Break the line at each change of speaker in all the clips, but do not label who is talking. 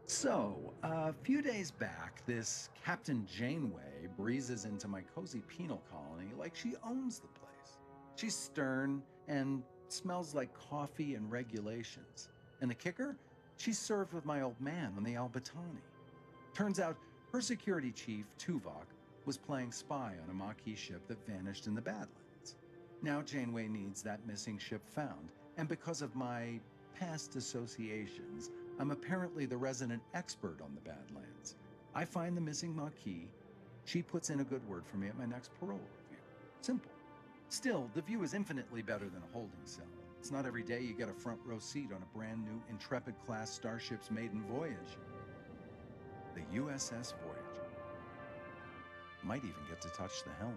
So, a few days back, this Captain Janeway breezes into my cozy penal colony like she owns the place. She's stern and smells like coffee and regulations. And the kicker? She's served with my old man on the Albatani. Turns out her security chief, Tuvok, was playing spy on a Maquis ship that vanished in the Badlands. Now Janeway needs that missing ship found, and because of my past associations, I'm apparently the resident expert on the Badlands. I find the missing Maquis. She puts in a good word for me at my next parole review. Simple. Still, the view is infinitely better than a holding cell. It's not every day you get a front row seat on a brand new Intrepid class starship's maiden voyage. The USS Voyager. Might even get to touch the helm.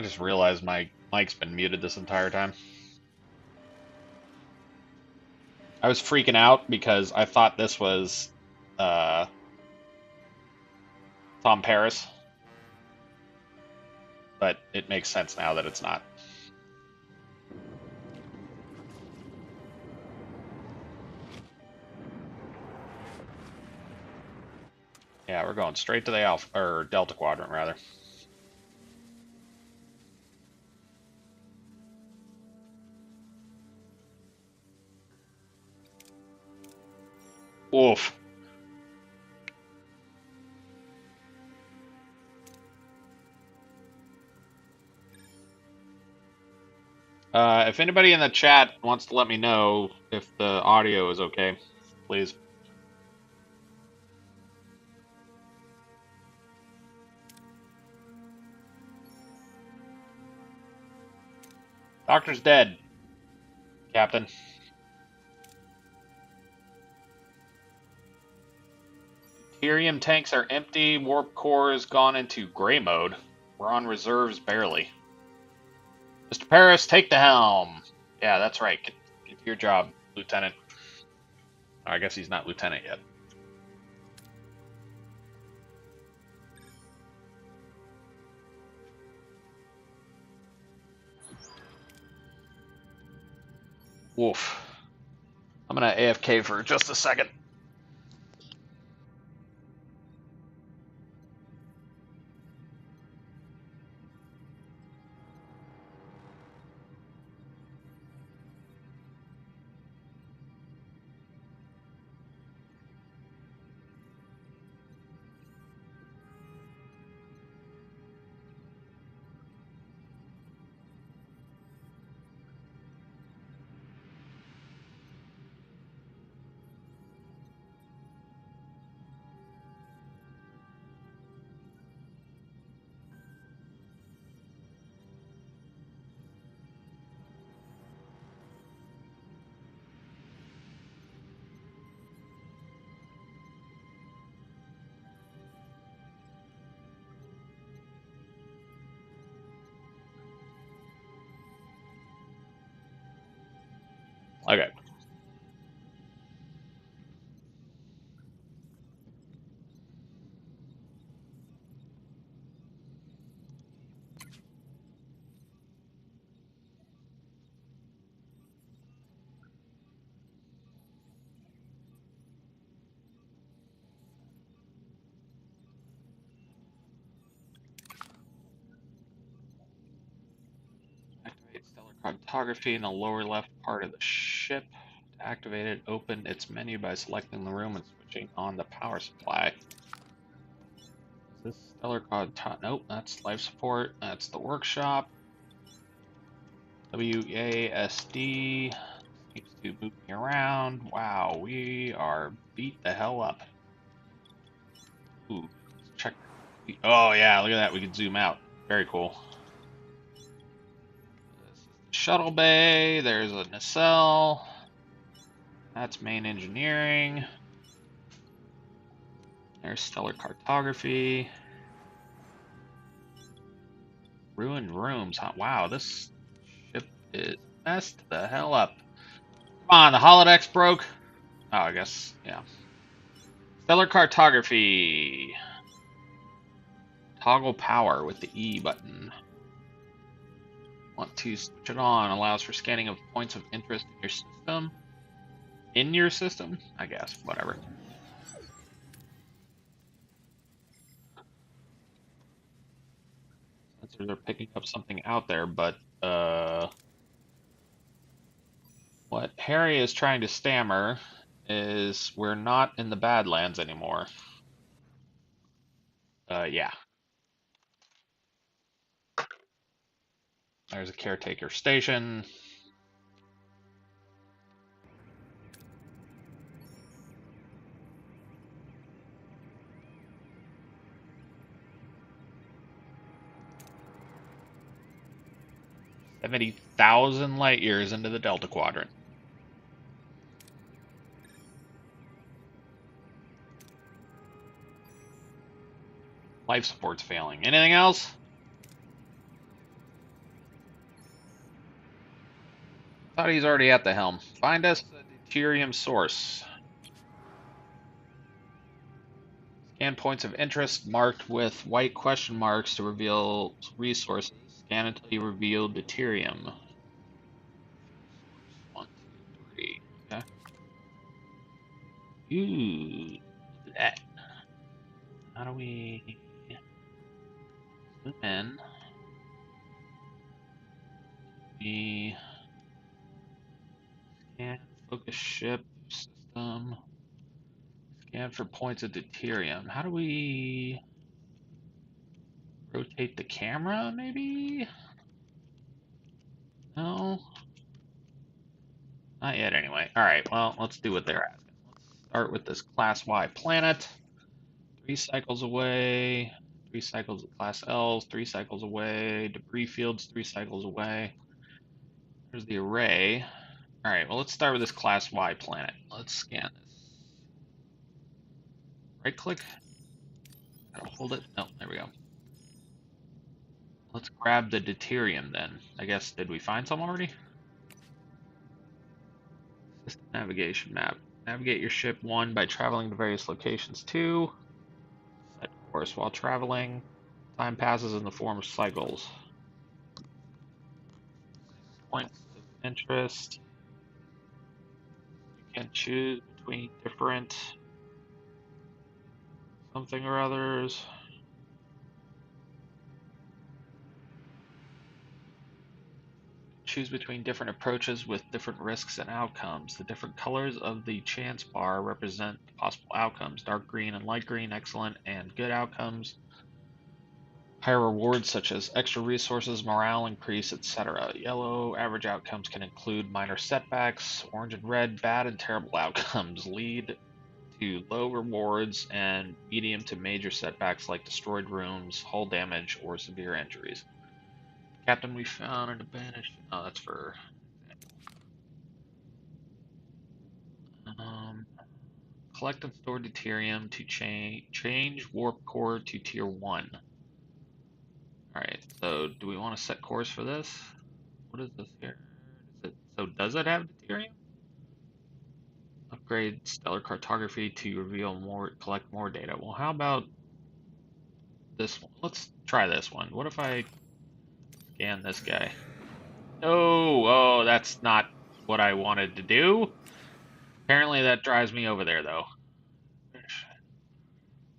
I just realized my mic's been muted this entire time. I was freaking out because I thought this was Tom Paris, but it makes sense now that it's not. Yeah, we're going straight to the Alpha or Delta Quadrant rather. Oof. If anybody in the chat wants to let me know if the audio is okay, please. Doctor's dead, Captain. Deuterium tanks are empty. Warp core has gone into gray mode. We're on reserves barely. Mr. Paris, take the helm. Yeah, that's right. Get to your job, Lieutenant. I guess he's not Lieutenant yet. Woof. I'm gonna AFK for just a second. Okay. Activate stellar cartography in the lower left part of the ship. To activate it, open its menu by selecting the room and switching on the power supply. Is this stellar cartography? Nope, that's life support. That's the workshop. WASD seems to move me around. Wow, we are beat the hell up. Ooh, let's check. Oh yeah, look at that. We can zoom out. Very cool. This is the shuttle bay. There's a nacelle. That's main engineering. There's stellar cartography. Ruined rooms, huh? Wow, this ship is messed the hell up. Come on, the holodecks broke. Oh, I guess, yeah. Stellar cartography. Toggle power with the E button. Want to switch it on. Allows for scanning of points of interest in your system. In your system? I guess, whatever. Sensors are picking up something out there, but what Harry is trying to stammer is we're not in the Badlands anymore. Yeah. There's a caretaker station. $70,000 light years into the Delta Quadrant. Life support's failing. Anything else? Thought he's already at the helm. Find us deuterium source. Scan points of interest marked with white question marks to reveal resources. Scan until you reveal deuterium. 1, 2, 3. Okay. Ooh, look at that. How do we zoom in? We scan focus ship system. Scan for points of deuterium. How do we rotate the camera, maybe? No? Not yet, anyway. Alright, well, let's do what they're asking. Let's start with this Class Y planet. 3 cycles away. 3 cycles of Class L's. 3 cycles away. Debris fields 3 cycles away. There's the array. Alright, well, let's start with this Class Y planet. Let's scan this. Right click. Gotta hold it. Oh, there we go. Let's grab the deuterium then. I guess, did we find some already? System navigation map. Navigate your ship 1 by traveling to various locations 2. Set course while traveling. Time passes in the form of cycles. Points of interest. You can choose between different something or others. Choose between different approaches with different risks and outcomes. The different colors of the chance bar represent possible outcomes. Dark green and light green, excellent and good outcomes. Higher rewards such as extra resources, morale increase, etc. Yellow, average outcomes can include minor setbacks. Orange and red, bad and terrible outcomes lead to low rewards, and medium to major setbacks like destroyed rooms, hull damage, or severe injuries. Captain, we found an abandoned. Oh, that's for. Collect and store deuterium to change warp core to tier 1. Alright, so do we want to set course for this? What is this here? Does it have deuterium? Upgrade stellar cartography to reveal more, collect more data. Well, how about this one? Let's try this one. What if I scan this guy? Oh, that's not what I wanted to do. Apparently that drives me over there, though.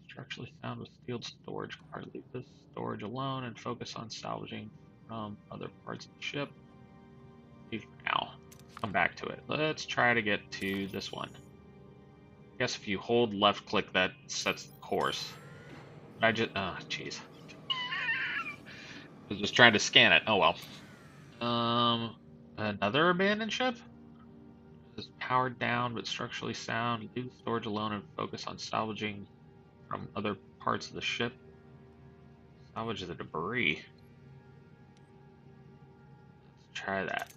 Structurally sound with sealed storage card. Leave this storage alone and focus on salvaging from other parts of the ship. Leave for now. Come back to it. Let's try to get to this one. I guess if you hold left click, that sets the course. I just, oh, jeez. I was just trying to scan it. Oh well. Another abandoned ship? Is powered down but structurally sound. Leave the storage alone and focus on salvaging from other parts of the ship. Salvage the debris. Let's try that.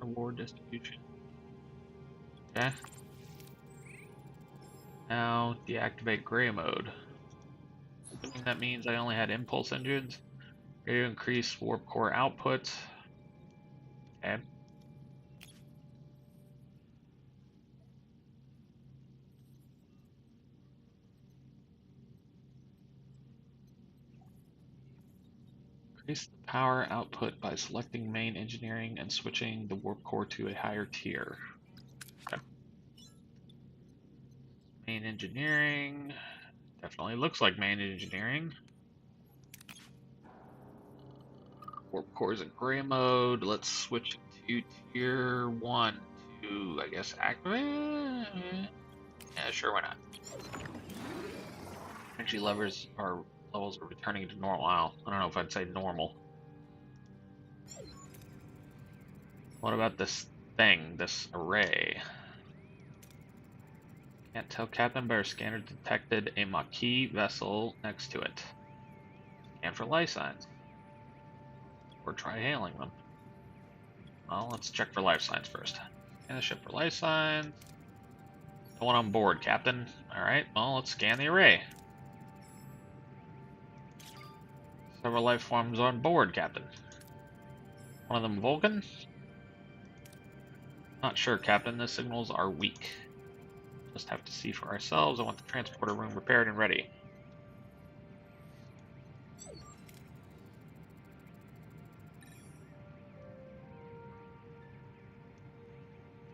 Reward distribution. Okay. Now deactivate gray mode. Assuming that means I only had impulse engines. Ready to increase warp core output. Okay. Increase the power output by selecting main engineering and switching the warp core to a higher tier. Okay. Main engineering. Definitely looks like main engineering. Warp cores in gray mode. Let's switch to tier 1 to, I guess, activate. Yeah, sure, why not? Energy levels are returning to normal. Wow, I don't know if I'd say normal. What about this thing, this array? Can't tell, Captain, but our scanner detected a Maquis vessel next to it. Scan for life signs. Or try hailing them. Well, let's check for life signs first. Scan the ship for life signs. No one on board, Captain. Alright, well, let's scan the array. Several life forms on board, Captain. One of them Vulcan? Not sure, Captain. The signals are weak. Just have to see for ourselves. I want the transporter room repaired and ready.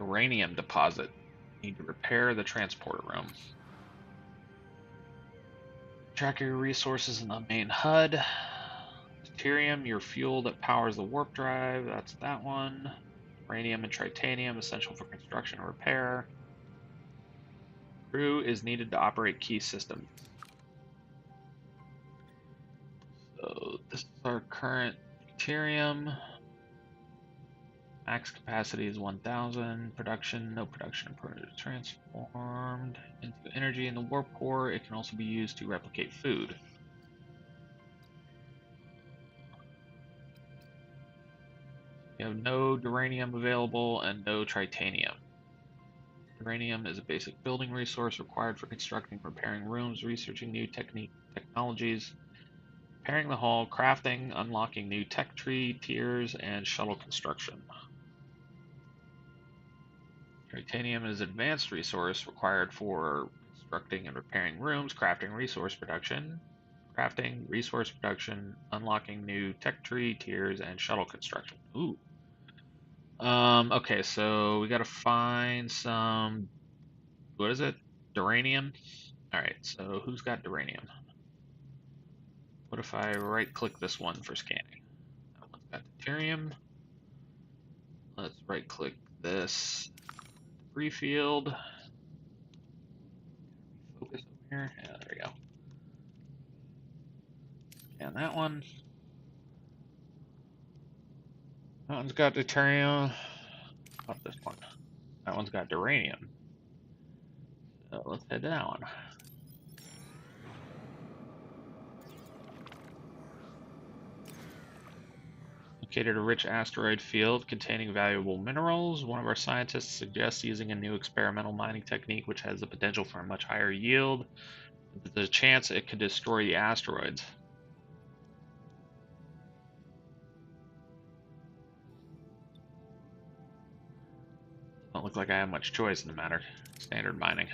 Uranium deposit. Need to repair the transporter room. Track your resources in the main HUD. Deuterium, your fuel that powers the warp drive. That's that one. Uranium and tritanium, essential for construction and repair. Crew is needed to operate key systems. So this is our current deuterium. Max capacity is 1,000. Production, no production. Transformed into energy in the warp core. It can also be used to replicate food. We have no duranium available and no tritanium. Uranium is a basic building resource required for constructing and repairing rooms, researching new technologies, repairing the hull, crafting, unlocking new tech tree tiers, and shuttle construction. Titanium is an advanced resource required for constructing and repairing rooms, crafting, resource production, unlocking new tech tree tiers, and shuttle construction. Ooh. Okay, so we gotta find some, what is it? Duranium? Alright, so who's got duranium? What if I right-click this one for scanning? That one's got deuterium. Let's right-click this debris field. Focus over here. Yeah, there we go. Scan that one. That one's got deuterium. Not this one. That one's got duranium. So let's head to that one. Located a rich asteroid field containing valuable minerals. One of our scientists suggests using a new experimental mining technique which has the potential for a much higher yield. There's a chance it could destroy the asteroids. Don't look like I have much choice in the matter. Standard mining.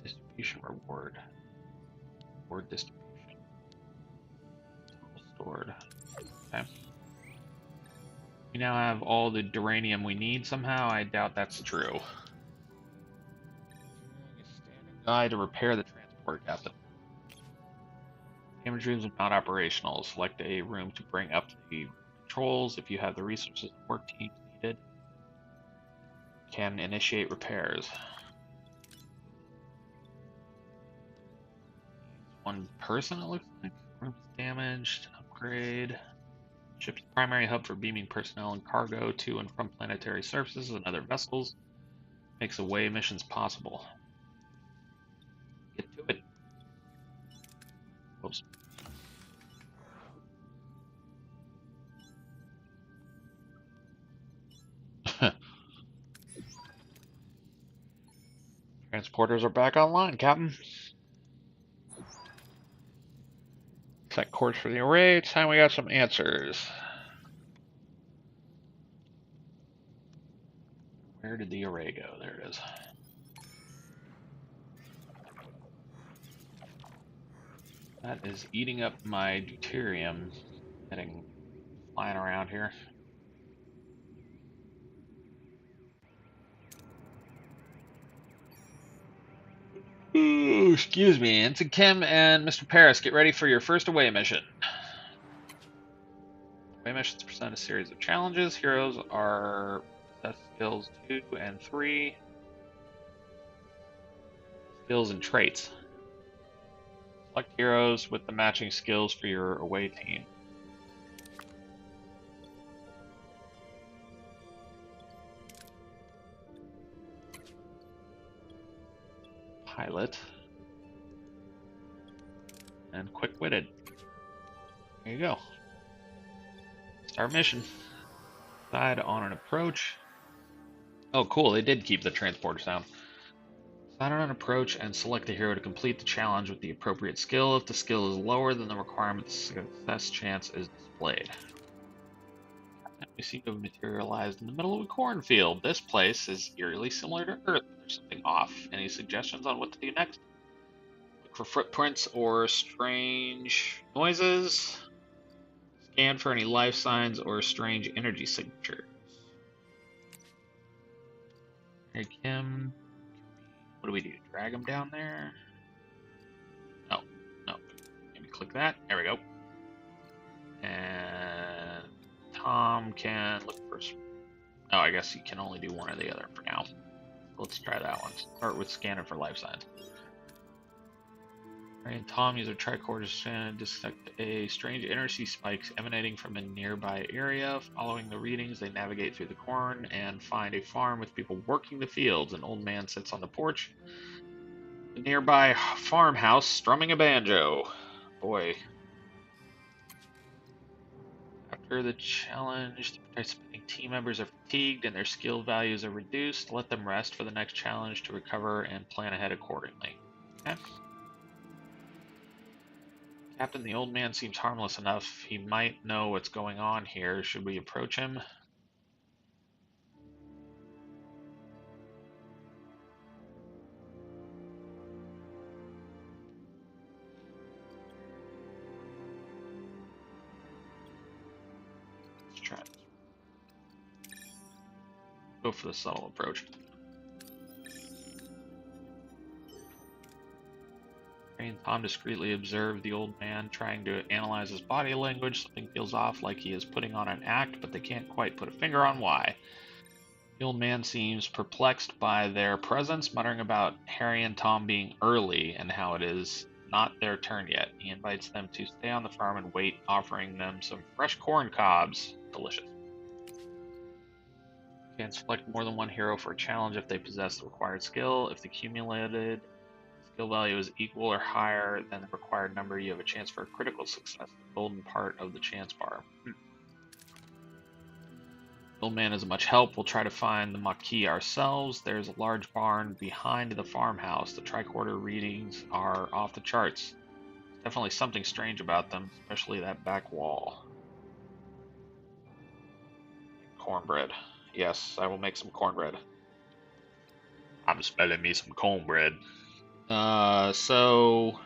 Distribution reward. Reward distribution. Stored. Okay. We now have all the duranium we need somehow. I doubt that's true. Guide to repair the transport, Captain. Damage rooms are not operational. Select a room to bring up the controls. If you have the resources and work teams needed, can initiate repairs. One person, it looks like. Room is damaged. Upgrade. Ship's primary hub for beaming personnel and cargo to and from planetary surfaces and other vessels. Makes away missions possible. Get to it. Oops. Transporters are back online, Captain. Set course for the array. Time we got some answers. Where did the array go? There it is. That is eating up my deuterium. Getting flying around here. Ooh, excuse me. Ensign Kim and Mr. Paris, get ready for your first away mission. Away missions present a series of challenges. Heroes are skills 2 and 3. Skills and traits. Select heroes with the matching skills for your away team. Pilot. And quick-witted. There you go. Start mission. Decide on an approach. Oh, cool. They did keep the transporters down. Decide on an approach and select a hero to complete the challenge with the appropriate skill. If the skill is lower than the requirement, the success chance is displayed. We seem to have materialized in the middle of a cornfield. This place is eerily similar to Earth. There's something off. Any suggestions on what to do next? Look for footprints or strange noises. Scan for any life signs or strange energy signatures. Hey, Kim. What do we do? Drag him down there? No. No. Maybe click that. There we go. And Tom can look for... Oh, I guess you can only do one or the other for now. Let's try that one. Start with scanning for life signs. And Tom uses a tricorder to detect a strange energy spikes emanating from a nearby area. Following the readings, they navigate through the corn and find a farm with people working the fields. An old man sits on the porch. A nearby farmhouse strumming a banjo. Boy. After the challenge, the participating team members are fatigued and their skill values are reduced. Let them rest for the next challenge to recover and plan ahead accordingly. Okay. Captain, the old man seems harmless enough. He might know what's going on here. Should we approach him? Let's try it. Go for the subtle approach. Tom discreetly observed the old man trying to analyze his body language. Something feels off, like he is putting on an act, but they can't quite put a finger on why. The old man seems perplexed by their presence, muttering about Harry and Tom being early and how it is not their turn yet. He invites them to stay on the farm and wait, offering them some fresh corn cobs. Delicious. You can select more than one hero for a challenge if they possess the required skill. If the accumulated skill value is equal or higher than the required number, you have a chance for a critical success, the golden part of the chance bar. The old man is much help. We'll try to find the Maquis ourselves. There's a large barn behind the farmhouse. The tricorder readings are off the charts. There's definitely something strange about them, especially that back wall. Cornbread. Yes, I will make some cornbread. I'm smelling me some cornbread. So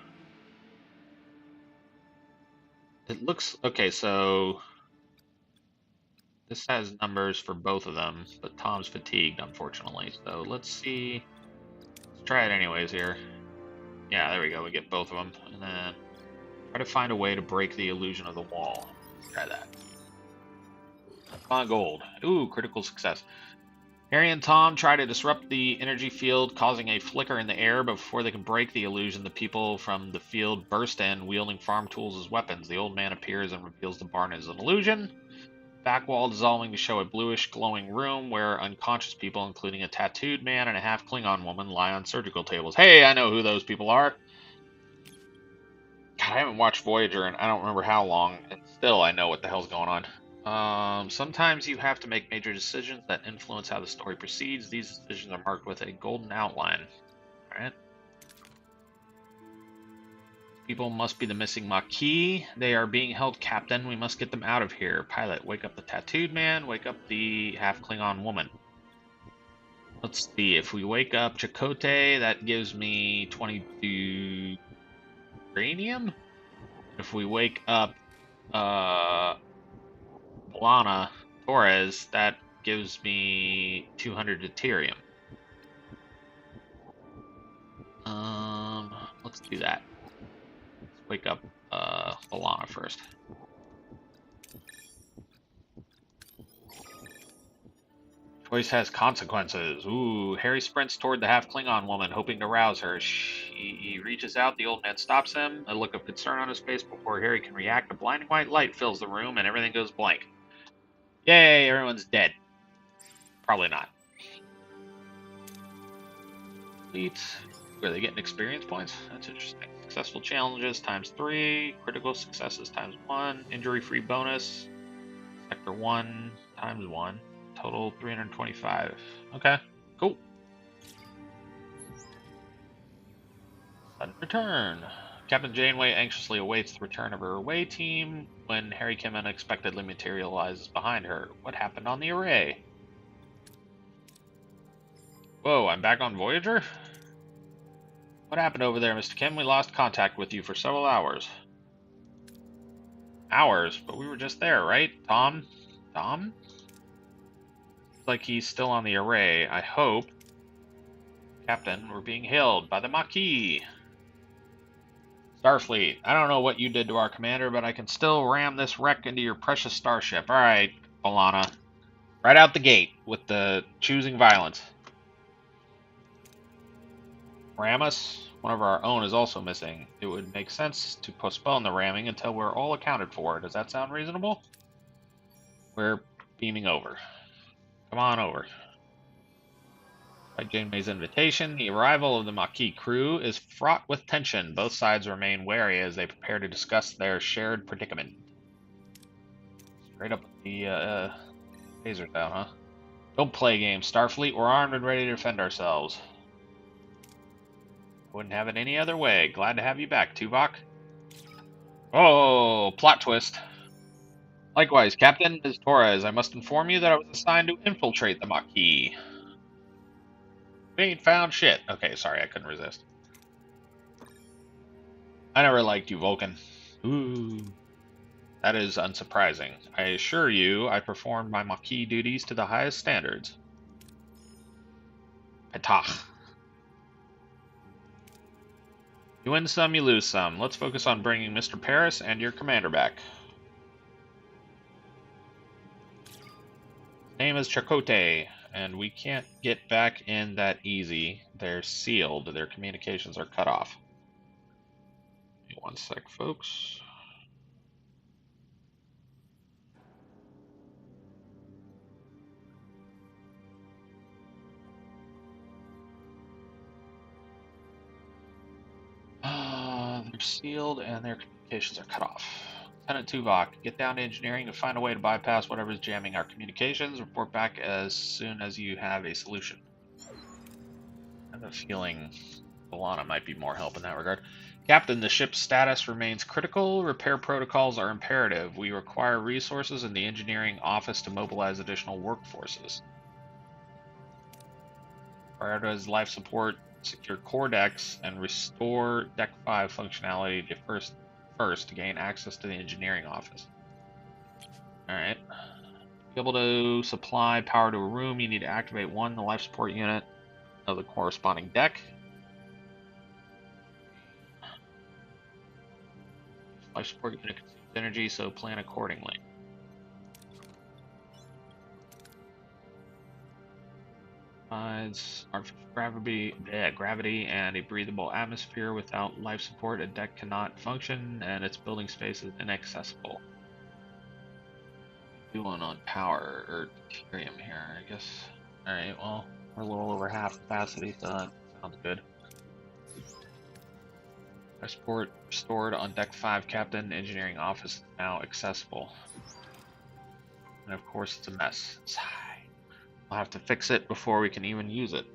it looks okay. So this has numbers for both of them, but Tom's fatigued, unfortunately. So let's see. Let's try it anyways here. Yeah, there we go. We get both of them, and then try to find a way to break the illusion of the wall. Let's try that. Come on, gold. Ooh, critical success. Harry and Tom try to disrupt the energy field, causing a flicker in the air. But before they can break the illusion, the people from the field burst in, wielding farm tools as weapons. The old man appears and reveals the barn is an illusion. Back wall dissolving to show a bluish glowing room where unconscious people, including a tattooed man and a half Klingon woman, lie on surgical tables. Hey, I know who those people are. God, I haven't watched Voyager in I don't remember how long, and still I know what the hell's going on. Sometimes you have to make major decisions that influence how the story proceeds. These decisions are marked with a golden outline. Alright. People must be the missing Maquis. They are being held captain. We must get them out of here. Pilot, wake up the tattooed man. Wake up the half Klingon woman. Let's see. If we wake up Chakotay, that gives me 22 uranium. If we wake up Lana Torres, that gives me 200 deuterium. Let's do that. Let's wake up Alana first. Choice has consequences. Ooh, Harry sprints toward the half Klingon woman, hoping to rouse her. He reaches out, the old man stops him, a look of concern on his face. Before Harry can react, a blinding white light fills the room and everything goes blank. Yay, everyone's dead. Probably not. Complete. Are they getting experience points? That's interesting. Successful challenges ×3, critical successes ×1, injury-free bonus, sector 1 ×1, total 325. Okay, cool. Sudden return. Captain Janeway anxiously awaits the return of her away team when Harry Kim unexpectedly materializes behind her. What happened on the array? Whoa, I'm back on Voyager? What happened over there, Mr. Kim? We lost contact with you for several hours. Hours? But we were just there, right? Tom? Tom? Looks like he's still on the array. I hope. Captain, we're being hailed by the Maquis. Starfleet, I don't know what you did to our commander, but I can still ram this wreck into your precious starship. Alright, Balana. Right out the gate with the choosing violence. Ramus, one of our own, is also missing. It would make sense to postpone the ramming until we're all accounted for. Does that sound reasonable? We're beaming over. Come on over. By Janeway's invitation, the arrival of the Maquis crew is fraught with tension. Both sides remain wary as they prepare to discuss their shared predicament. Straight up the phasers down, huh? Don't play games, Starfleet. We're armed and ready to defend ourselves. Wouldn't have it any other way. Glad to have you back, Tuvok. Oh, plot twist. Likewise, Captain, this is Torres. I must inform you that I was assigned to infiltrate the Maquis. We ain't found shit. Okay, sorry, I couldn't resist. I never liked you, Vulcan. Ooh. That is unsurprising. I assure you, I performed my Maquis duties to the highest standards. Petach. You win some, you lose some. Let's focus on bringing Mr. Paris and your commander back. His name is Chakotay, and we can't get back in that easy. They're sealed. Their communications are cut off. Give me one sec, folks. They're sealed and their communications are cut off. Lieutenant Tuvok, get down to engineering and find a way to bypass whatever's jamming our communications. Report back as soon as you have a solution. I have a feeling Balana might be more help in that regard. Captain, the ship's status remains critical. Repair protocols are imperative. We require resources in the engineering office to mobilize additional workforces. Prioritize life support, secure core decks, and restore Deck 5 functionality to first to gain access to the engineering office. Alright. To be able to supply power to a room, you need to activate the life support unit of the corresponding deck. Life support unit consumes energy, so plan accordingly. Gravity and a breathable atmosphere. Without life support, a deck cannot function, and its building space is inaccessible. Doing on power or deuterium here, I guess. Alright, well, we're a little over half capacity, so that sounds good. Life support stored on Deck 5, Captain. Engineering office is now accessible. And of course, it's a mess. We'll have to fix it before we can even use it.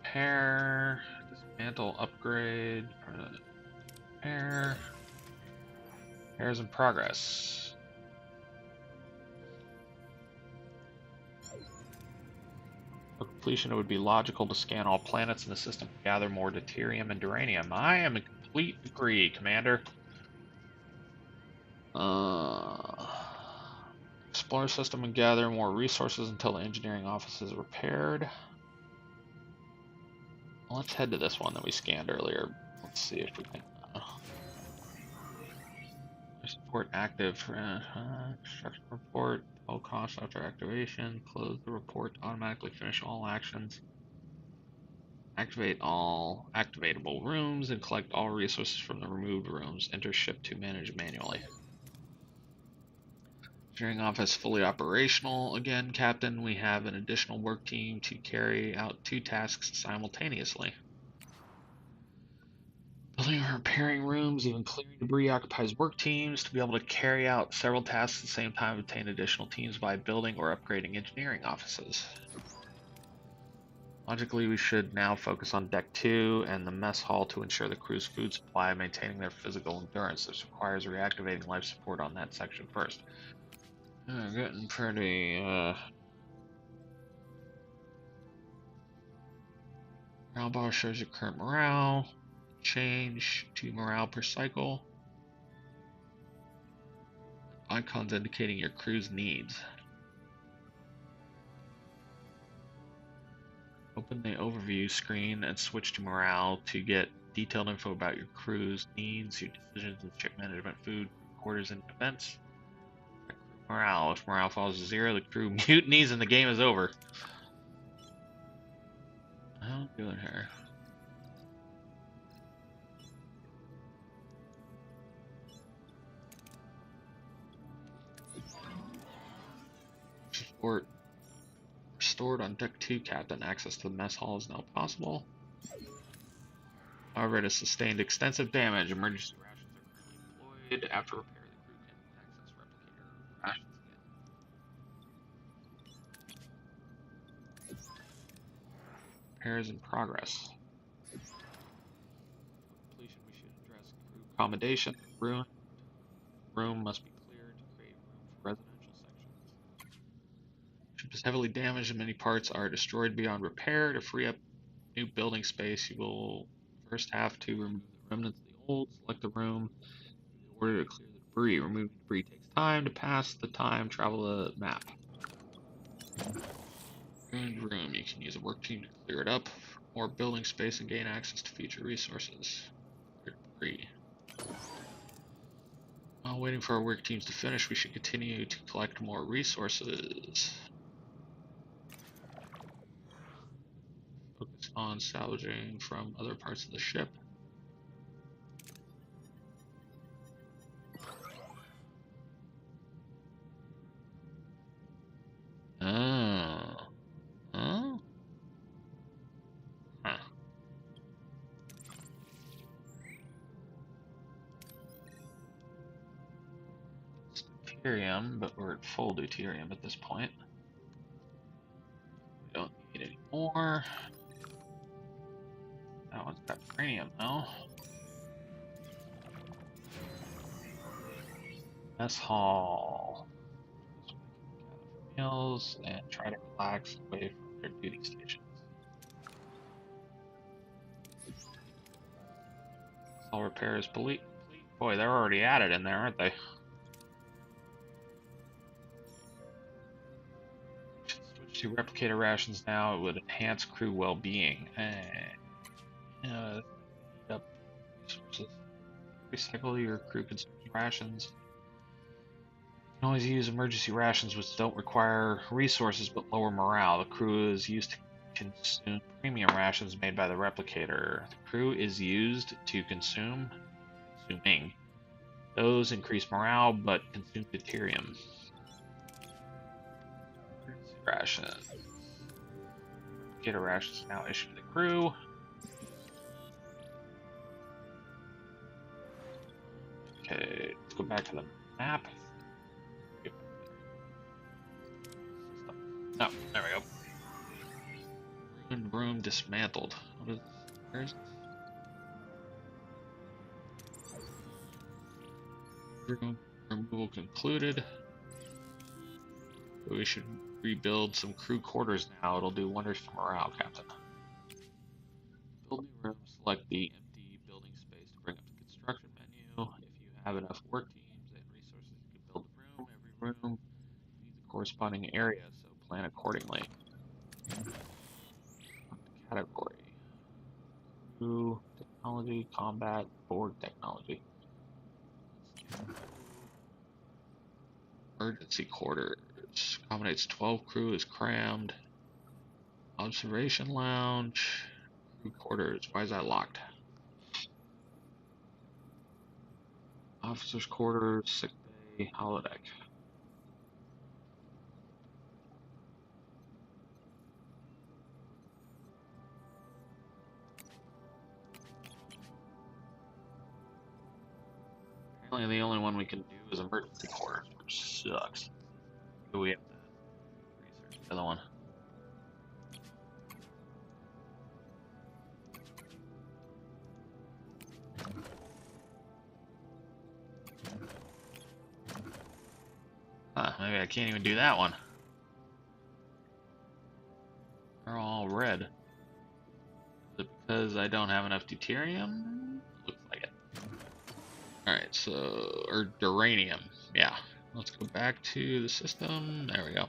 Repair, dismantle, upgrade, repair. Repairs in progress. For completion, it would be logical to scan all planets in the system to gather more deuterium and duranium. I am in complete agree, Commander. Explore system and gather more resources until the engineering office is repaired. Well, let's head to this one that we scanned earlier. Let's see if we can support active. Construction report. All costs after activation. Close the report to automatically finish all actions. Activate all activatable rooms and collect all resources from the removed rooms. Enter ship to manage manually. Engineering office fully operational again, Captain. We have an additional work team to carry out 2 tasks simultaneously. Building or repairing rooms, even clearing debris occupies work teams. To be able to carry out several tasks at the same time, obtain additional teams by building or upgrading engineering offices. Logically, we should now focus on Deck 2 and the mess hall to ensure the crew's food supply and maintaining their physical endurance. This requires reactivating life support on that section first. Getting pretty, Morale bar shows your current morale. Change to morale per cycle. Icons indicating your crew's needs. Open the overview screen and switch to morale to get detailed info about your crew's needs, your decisions with ship management, food, quarters, and events. Morale. If morale falls to 0, the crew mutinies and the game is over. How am I doing here? Support restored on Deck 2, Captain. Access to the mess hall is now possible. However, it has sustained extensive damage. Emergency rations are currently deployed. After repair, the crew can access replicator rations again. Repairs in progress. Completion, we should address crew accommodation. Ruined room must be cleared to create room for residential sections. Ship is heavily damaged and many parts are destroyed beyond repair. To free up new building space, you will first have to remove the remnants of the old, select the room in order to clear the debris. Removing debris takes time. To pass the time, travel the map. Ruined room, you can use a work team to clear it up for more building space and gain access to future resources. Clear debris. While waiting for our work teams to finish, we should continue to collect more resources. Focus on salvaging from other parts of the ship. Oh. Huh? Huh. It's deuterium, but we're at full deuterium at this point. We don't need any more. That one's got uranium though. Mess hall. Meals and try to relax away from their duty stations. All repairs complete. Boy, they're already at it in there, aren't they? Switch to replicator rations now. It would enhance crew well-being. Up resources. Recycle your crew consumes rations. You can always use emergency rations which don't require resources but lower morale. The crew is used to consume premium rations made by the replicator. The crew is used to consuming. Those increase morale but consume deuterium. Emergency rations. Replicator rations now issued to the crew. Okay, let's go back to the map. No, there we go. Ruined room dismantled. What is this? Where is this? Room removal concluded. We should rebuild some crew quarters now. It'll do wonders for morale, Captain. Build new room. Select the empty building space to bring up the construction menu. If you have enough work teams and resources, you can build a room. Every room needs a corresponding area, so plan accordingly. Category. Crew, technology, combat, board technology. Emergency quarters. Accommodates 12 crew, is crammed. Observation lounge. Crew quarters. Why is that locked? Officers' quarters, sick bay, holodeck. Apparently the only one we can do is emergency quarters, which sucks. Do we have to research the other one? Huh, maybe I can't even do that one. They're all red. Is it because I don't have enough deuterium? Looks like it. Alright, so... or duranium. Yeah. Let's go back to the system. There we go.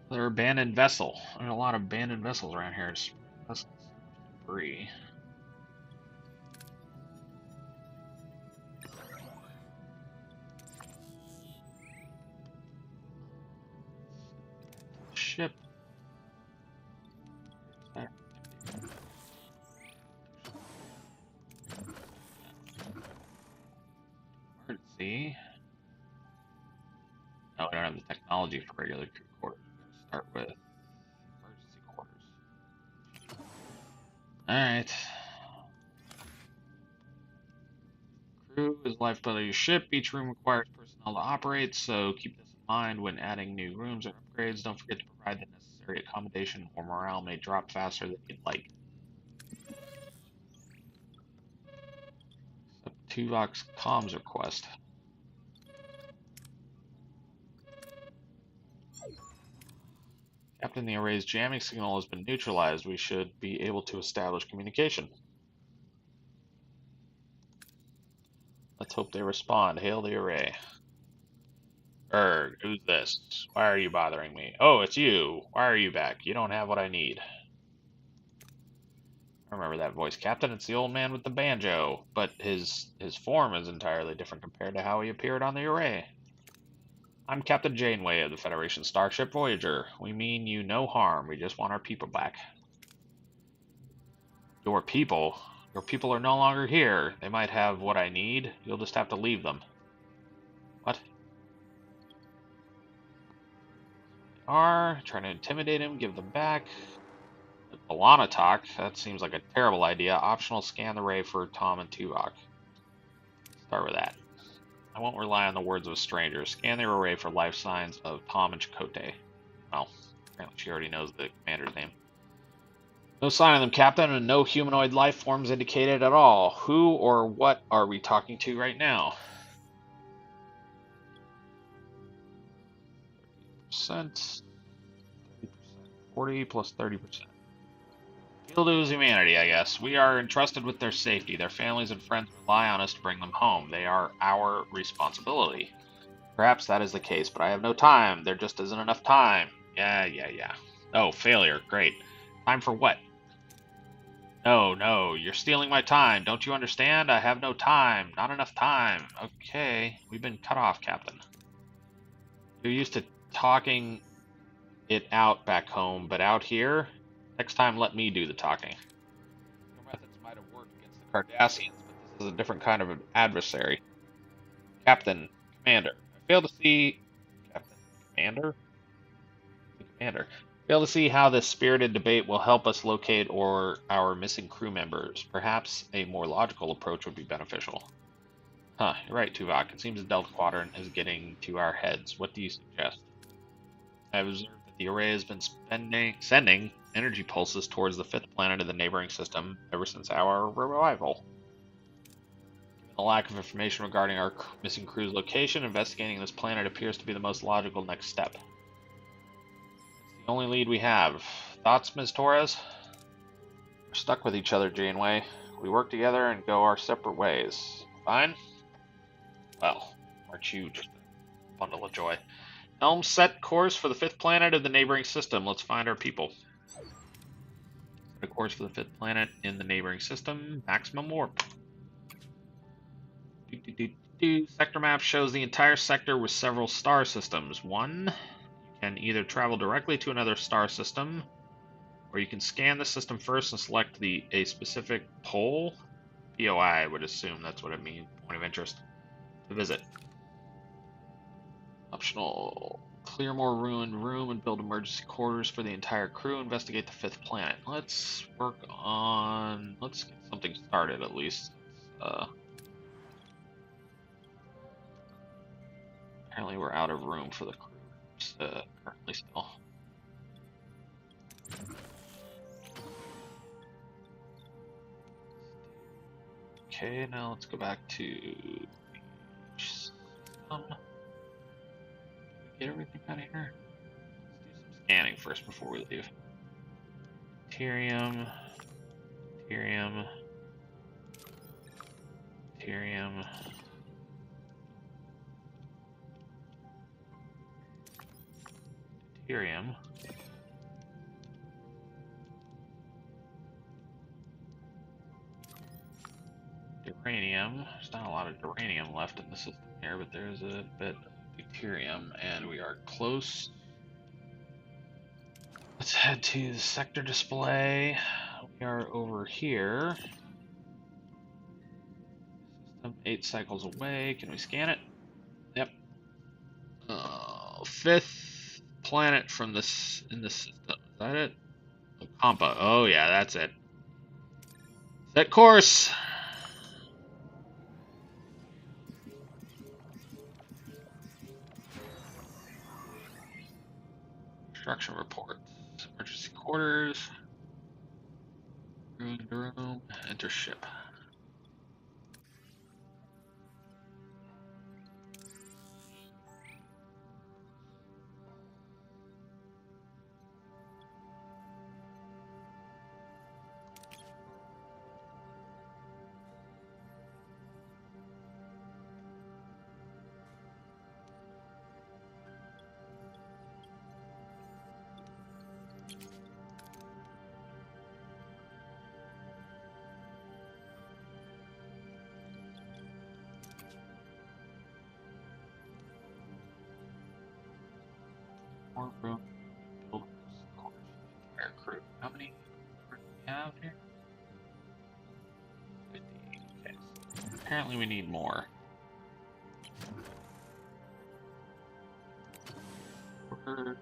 Another abandoned vessel. There's a lot of abandoned vessels around here. It's debris. Ship. Emergency. No, we don't have the technology for regular crew quarters. We're gonna start with emergency quarters. Alright. Crew is the lifeblood of your ship. Each room requires personnel to operate, so keep this in mind when adding new rooms or upgrades. Don't forget to provide the necessary accommodation, or morale may drop faster than you'd like. Tuvok's comms request. Captain, the array's jamming signal has been neutralized. We should be able to establish communication. Let's hope they respond. Hail the array. Erg, who's this? Why are you bothering me? Oh, it's you. Why are you back? You don't have what I need. I remember that voice, Captain. It's the old man with the banjo, but his form is entirely different compared to how he appeared on the array. I'm Captain Janeway of the Federation starship Voyager. We mean you no harm. We just want our people back. Your people? Your people are no longer here. They might have what I need. You'll just have to leave them. What? They are trying to intimidate him, give them back. Alana talk. That seems like a terrible idea. Optional scan the array for Tom and Tuvok. Start with that. I won't rely on the words of a stranger. Scan the array for life signs of Tom and Chakotay. Well, apparently she already knows the commander's name. No sign of them, Captain, and no humanoid life forms indicated at all. Who or what are we talking to right now? 30%. 40 plus 30%. We'll lose humanity, I guess. We are entrusted with their safety. Their families and friends rely on us to bring them home. They are our responsibility. Perhaps that is the case, but I have no time. There just isn't enough time. Yeah. Oh, failure. Great. Time for what? No, you're stealing my time. Don't you understand? I have no time. Not enough time. Okay, we've been cut off, Captain. You're used to talking it out back home, but out here? Next time, let me do the talking. Your methods might have worked against the Cardassians, but this is a different kind of an adversary. Captain, Commander, I fail to see... Captain, Commander? Commander. Fail to see how this spirited debate will help us locate our missing crew members. Perhaps a more logical approach would be beneficial. Huh, you're right, Tuvok. It seems the Delta Quadrant is getting to our heads. What do you suggest? I have observed that the array has been sending energy pulses towards the fifth planet of the neighboring system ever since our arrival. Given the lack of information regarding our missing crew's location, investigating this planet appears to be the most logical next step. It's the only lead we have. Thoughts, Ms. Torres? We're stuck with each other, Janeway. We work together and go our separate ways. Fine? Well, aren't you just a bundle of joy? Helm set course for the fifth planet of the neighboring system. Let's find our people. Set a course for the fifth planet in the neighboring system. Maximum warp. Sector map shows the entire sector with several star systems. One, you can either travel directly to another star system, or you can scan the system first and select a specific pole. POI, I would assume that's what it means. Point of interest. To visit. Optional Clear more ruined room and build emergency quarters for the entire crew. Investigate the 5th planet. Let's work on... Let's get something started at least. Apparently we're out of room for the crew. Currently still. Okay, now let's go back to... Get everything out of here. Let's do some scanning first before we leave. Deuterium. Deuterium. Deuterium. Deuterium. Uranium. There's not a lot of uranium left in the system here, but there's a bit of deuterium, and we are close. Let's head to the sector display. We are over here. System 8 cycles away. Can we scan it? Yep. 5th planet from this in the system. Is that it? Compa. Oh yeah, that's it. Set course. Construction report. Emergency quarters. Room. Enter ship. More room. Build air crew. How many do we have here? 50. Okay. So apparently we need more. Workers.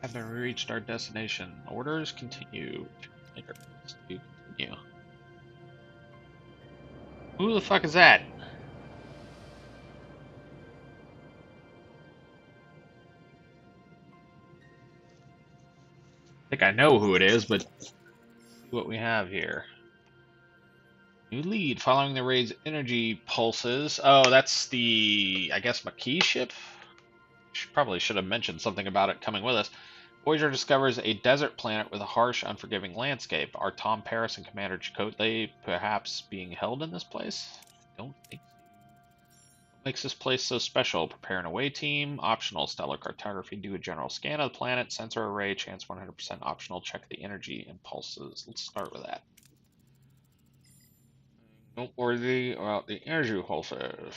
Haven't reached our destination. Orders continue. Let's do continue. Who the fuck is that? I think I know who it is, but let's see what we have here. New lead following the raised energy pulses. Oh, that's the, I guess, Maquis ship? Probably should have mentioned something about it coming with us. Voyager discovers a desert planet with a harsh, unforgiving landscape. Are Tom Paris and Commander Chakotay perhaps being held in this place? Don't think so. What makes this place so special? Prepare an away team. Optional stellar cartography. Do a general scan of the planet. Sensor array. Chance 100% optional. Check the energy impulses. Let's start with that. Noteworthy about the energy pulses.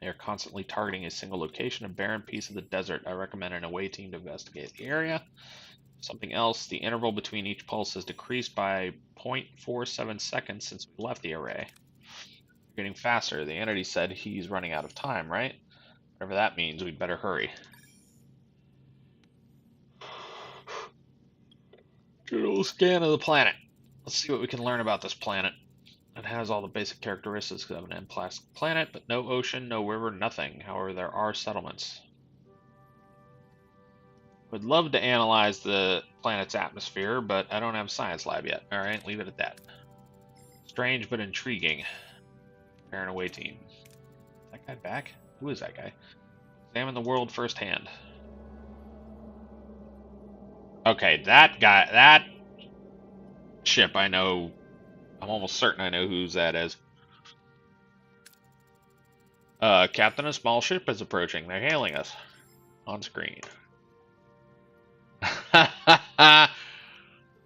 They are constantly targeting a single location, a barren piece of the desert. I recommend an away team to investigate the area. Something else, the interval between each pulse has decreased by 0.47 seconds since we left the array. We're getting faster. The entity said he's running out of time, right? Whatever that means, we'd better hurry. Good old scan of the planet. Let's see what we can learn about this planet. It has all the basic characteristics of an M-class planet, but no ocean, no river, nothing. However, there are settlements. Would love to analyze the planet's atmosphere, but I don't have a science lab yet. Alright, leave it at that. Strange but intriguing. Prepare an away team. Is that guy back? Who is that guy? Examine the world firsthand. Okay, that guy, that ship I know. I'm almost certain I know whose that is. Captain, a small ship is approaching. They're hailing us on screen.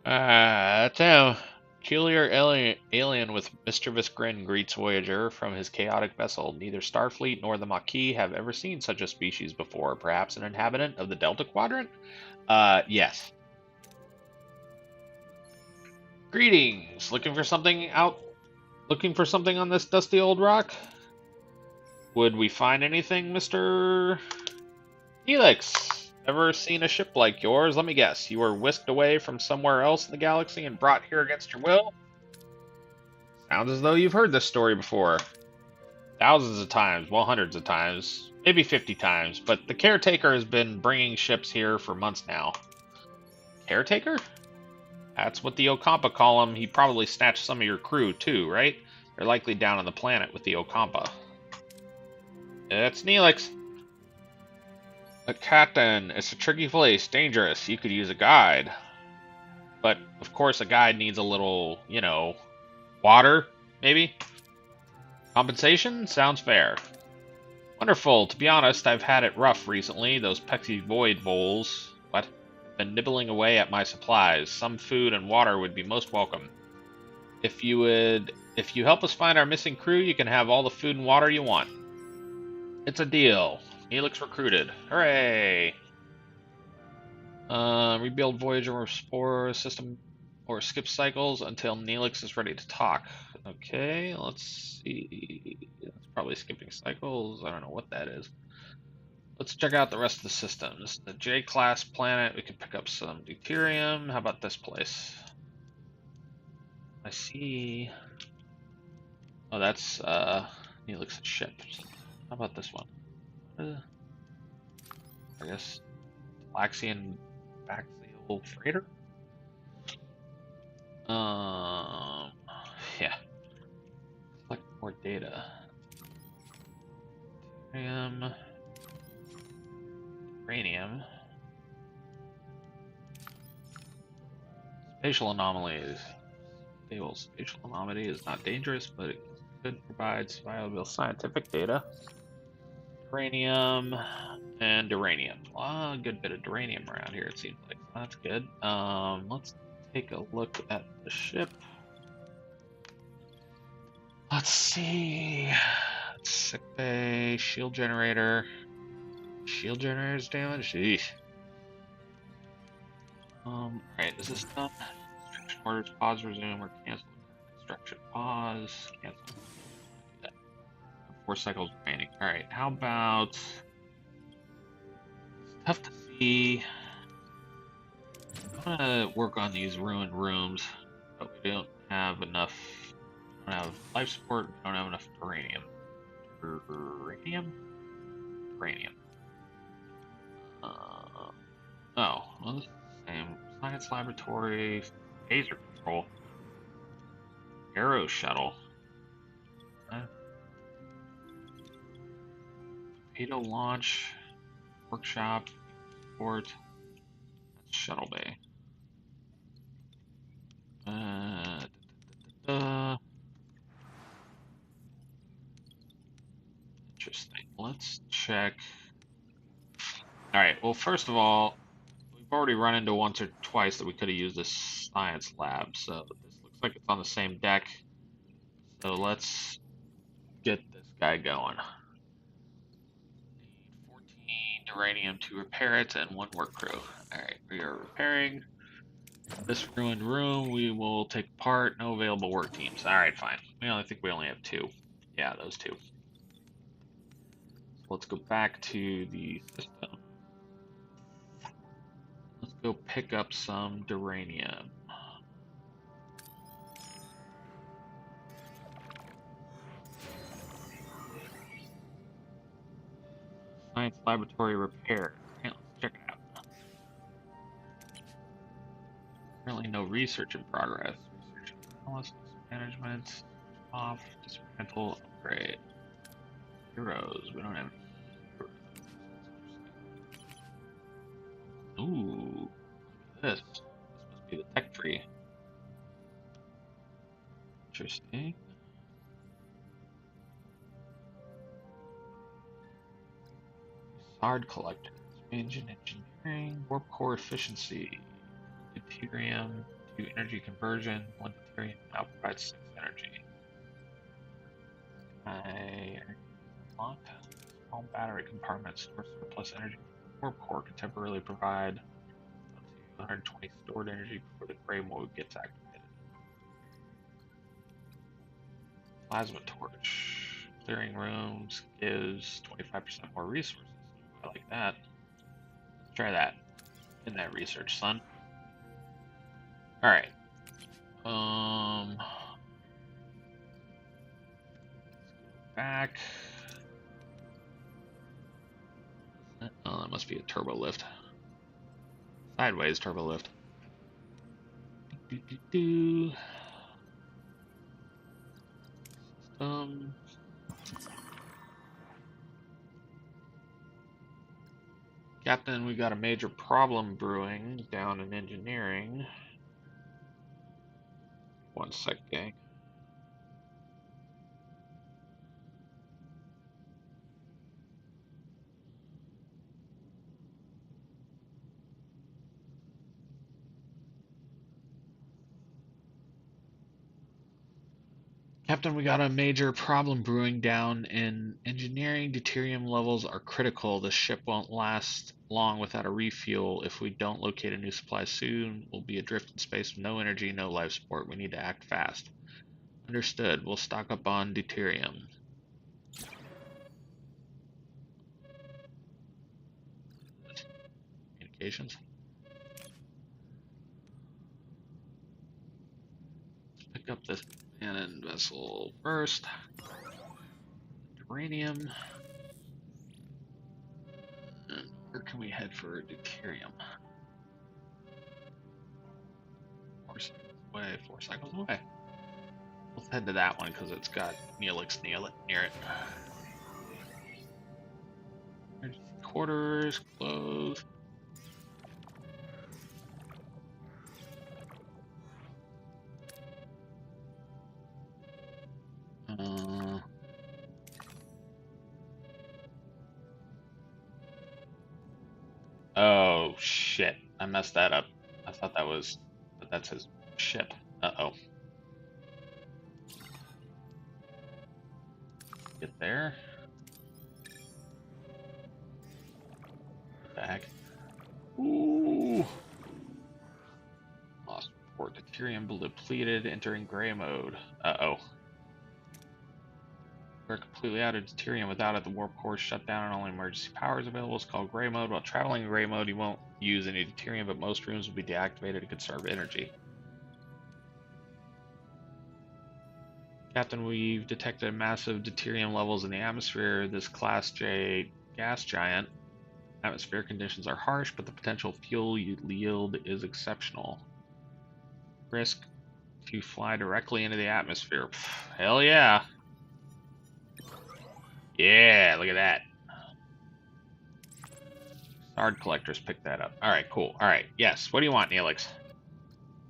That's him. Peculiar alien with mischievous grin greets Voyager from his chaotic vessel. Neither Starfleet nor the Maquis have ever seen such a species before. Perhaps an inhabitant of the Delta Quadrant? Yes. Greetings. Looking for something on this dusty old rock? Would we find anything, Mr. Helix? Ever seen a ship like yours? Let me guess. You were whisked away from somewhere else in the galaxy and brought here against your will? Sounds as though you've heard this story before. Thousands of times, well, hundreds of times, maybe 50 times, but the caretaker has been bringing ships here for months now. Caretaker? That's what the Okampa call him. He probably snatched some of your crew, too, right? They're likely down on the planet with the Okampa. It's Neelix. But Captain, it's a tricky place, dangerous. You could use a guide. But, of course, a guide needs a little, water, maybe? Compensation? Sounds fair. Wonderful. To be honest, I've had it rough recently. Those pesky void voles. What? Been nibbling away at my supplies. Some food and water would be most welcome. If you help us find our missing crew, you can have all the food and water you want. It's a deal. Neelix recruited. Hooray! Rebuild Voyager or Spore system or skip cycles until Neelix is ready to talk. Okay, let's see. That's probably skipping cycles. I don't know what that is. Let's check out the rest of the systems. The J-class planet, we can pick up some deuterium. How about this place? I see. Oh, that's Neelix's ship. How about this one? I guess Laxian Baxial Freighter? Yeah. Collect more data. Uranium. Spatial anomalies. Stable spatial anomaly is not dangerous, but it could provide valuable scientific data. Uranium and uranium. A good bit of uranium around here, it seems like. That's good. Let's take a look at the ship. Let's see. Sick bay, shield generator. Shield generator's damaged? Sheesh. Alright, is this done? Construction orders, pause, resume, or cancel. Construction pause, cancel. 4 cycles remaining. Alright, how about... It's tough to see. I'm gonna work on these ruined rooms, but we don't have enough. We don't have life support, we don't have enough uranium. Uranium? Uranium. Oh, well, this is the same. Science laboratory, phaser control, aero shuttle. Torpedo launch, workshop, port, shuttle bay. Interesting. Let's check. Alright, well, first of all, we've already run into once or twice that we could have used this science lab, so this looks like it's on the same deck. So let's get this guy going. 14 uranium to repair it and 1 work crew. Alright, we are repairing this ruined room. We will take part. No available work teams. Alright, fine. I think we only have 2. Yeah, those 2. So let's go back to the system. Let's go pick up some duranium. Science laboratory repair. Okay, let's check it out. Currently no research in progress. Research analysis, management, off, dismantle, upgrade. Heroes, we don't have any. Ooh, this. This must be the tech tree. Interesting. Shard collector. Engine engineering, warp core efficiency, deuterium, 2 energy conversion, 1 deuterium now provides 6 energy. I unlock small battery compartment store surplus energy. Warp core can temporarily provide up to 120 stored energy before the gray mode gets activated. Plasma torch. Clearing rooms gives 25% more resources. I like that. Let's try that. In that research, son. Alright. Back. Oh, that must be a turbo lift. Sideways turbo lift. Captain, we got a major problem brewing down in engineering. One sec, gang. Captain, we got a major problem brewing down in engineering. Deuterium levels are critical. The ship won't last long without a refuel. If we don't locate a new supply soon, we'll be adrift in space with no energy, no life support. We need to act fast. Understood. We'll stock up on deuterium. Communications. Let's pick up this cannon vessel first. Uranium. And where can we head for deuterium? 4 cycles away. 4 cycles away. Let's head to that one because it's got Neelix near it. Emergency quarters closed. Oh shit! I messed that up. I thought that was, but that's his ship. Uh-oh. Get there. What the heck? Ooh. Lost report. Deuterium depleted. Entering gray mode. Uh-oh. We're completely out of deuterium. Without it, the warp core is shut down and only emergency power is available. It's called gray mode. While traveling in gray mode, you won't use any deuterium, but most rooms will be deactivated to conserve energy. Captain, we've detected massive deuterium levels in the atmosphere. This Class J gas giant. Atmosphere conditions are harsh, but the potential fuel yield is exceptional. Risk to fly directly into the atmosphere. Pff, hell yeah. Yeah, look at that. Shard collectors picked that up. Alright, cool. Alright, yes. What do you want, Neelix?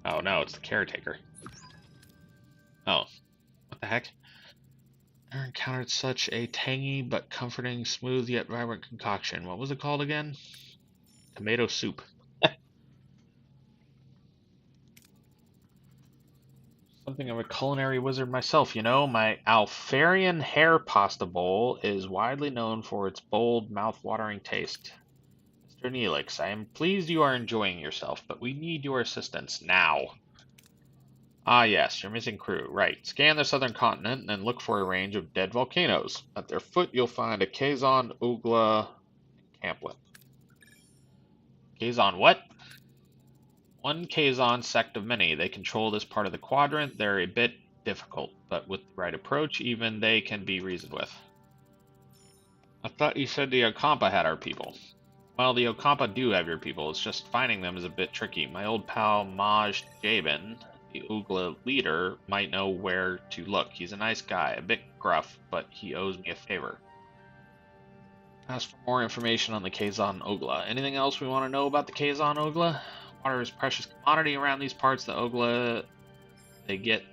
Oh no, it's the caretaker. Oh. What the heck? I encountered such a tangy but comforting, smooth yet vibrant concoction. What was it called again? Tomato soup. Something of a culinary wizard myself, you know. My Alfarian hair pasta bowl is widely known for its bold, mouth-watering taste. Mr. Neelix, I am pleased you are enjoying yourself, but we need your assistance now. Ah yes, your missing crew. Right. Scan the southern continent and look for a range of dead volcanoes. At their foot you'll find a Kazon, Ugla, and Camplin. Kazon what? One Kazon sect of many. They control this part of the quadrant. They're a bit difficult, but with the right approach, even they can be reasoned with. I thought you said the Okampa had our people. Well, the Okampa do have your people. It's just finding them is a bit tricky. My old pal Maj Jabin, the Ugla leader, might know where to look. He's a nice guy, a bit gruff, but he owes me a favor. Ask for more information on the Kazon Ugla. Anything else we want to know about the Kazon Ugla? Water is a precious commodity around these parts. The Ugla, they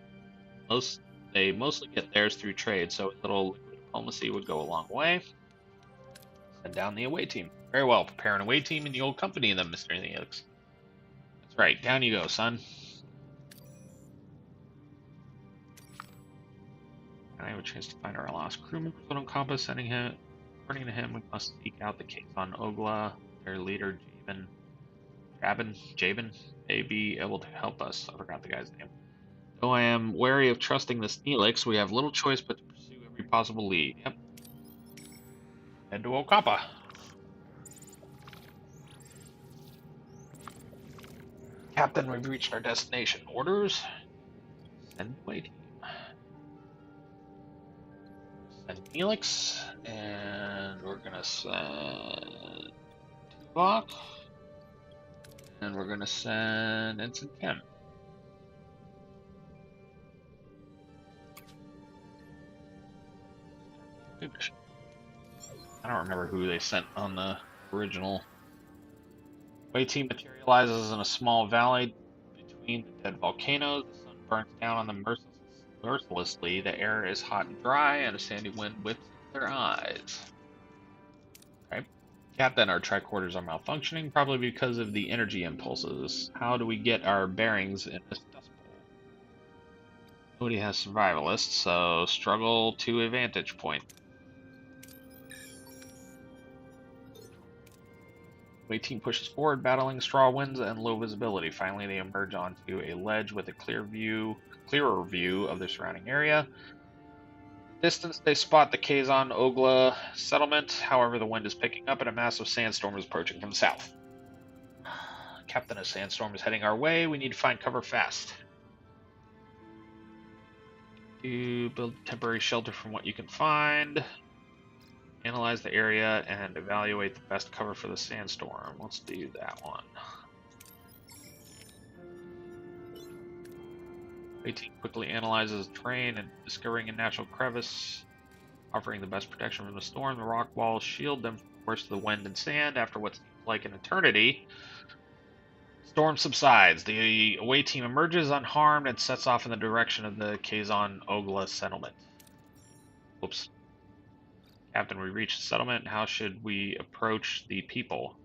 mostly get theirs through trade, so a little diplomacy would go a long way. Send down the away team. Very well. Prepare an away team and you'll accompany them, Mr. Neelix. That's right. Down you go, son. I have a chance to find our lost crew members on Compass, sending him. According to him, we must seek out the Kazon Ogla, their leader, Jabin may be able to help us. I forgot the guy's name. Though I am wary of trusting this Neelix, we have little choice but to pursue every possible lead. Yep. Head to Okapa. Captain, we've reached our destination. Orders? Send away team. Send Neelix, and we're gonna send Tuvok, and we're gonna send Ensign Ken. I don't remember who they sent on the original. Way team materializes in a small valley between the dead volcanoes. The sun burns down on them mercilessly. The air is hot and dry, and a sandy wind whips their eyes. Okay. Captain, our tricorders are malfunctioning, probably because of the energy impulses. How do we get our bearings in this dust bowl? Nobody has survivalists, so struggle to a vantage point. The team pushes forward, battling straw winds and low visibility. Finally, they emerge onto a ledge with a clearer view of the surrounding area. Distance, they spot the Kazon Ogla settlement. However, the wind is picking up and a massive sandstorm is approaching from the south. Captain, a sandstorm is heading our way. We need to find cover fast. To build temporary shelter from what you can find. Analyze the area and evaluate the best cover for the sandstorm. Let's do that one. The team quickly analyzes the terrain and discovering a natural crevice, offering the best protection from the storm. The rock walls shield them from the worst of the wind and sand. After what seems like an eternity, storm subsides. The away team emerges unharmed and sets off in the direction of the Kazon Ogla settlement. Whoops. Captain, we reached the settlement. How should we approach the people?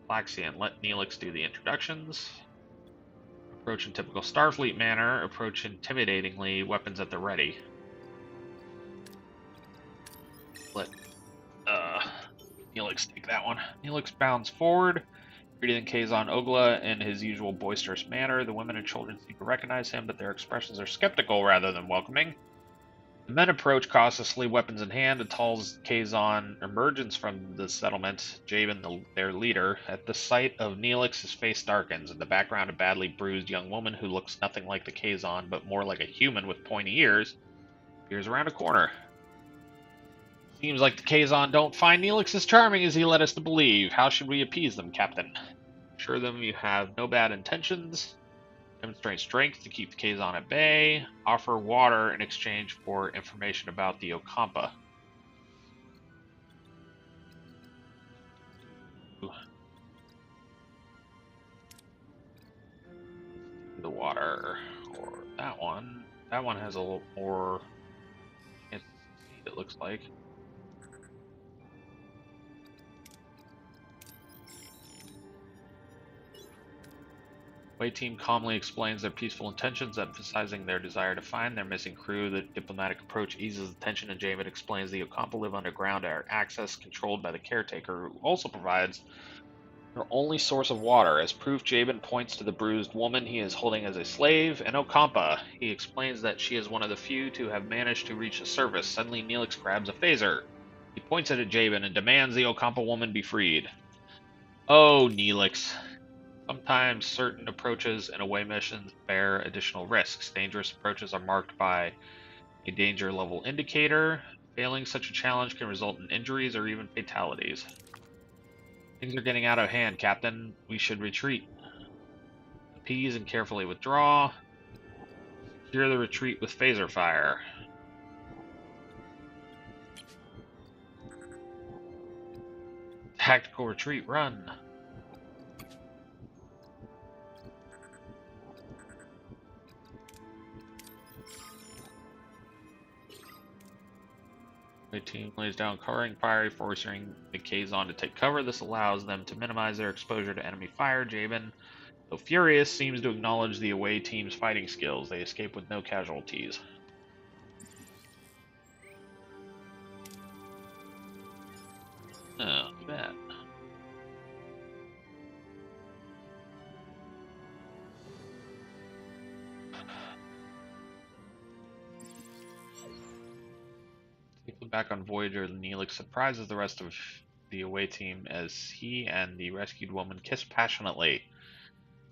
Laxian, let Neelix do the introductions. Approach in typical Starfleet manner. Approach intimidatingly, weapons at the ready. Let Neelix take that one. Neelix bounds forward, greeting Kazon Ogla in his usual boisterous manner. The women and children seem to recognize him, but their expressions are skeptical rather than welcoming. The men approach cautiously, weapons in hand. A tall Kazon emerges from the settlement, Jabin, their leader. At the sight of Neelix, his face darkens. In the background, a badly bruised young woman who looks nothing like the Kazon, but more like a human with pointy ears, appears around a corner. Seems like the Kazon don't find Neelix as charming as he led us to believe. How should we appease them, Captain? Assure them you have no bad intentions. Demonstrate strength to keep the Kazon at bay. Offer water in exchange for information about the Ocampa. The water, or that one. That one has a little more chance to succeed, it looks like. Away team calmly explains their peaceful intentions, emphasizing their desire to find their missing crew. The diplomatic approach eases the tension, and Javid explains the Ocampa live underground at access controlled by the caretaker, who also provides their only source of water. As proof, Jabin points to the bruised woman he is holding as a slave, an Ocampa. He explains that she is one of the few to have managed to reach the surface. Suddenly, Neelix grabs a phaser. He points it at Jabin and demands the Ocampa woman be freed. Oh, Neelix. Sometimes certain approaches and away missions bear additional risks. Dangerous approaches are marked by a danger level indicator. Failing such a challenge can result in injuries or even fatalities. Things are getting out of hand, Captain. We should retreat. Appease and carefully withdraw. Secure the retreat with phaser fire. Tactical retreat, run. The team lays down covering fire, forcing the Kazon to take cover. This allows them to minimize their exposure to enemy fire. Jabin, though furious, seems to acknowledge the away team's fighting skills. They escape with no casualties. Oh, bad. Back on Voyager, Neelix surprises the rest of the away team as he and the rescued woman kiss passionately.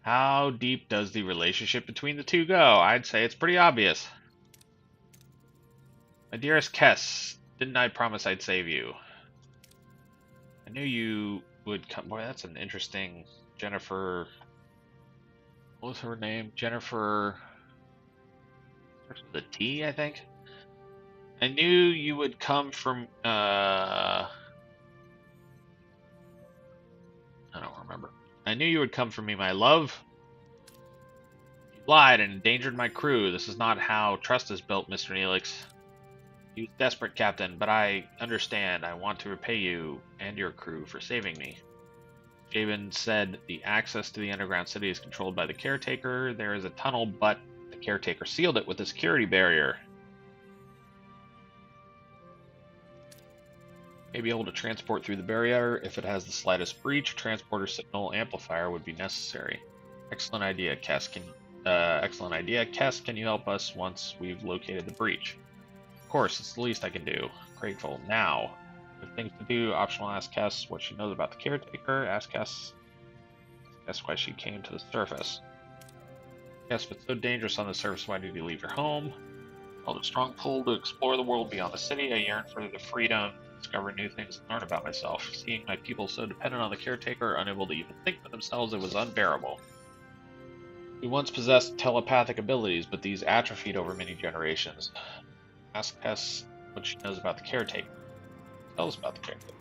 How deep does the relationship between the two go? I'd say it's pretty obvious. My dearest Kess, didn't I promise I'd save you? I knew you would come. Boy, that's an interesting Jennifer. What was her name? Jennifer. Starts with a T, I think. I knew you would come from. I don't remember. I knew you would come for me, my love. You lied and endangered my crew. This is not how trust is built, Mr. Neelix. He was desperate, Captain, but I understand. I want to repay you and your crew for saving me. Jabin said the access to the underground city is controlled by the caretaker. There is a tunnel, but the caretaker sealed it with a security barrier. May be able to transport through the barrier. If it has the slightest breach, a transporter signal amplifier would be necessary. Excellent idea, Kess. Kess, can you help us once we've located the breach? Of course, it's the least I can do. Grateful. Now, with things to do, optional ask Kess what she knows about the caretaker. Ask Kess why she came to the surface. Yes, but so dangerous on the surface, why did you leave your home? Felt a strong pull to explore the world beyond the city. I yearned for the freedom, discover new things, and learn about myself. Seeing my people so dependent on the caretaker, unable to even think for themselves, it was unbearable. We once possessed telepathic abilities, but these atrophied over many generations. Ask Kess what she knows about the caretaker. Tell us about the caretaker.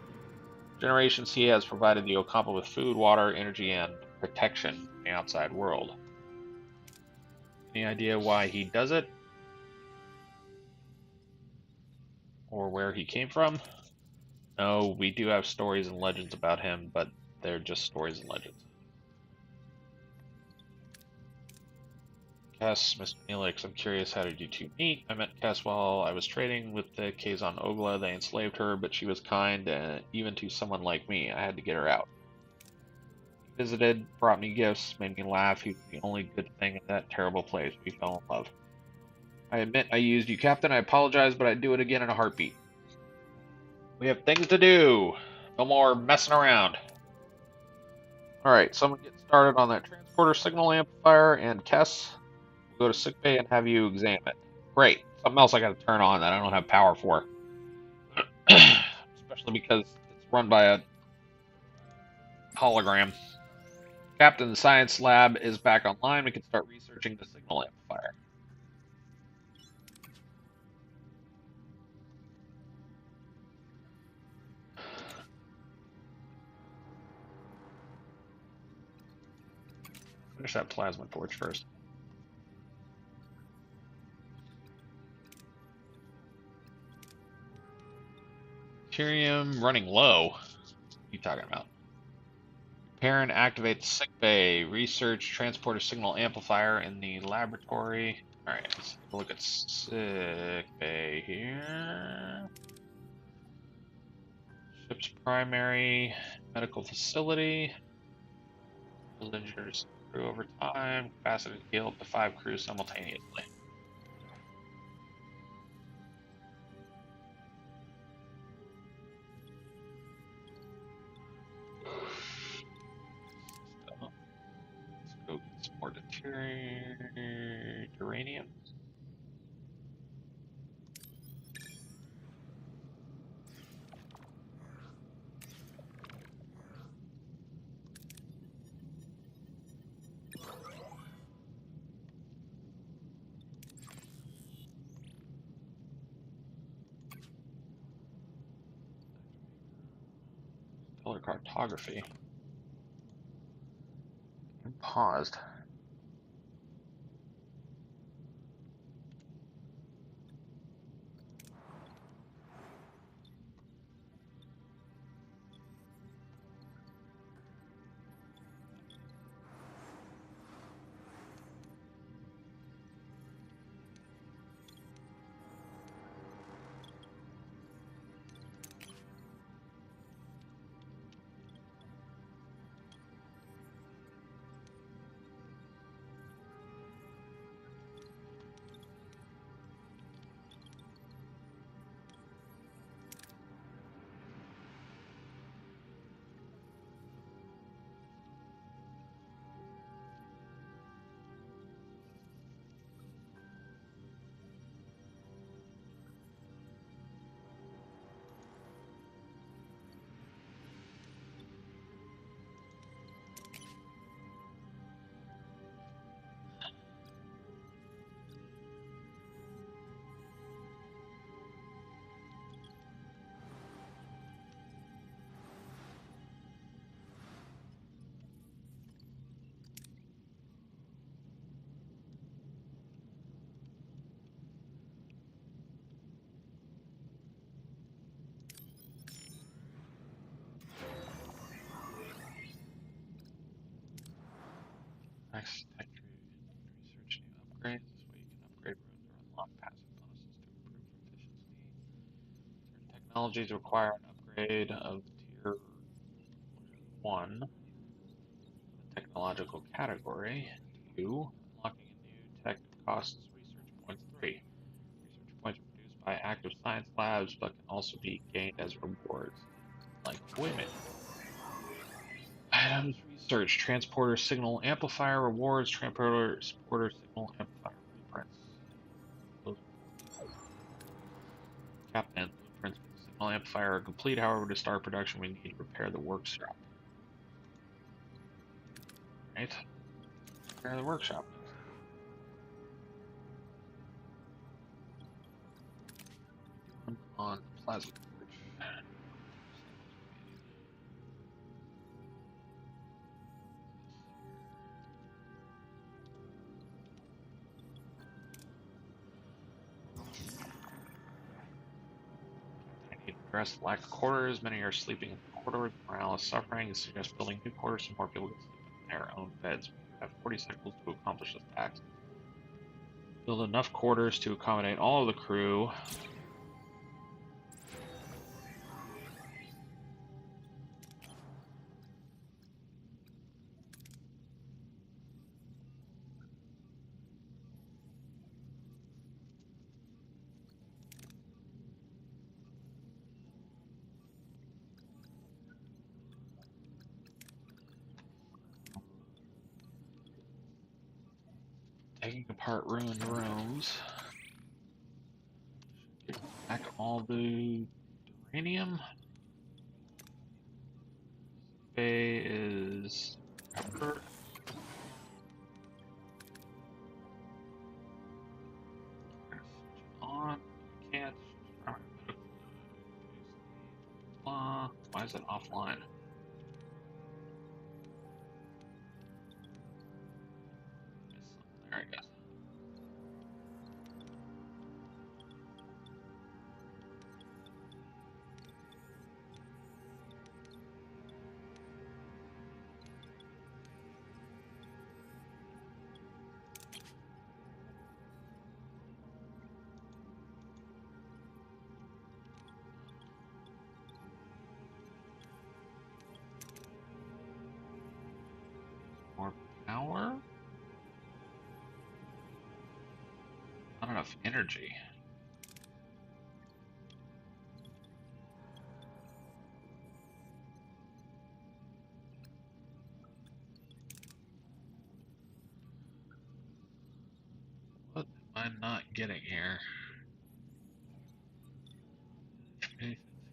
Generations he has provided the Ocampa with food, water, energy, and protection from the outside world. Any idea why he does it? Or where he came from? No, we do have stories and legends about him, but they're just stories and legends. Kess, Mr. Neelix, I'm curious, how did you two meet? I met Kess while I was trading with the Kazon Ogla. They enslaved her, but she was kind, even to someone like me. I had to get her out. He visited, brought me gifts, made me laugh. He was the only good thing in that terrible place. We fell in love. I admit I used you, Captain. I apologize, but I'd do it again in a heartbeat. We have things to do. No more messing around. Alright, someone get started on that transporter signal amplifier, and Kess, we'll go to sickbay and have you examine it. Great. Something else I gotta turn on that I don't have power for. Especially because it's run by a hologram. Captain, the science lab is back online. We can start researching the signal amplifier. Finish that plasma torch first. Deuterium running low. What are you talking about? Prepare and activate the sickbay. Research transporter signal amplifier in the laboratory. Alright, let's look at sickbay here. Ship's primary medical facility. Injured crew over time. Capacity to heal up to 5 crews simultaneously. Let's go get some more uranium. Color cartography. And paused. technologies require an upgrade of tier 1 technological category. 2. Unlocking a new tech costs research points. 3. Research points are produced by active science labs but can also be gained as rewards. Like, wait a minute. Items research, transporter signal amplifier rewards, transporter signal amplifier blueprints. Those Captain blueprints for the signal amplifier are complete. However, to start production, we need to repair the workshop. Right? Repair the workshop. On plasma forge. Address lack of quarters. Many are sleeping in the corridors. Morale is suffering. It suggests building new quarters so more people can sleep in their own beds. We have 40 seconds to accomplish this task. Build enough quarters to accommodate all of the crew. Taking apart ruined rooms. Get back all the uranium. Bay is covered. On. Can't. Why is it offline? There it goes. More power? Not enough energy. What am I not getting here?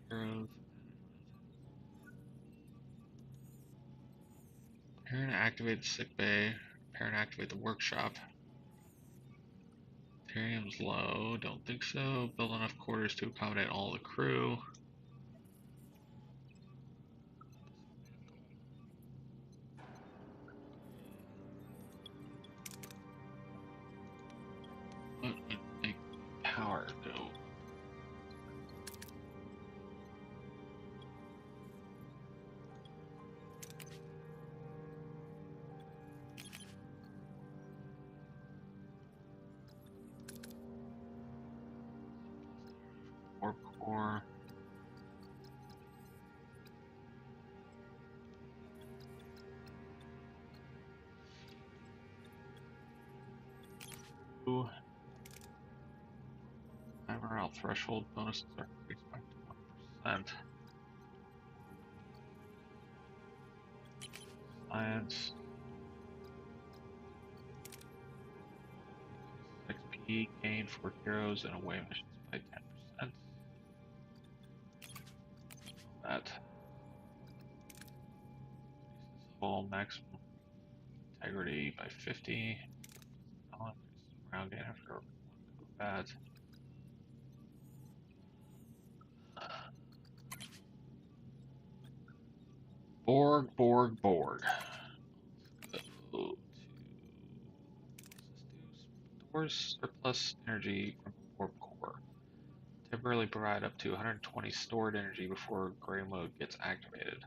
Heroes. Repair and activate the sick bay. Repair and activate the workshop. Ethereum's low. Don't think so. Build enough quarters to accommodate all the crew. What would make power go? Warp core. Ooh. Morale threshold bonuses are increased by 1%. Science. XP gained for heroes and away missions by 10%. That. Full maximum integrity by 50. Morale gain after one combat. Borg. Let's go to stores surplus energy from warp core. Temporarily provide up to 120 stored energy before gray mode gets activated.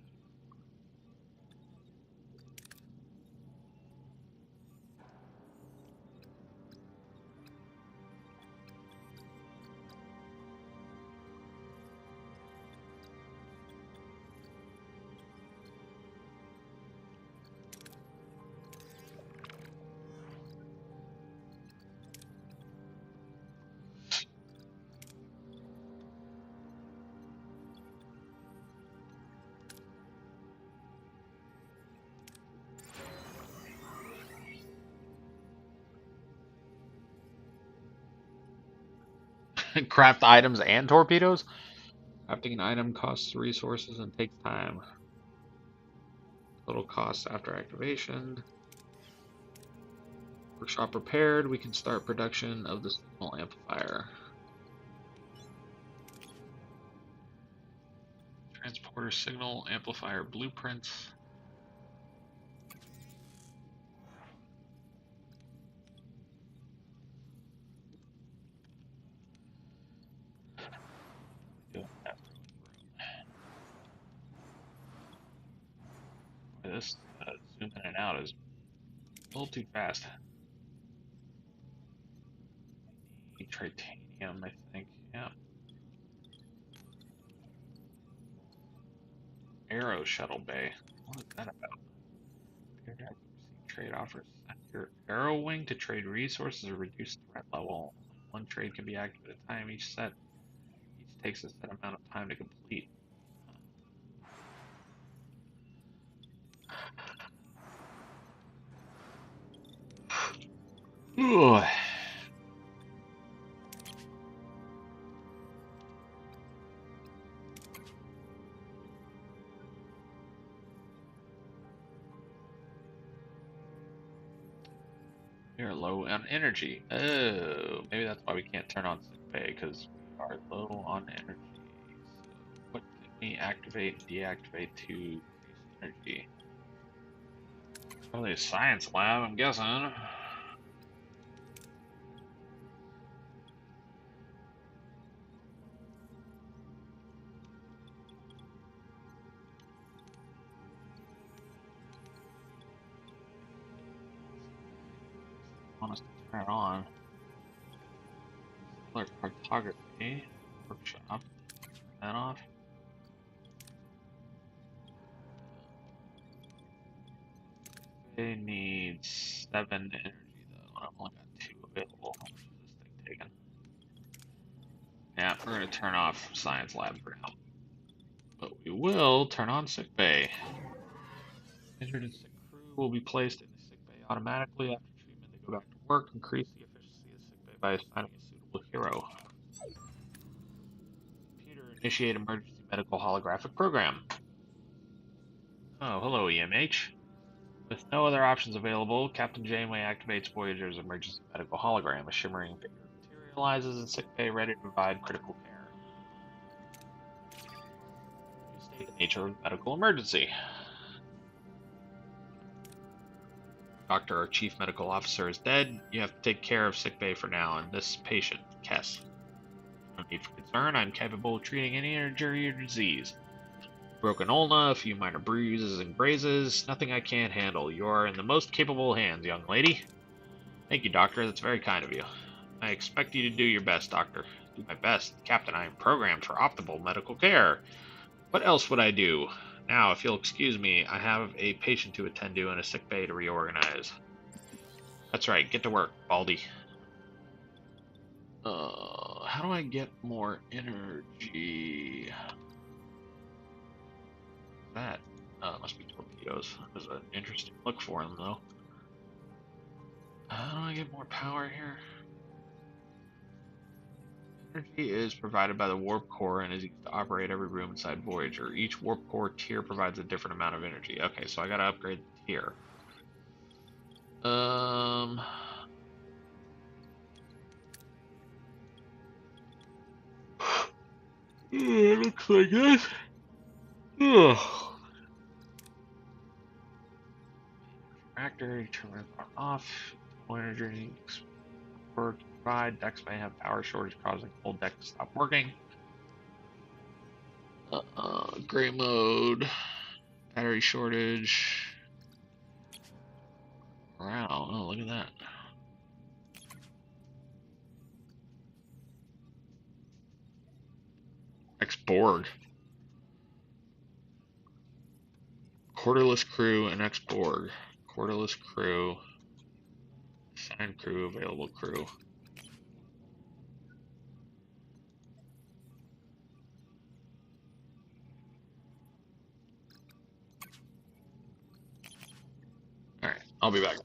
Craft items and torpedoes? Crafting an item costs resources and takes time. Total cost after activation. Workshop repaired. We can start production of the signal amplifier. Transporter signal amplifier blueprints. This zoom in and out is a little too fast. Titanium, I think. Yeah. Aero shuttle bay. What is that about? Trade offers. Set your arrow wing to trade resources or reduce threat level. One trade can be active at a time. Each takes a set amount of time to complete. Ugh. We are low on energy. Oh, maybe that's why we can't turn on sick bay, because we are low on energy. So what can we activate and deactivate to increase energy? Probably a science lab, I'm guessing. Want us to turn it on. Stellar cartography workshop. Turn that off. They need 7 energy though. I've only got 2 available. How much is this thing taking? Yeah, we're gonna turn off science lab for now. But we will turn on sick bay. Injured and sick crew will be placed in the sick bay automatically. After treatment, they go back to work. Increase the efficiency of sick bay by assigning a suitable hero. Computer, initiate emergency medical holographic program. Oh, hello, EMH. With no other options available, Captain Janeway activates Voyager's emergency medical hologram. A shimmering figure materializes in sick bay, ready to provide critical care. You state the nature of the medical emergency. Doctor, our chief medical officer, is dead. You have to take care of sick bay for now, and this patient, Kess. No need for concern. I'm capable of treating any injury or disease. Broken ulna, a few minor bruises and grazes, nothing I can't handle. You are in the most capable hands, young lady. Thank you, Doctor. That's very kind of you. I expect you to do your best, Doctor. Do my best. Captain, I am programmed for optimal medical care. What else would I do? Now, if you'll excuse me, I have a patient to attend to and a sick bay to reorganize. That's right. Get to work, Baldy. How do I get more energy? That must be torpedoes. There's an interesting look for them, though. How do I get more power here? Energy is provided by the warp core and is used to operate every room inside Voyager. Each warp core tier provides a different amount of energy. Okay, so I gotta upgrade the tier. It looks like this. Ugh. Reactor, turn off. Energy work provide. Decks may have power shortage, causing whole deck to stop working. Gray mode. Battery shortage. Wow, oh, look at that. X-Borg. Quarterless crew and X-Borg. Quarterless crew. Assigned crew, available crew. Alright, I'll be back.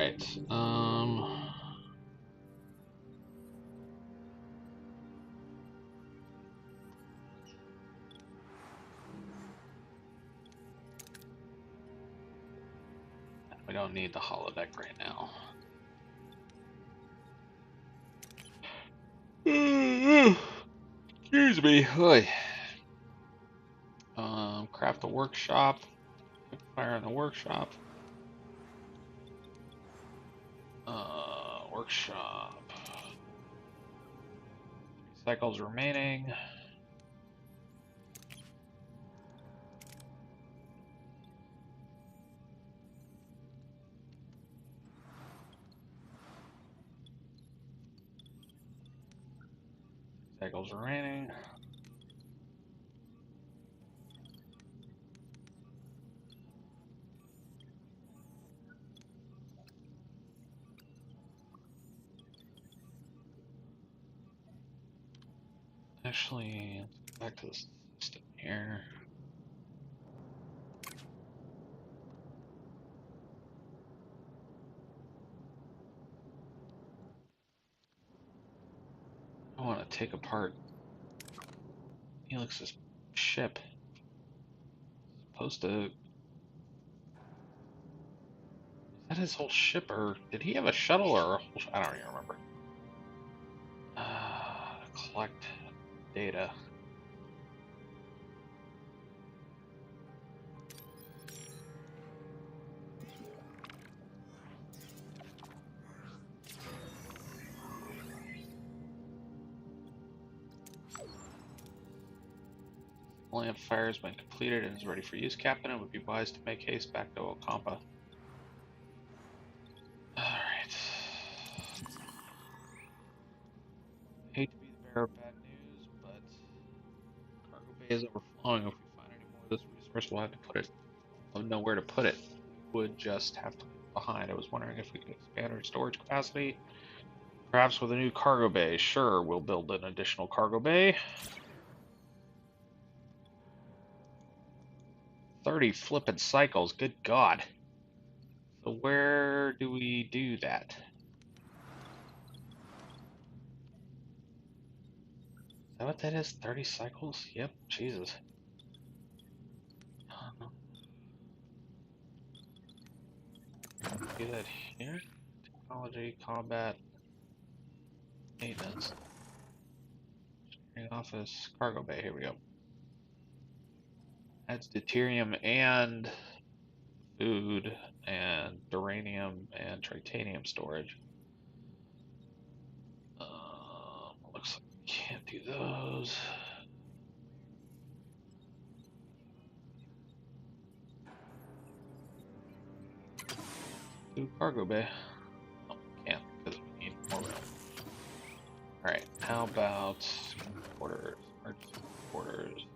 right. We don't need the holodeck right now. Excuse me. Oy. Craft the workshop. Fire in the workshop. Workshop. 3 cycles remaining. Cycles remaining. Actually, let's go back to the system here. I want to take apart Helix's ship. Supposed to. Is that his whole ship, or did he have a shuttle, or a whole, I don't even remember. Collect data. Lamp fire has been completed and is ready for use, Captain. It would be wise to make haste back to Ocampa. Alright. Hate to be the bearer of bad news, but cargo bay is overflowing. If we find any more of this resource, we'll have to put it. We'll know where to put it. We would just have to leave it behind. I was wondering if we could expand our storage capacity. Perhaps with a new cargo bay. Sure, we'll build an additional cargo bay. 30 flippin' cycles, good God. So where do we do that? Is that what that is? 30 cycles? Yep, Jesus. Do that here? Technology, combat, maintenance. Engineering office, cargo bay, here we go. That's deuterium and food and duranium and titanium storage. Looks like we can't do those. Do cargo bay. Oh, we can't because we need more room. Alright, how about quarters? Emergency quarters.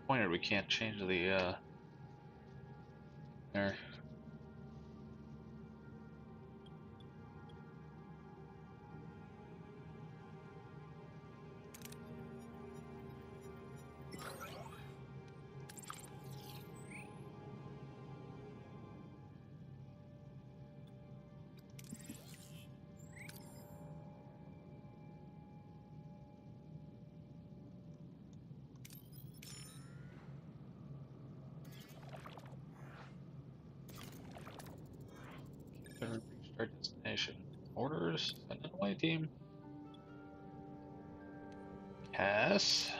Disappointed we can't change the there. Reached our destination. Orders, send an away team. Yes.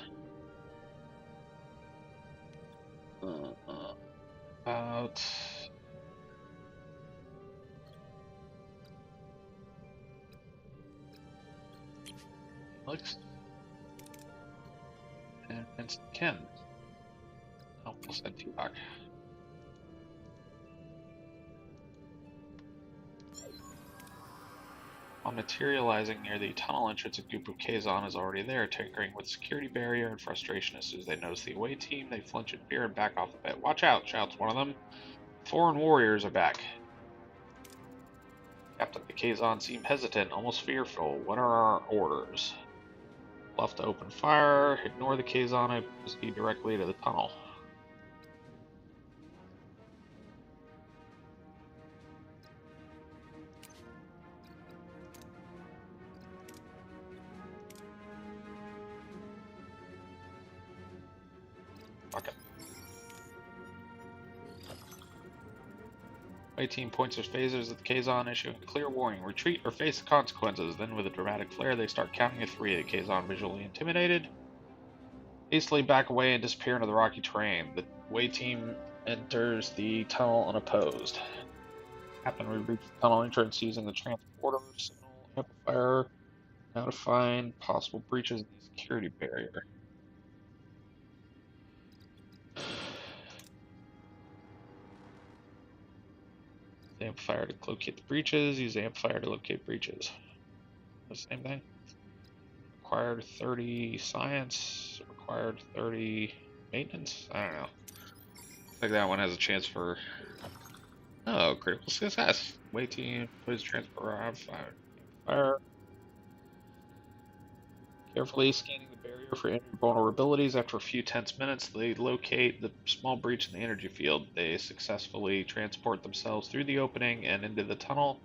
About Alex and Vincent Ken. Oh, we'll send 2 back. On materializing near the tunnel entrance, a group of Kazon is already there, tinkering with the security barrier in frustration. As soon as they notice the away team, they flinch in fear and back off a bit. Watch out, shouts one of them. Foreign warriors are back. Captain, the Kazon seem hesitant, almost fearful. What are our orders? Left to open fire, ignore the Kazon and proceed directly to the tunnel. Okay. My team points their phasers at the Kazon, issuing a clear warning: retreat or face the consequences. Then, with a dramatic flare, they start counting to 3. The Kazon, visually intimidated, hastily back away and disappear into the rocky terrain. The away team enters the tunnel unopposed. Captain, we reach the tunnel entrance using the transporter signal amplifier now to find possible breaches in the security barrier. The amplifier to locate the breaches. Use the amplifier to locate breaches. The same thing. Required 30 science. Required 30 maintenance. I don't know. Looks like that one has a chance for. Oh, critical success. Way team plays transport amplifier. Carefully scanning the barrier for any vulnerabilities. After a few tense minutes, they locate the small breach in the energy field. They successfully transport themselves through the opening and into the tunnel.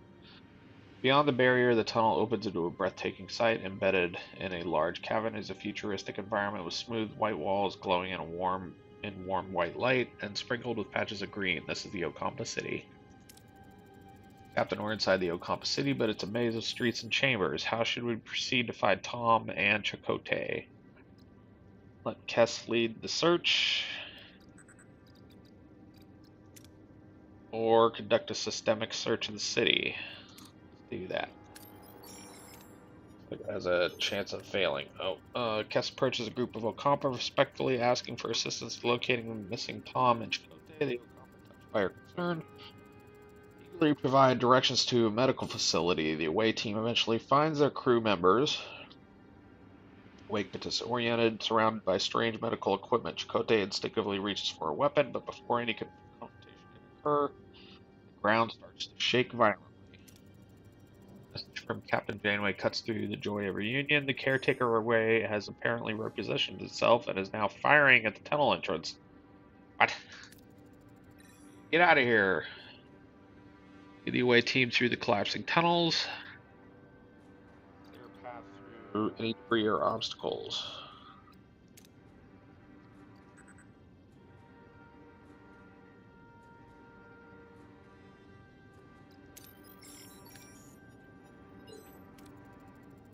Beyond the barrier, the tunnel opens into a breathtaking sight. Embedded in a large cavern is a futuristic environment with smooth white walls glowing in warm white light and sprinkled with patches of green. This is the Okampa City. Captain, we're inside the Okampa City, but it's a maze of streets and chambers. How should we proceed to find Tom and Chakotay? Let Kess lead the search. Or conduct a systemic search of the city. Let's do that. It has a chance of failing. Kess approaches a group of Okampa, respectfully asking for assistance locating the missing Tom and Chakotay. The Okampa, touched by her concern, eagerly provide directions to a medical facility. The away team eventually finds their crew members. Awake but disoriented, surrounded by strange medical equipment. Chakotay instinctively reaches for a weapon, but before any confrontation can occur, the ground starts to shake violently. A message from Captain Janeway cuts through the joy of reunion. The caretaker away has apparently repositioned itself and is now firing at the tunnel entrance. What? Get out of here. Lead the away team through the collapsing tunnels. Clear a path through any debris or obstacles.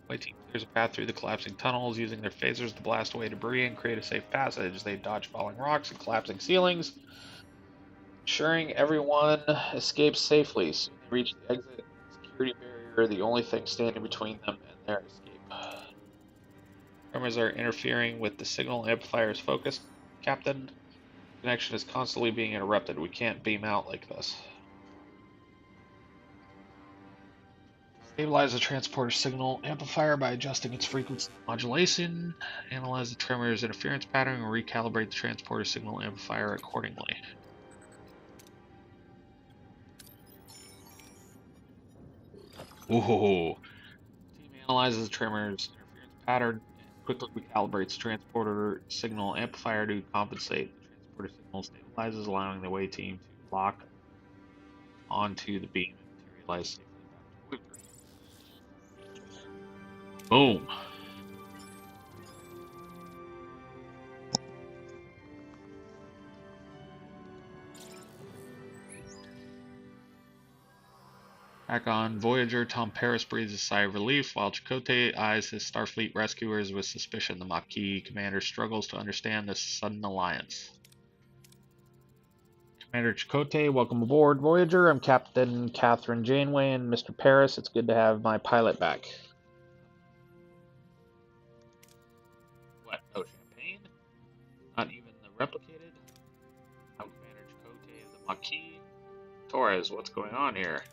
Away team clears a path through the collapsing tunnels, using their phasers to blast away debris and create a safe passage. They dodge falling rocks and collapsing ceilings, ensuring everyone escapes safely. Soon they reach the exit security barrier, the only thing standing between them and their escape. Tremors are interfering with the signal amplifier's focus. Captain, connection is constantly being interrupted. We can't beam out like this. Stabilize the transporter signal amplifier by adjusting its frequency modulation. Analyze the tremors interference pattern and recalibrate the transporter signal amplifier accordingly. Ooh. Team analyzes the tremors interference pattern and quickly recalibrates the transporter signal amplifier to compensate. The transporter signal stabilizes, allowing the away team to lock onto the beam and materialize safely back to Voyager. Boom. Back on Voyager, Tom Paris breathes a sigh of relief while Chakotay eyes his Starfleet rescuers with suspicion. The Maquis commander struggles to understand this sudden alliance. Commander Chakotay, welcome aboard Voyager. I'm Captain Catherine Janeway and Mr. Paris. It's good to have my pilot back. What? No champagne? Not even the replicated? I'm Commander Chakotay of the Maquis. Torres, what's going on here?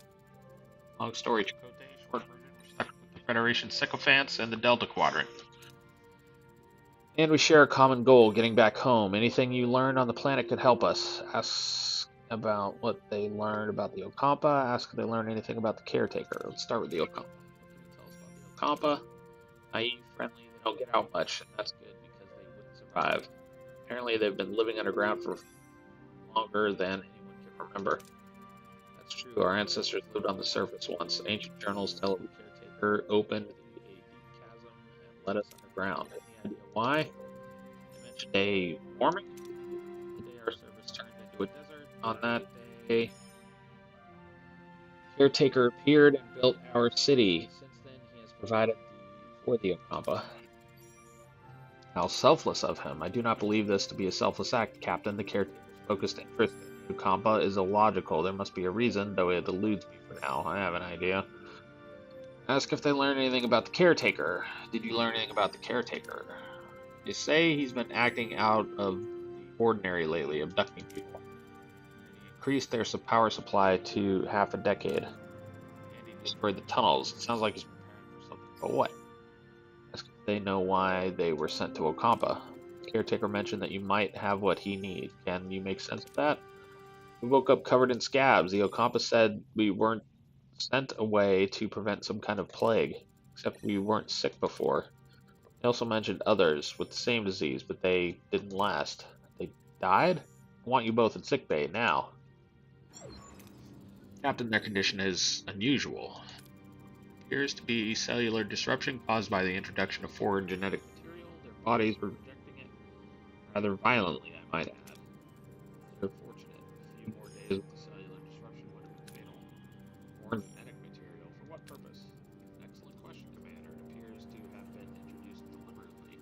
Long story, Chakotay, short version, we're stuck Federation sycophants in the Delta Quadrant. And we share a common goal, getting back home. Anything you learn on the planet could help us. Ask about what they learned about the Okampa. Ask if they learned anything about the Caretaker. Let's start with the Okampa. What can you tell us about the Okampa? Naive, friendly, they don't get out much, and that's good because they wouldn't survive. Apparently they've been living underground for longer than anyone can remember. That's true, our ancestors lived on the surface once. Ancient journals tell us the Caretaker opened a deep chasm and led us underground. Any idea why? They mentioned a warming. The day our service turned into a desert. On that day, Caretaker appeared and built our city. Since then, he has provided for the Okampa. How selfless of him. I do not believe this to be a selfless act, Captain. The Caretaker's focused interest in the Okampa is illogical. There must be a reason, though it eludes me for now. I have an idea. Ask if they learned anything about the Caretaker. Did you learn anything about the Caretaker? They say he's been acting out of the ordinary lately, abducting people. He increased their power supply to half a decade. And he destroyed the tunnels. It sounds like he's preparing for something. But what? Ask if they know why they were sent to Okampa. The Caretaker mentioned that you might have what he needs. Can you make sense of that? We woke up covered in scabs. The Okampa said we weren't sent away to prevent some kind of plague, except we weren't sick before. They also mentioned others with the same disease, but they didn't last. They died? I want you both in sickbay now. Captain, their condition is unusual. Appears to be cellular disruption caused by the introduction of foreign genetic material. Their bodies were rejecting it rather violently, I might add. They're fortunate. A few more days with the cellular disruption would have been fatal. Foreign genetic material? For what purpose? Excellent question, Commander. It appears to have been introduced deliberately.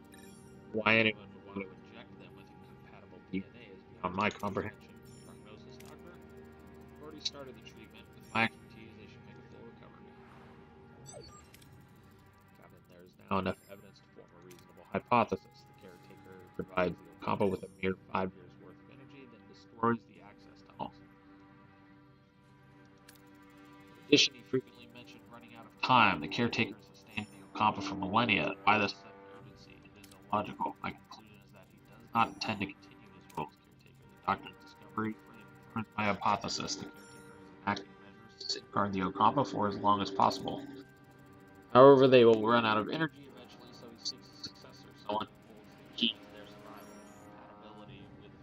Why anyone would want to inject them with incompatible DNA is beyond my comprehension. Prognosis, Doctor? I've already started the treatment. With my expertise, they should make a full recovery. Captain, there is now enough evidence to form a reasonable hypothesis. The Caretaker provides the Okampa with a mere 5 years' worth of energy, then destroys the access tunnels. In addition, he frequently mentioned running out of time. The Caretaker sustained the Okampa for millennia. Why this sudden urgency? It is illogical. My conclusion is that he does not intend to continue his role as Caretaker. The Doctor's discovery further confirms my hypothesis. The Caretaker is enacting measures to safeguard the Okampa for as long as possible. However, they will run out of energy eventually, so he seeks a successor, someone who holds the key to their survival. Compatibility with the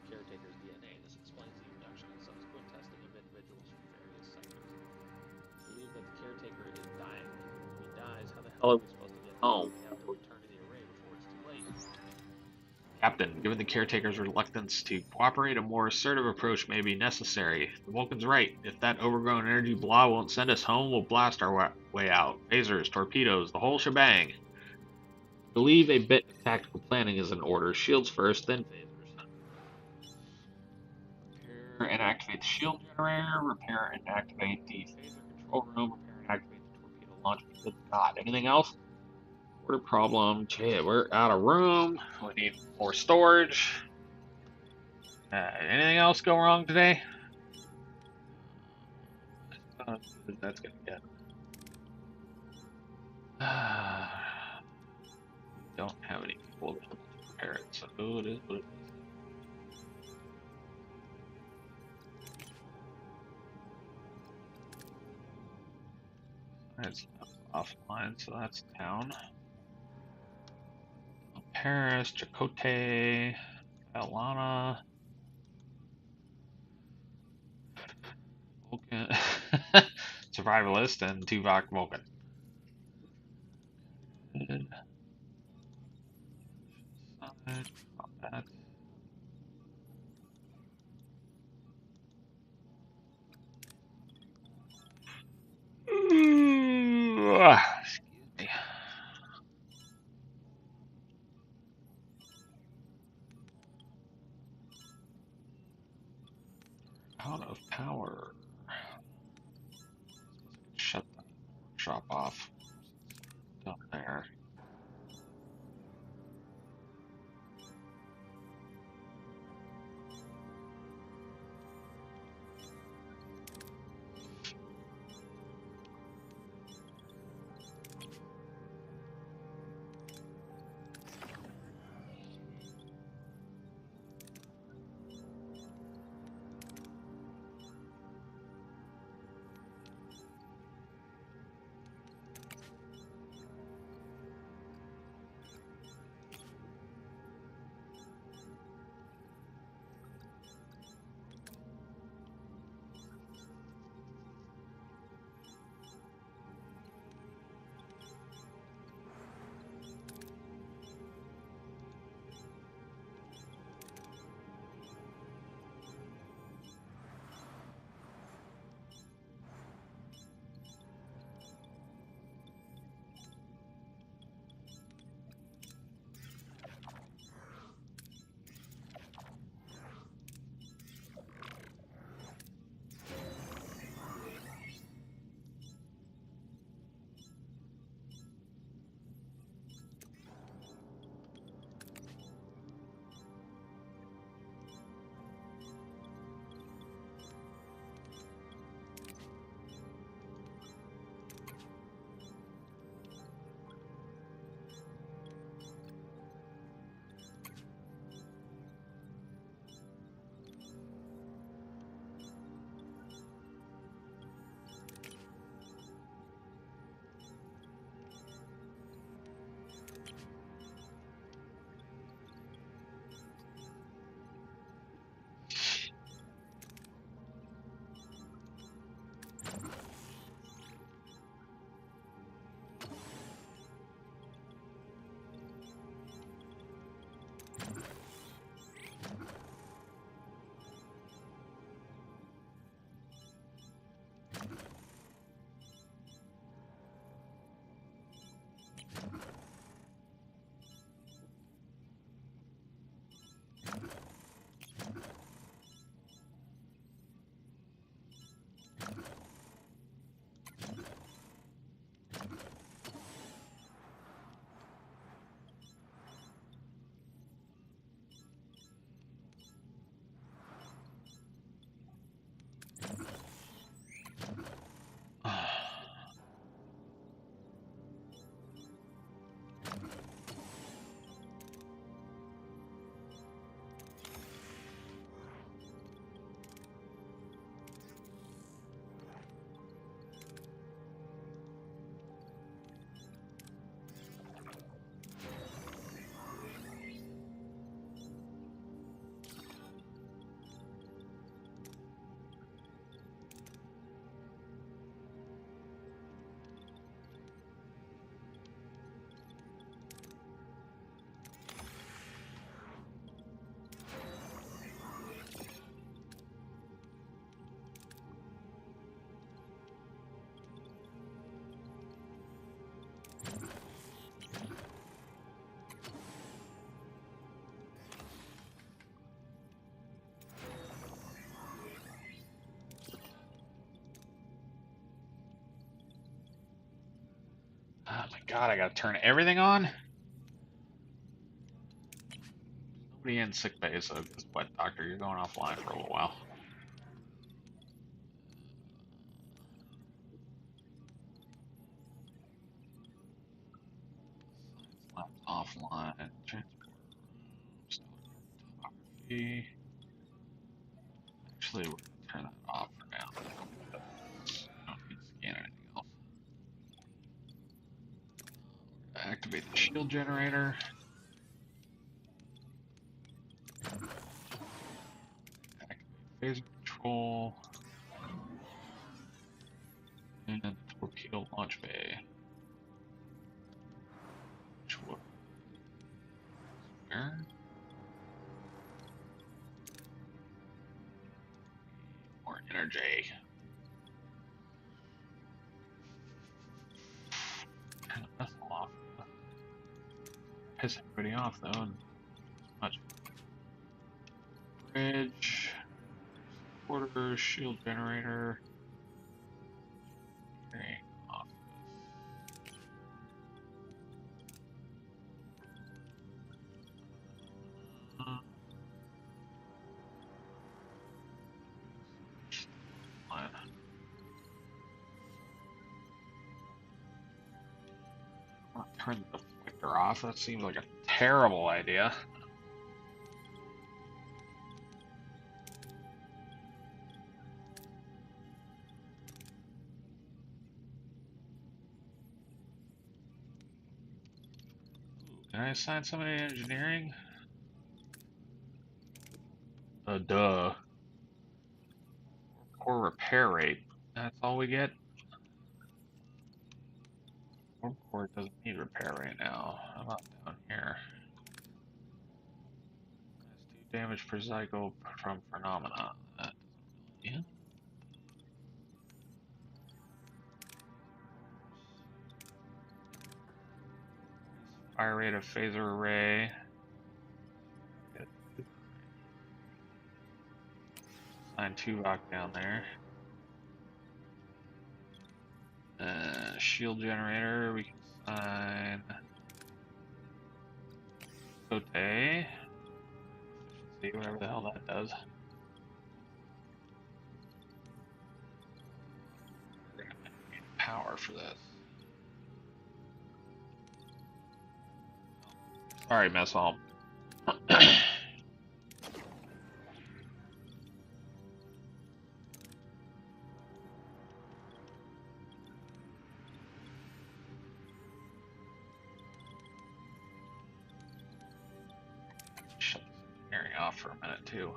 Caretaker's DNA. This explains the induction and subsequent testing of individuals from various sectors. I believe that the Caretaker is dying. If he dies, how the hell are we supposed to get home? We have to return to the array before it's too late. Captain, given the Caretaker's reluctance to cooperate, a more assertive approach may be necessary. The Vulcan's right. If that overgrown energy blah won't send us home, we'll blast our way out. Phasers, torpedoes, the whole shebang. I believe a bit of tactical planning is in order. Shields first, then phasers. Repair and activate the shield generator. Repair and activate the phaser control room. Repair and activate the torpedo launch. Good God. Anything else? Order problem. Gee, we're out of room. We need more storage. Anything else go wrong today? That's gonna get. Don't have any people available to repair it, so it is what it is. That's offline, so that's down. Paris, Chakotay, Atlanta, Vulcan, Survivalist, and Tuvok Vulcan. Good. That. Excuse me. Out of power. Shut the workshop off. Down there. Oh my god, I gotta turn everything on? Nobody in sick bay, so this wet doctor, you're going offline for a little while. Offline. Transport photography. Actually, we're gonna turn that off for now. Don't need to scan anything else. Activate the shield generator. Activate phaser control. And torpedo launch bay. Which one? Where? More energy. Kind of mess off. Piss everybody off though, and much. Bridge, quarters, shield generator. Okay, off. Turn the flicker off. That seems like a terrible idea. Can I assign somebody to engineering? Duh. Core repair rate. That's all we get? Core doesn't need repair right now. How about down here? That's 2 damage per cycle from phenomena. That doesn't really. Fire rate of phaser array. Assign 2 rock down there. Shield generator, we can assign Cote. See whatever the hell that does. We're gonna need power for this. Sorry, mess hall. Shut this engineering off for a minute too.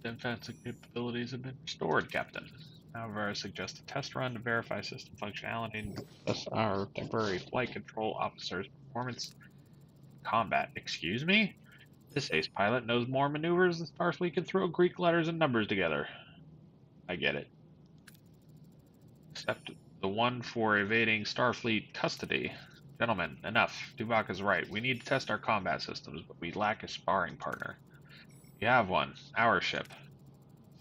Defensive capabilities have been restored, Captain. However, I suggest a test run to verify system functionality and assess our temporary flight control officer's performance in combat. Excuse me? This ace pilot knows more maneuvers than Starfleet can throw Greek letters and numbers together. I get it. Except the one for evading Starfleet custody. Gentlemen, enough. Tuvok is right. We need to test our combat systems, but we lack a sparring partner. We have one. Our ship.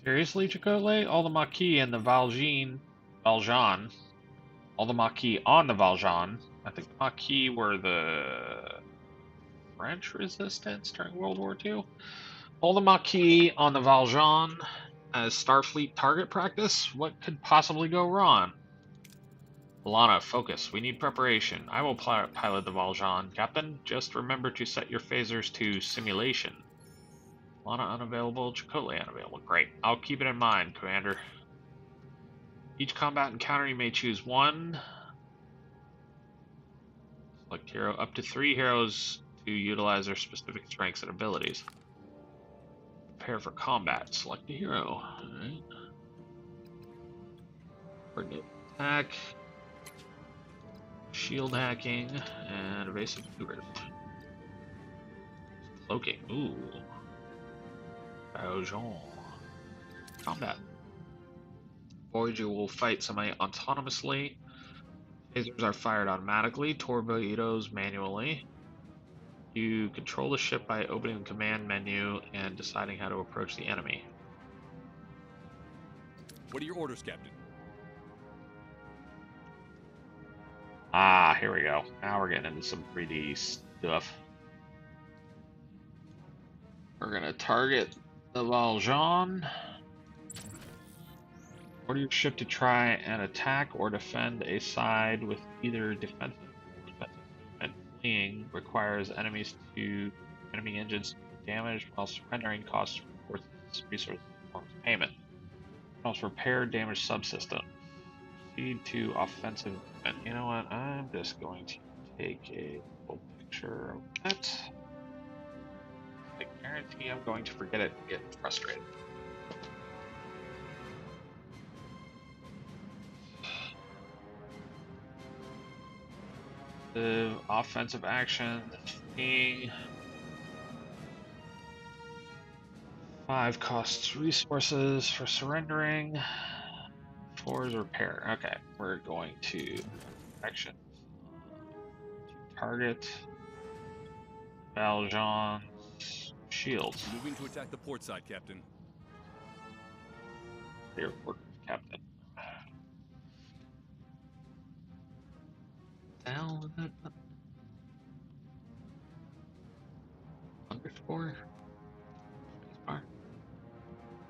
Seriously, Chakotay? All the Maquis and the Valjean, all the Maquis on the Valjean. I think the Maquis were the French resistance during World War II. All the Maquis on the Valjean as Starfleet target practice? What could possibly go wrong? Alana, focus. We need preparation. I will pilot the Valjean. Captain, just remember to set your phasers to simulation. Alana unavailable, Chakotay unavailable. Great. I'll keep it in mind, Commander. Each combat encounter you may choose one. Select hero. Up to 3 heroes to utilize their specific strengths and abilities. Prepare for combat. Select a hero. Alright. Coordinate attack. Shield hacking. And evasive maneuvers. Cloaking. Ooh. Valjean. Combat. Voyager will fight semi-autonomously. Phasers are fired automatically. Torpedoes manually. You control the ship by opening the command menu and deciding how to approach the enemy.
What are your orders, Captain?
Ah, here we go. Now we're getting into some 3D stuff. We're gonna target the Valjean. Order your ship to try and attack or defend a side with either defensive or offensive movement. Fleeing requires enemy engines to be damaged, while surrendering costs resources in form of payment. Also repair damaged subsystem. Proceed to offensive movement. You know what? I'm just going to take a little picture of that. I guarantee I'm going to forget it and get frustrated. The offensive action, fleeing. 5 costs resources for surrendering. 4 is repair. Okay, we're going to action. Target. Valjean's shields.
Moving to attack the port side, Captain.
Clear orders, Captain. Down that button. Underscore. Spacebar.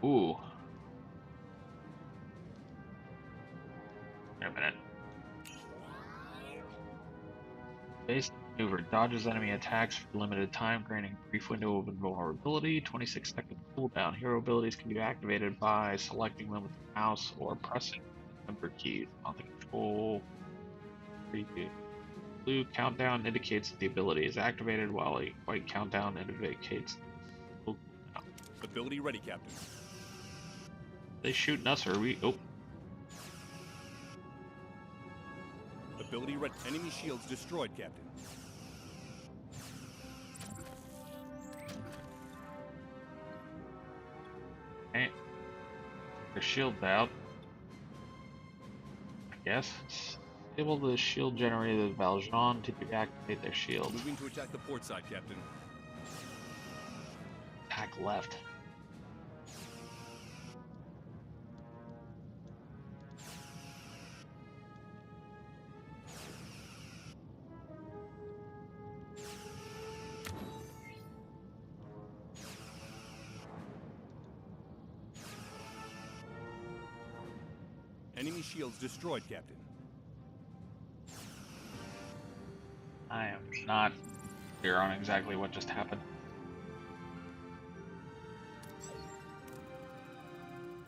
Ooh. Wait a minute. Base maneuver dodges enemy attacks for limited time, granting brief window of invulnerability. 26-second cooldown. Hero abilities can be activated by selecting them with the mouse or pressing the number keys on the control. Blue countdown indicates that the ability is activated, while a white countdown indicates the cooldown.
Ability ready, Captain.
They shooting us, or are we? Oh.
Ability ready. Enemy shields destroyed, Captain.
Okay. Their shield's out. I guess. Able to shield generator Valjean to deactivate their shield.
Moving to attack the port side, Captain.
Attack left.
Enemy shields destroyed, Captain.
I am not clear on exactly what just happened.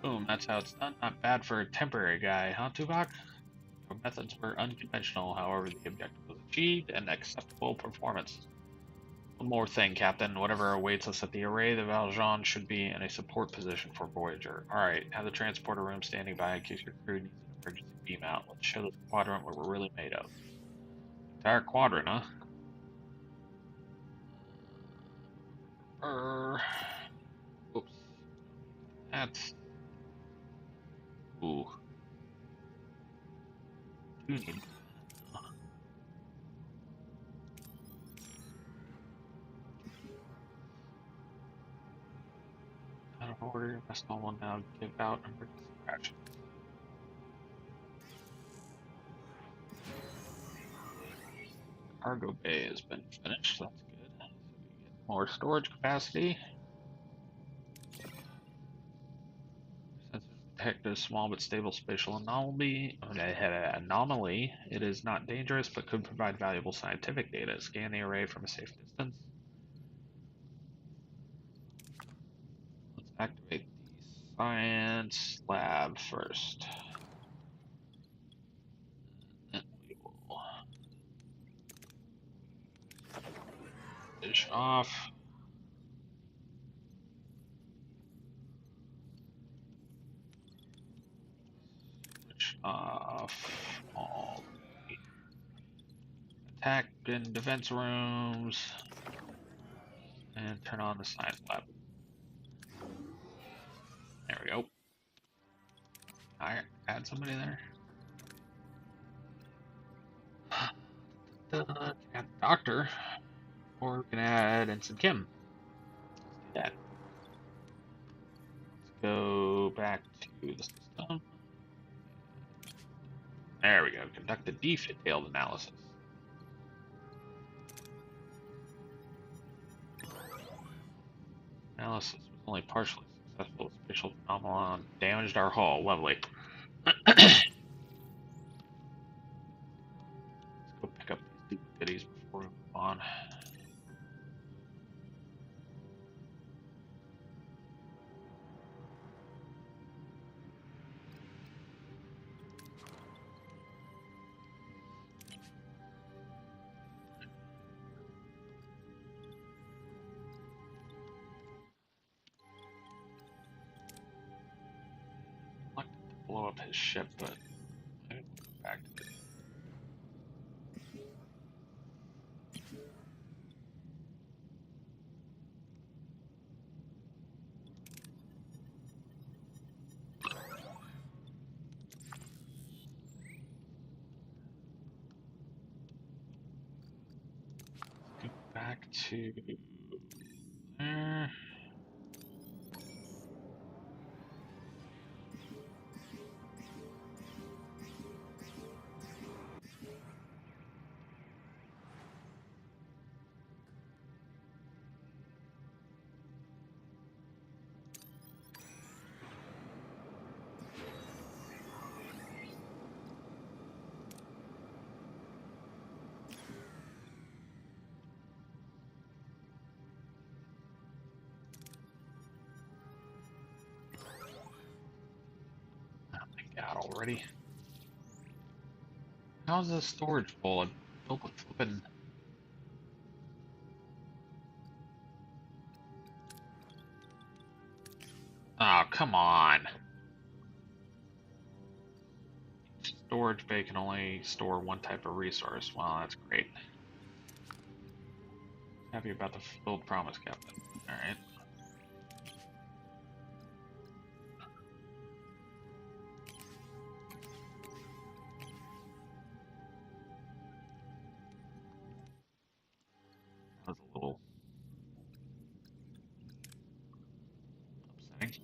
Boom, that's how it's done. Not bad for a temporary guy, huh, Tuvok? Your methods were unconventional, however, the objective was achieved and acceptable performance. One more thing, Captain. Whatever awaits us at the array, the Valjean should be in a support position for Voyager. Alright, have the transporter room standing by in case your crew needs an emergency beam out. Let's show the quadrant what we're really made of. Entire quadrant, huh? Oops. That's... Ooh. Two need... Out of order, best normal now give out emergency rations. Cargo bay has been finished, that's good. So we get more storage capacity. Since it's detected a small but stable spatial anomaly, it is not dangerous but could provide valuable scientific data. Scan the array from a safe distance. Let's activate the science lab first. And we will dish off. Switch off all the attack and defense rooms. And turn on the science lab. There we go. I add somebody there. Add the doctor. Or we can add Ensign Kim. Let's do that. Let's go back to the system. There we go. Conduct a detailed analysis. Analysis was only partially successful. Spatial phenomenon damaged our hull. Lovely. Let's go pick up these goodies before we move on. Blow up his ship, but I didn't go back to it. Go back to there. God, already. How's this storage full? I built a flippin'. Oh, come on. Storage bay can only store one type of resource. Well, that's great. Happy about the fulfilled promise, Captain. Alright. That was a little upsetting.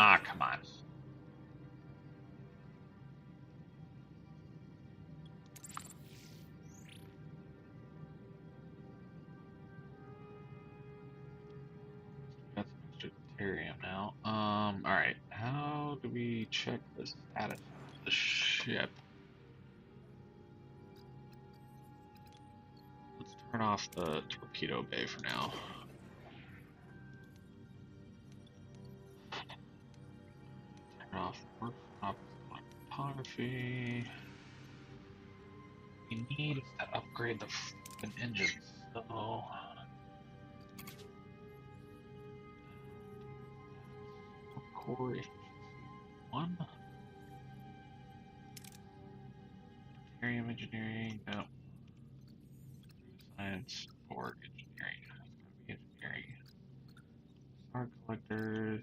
Ah, come on. we check the status of the ship? Let's turn off the torpedo bay for now. Turn off workshop photography. We need to upgrade the f***ing engines, so... Core efficiency 1. Deuterium engineering, no. Science, or engineering. It's gonna be engineering. Star collectors,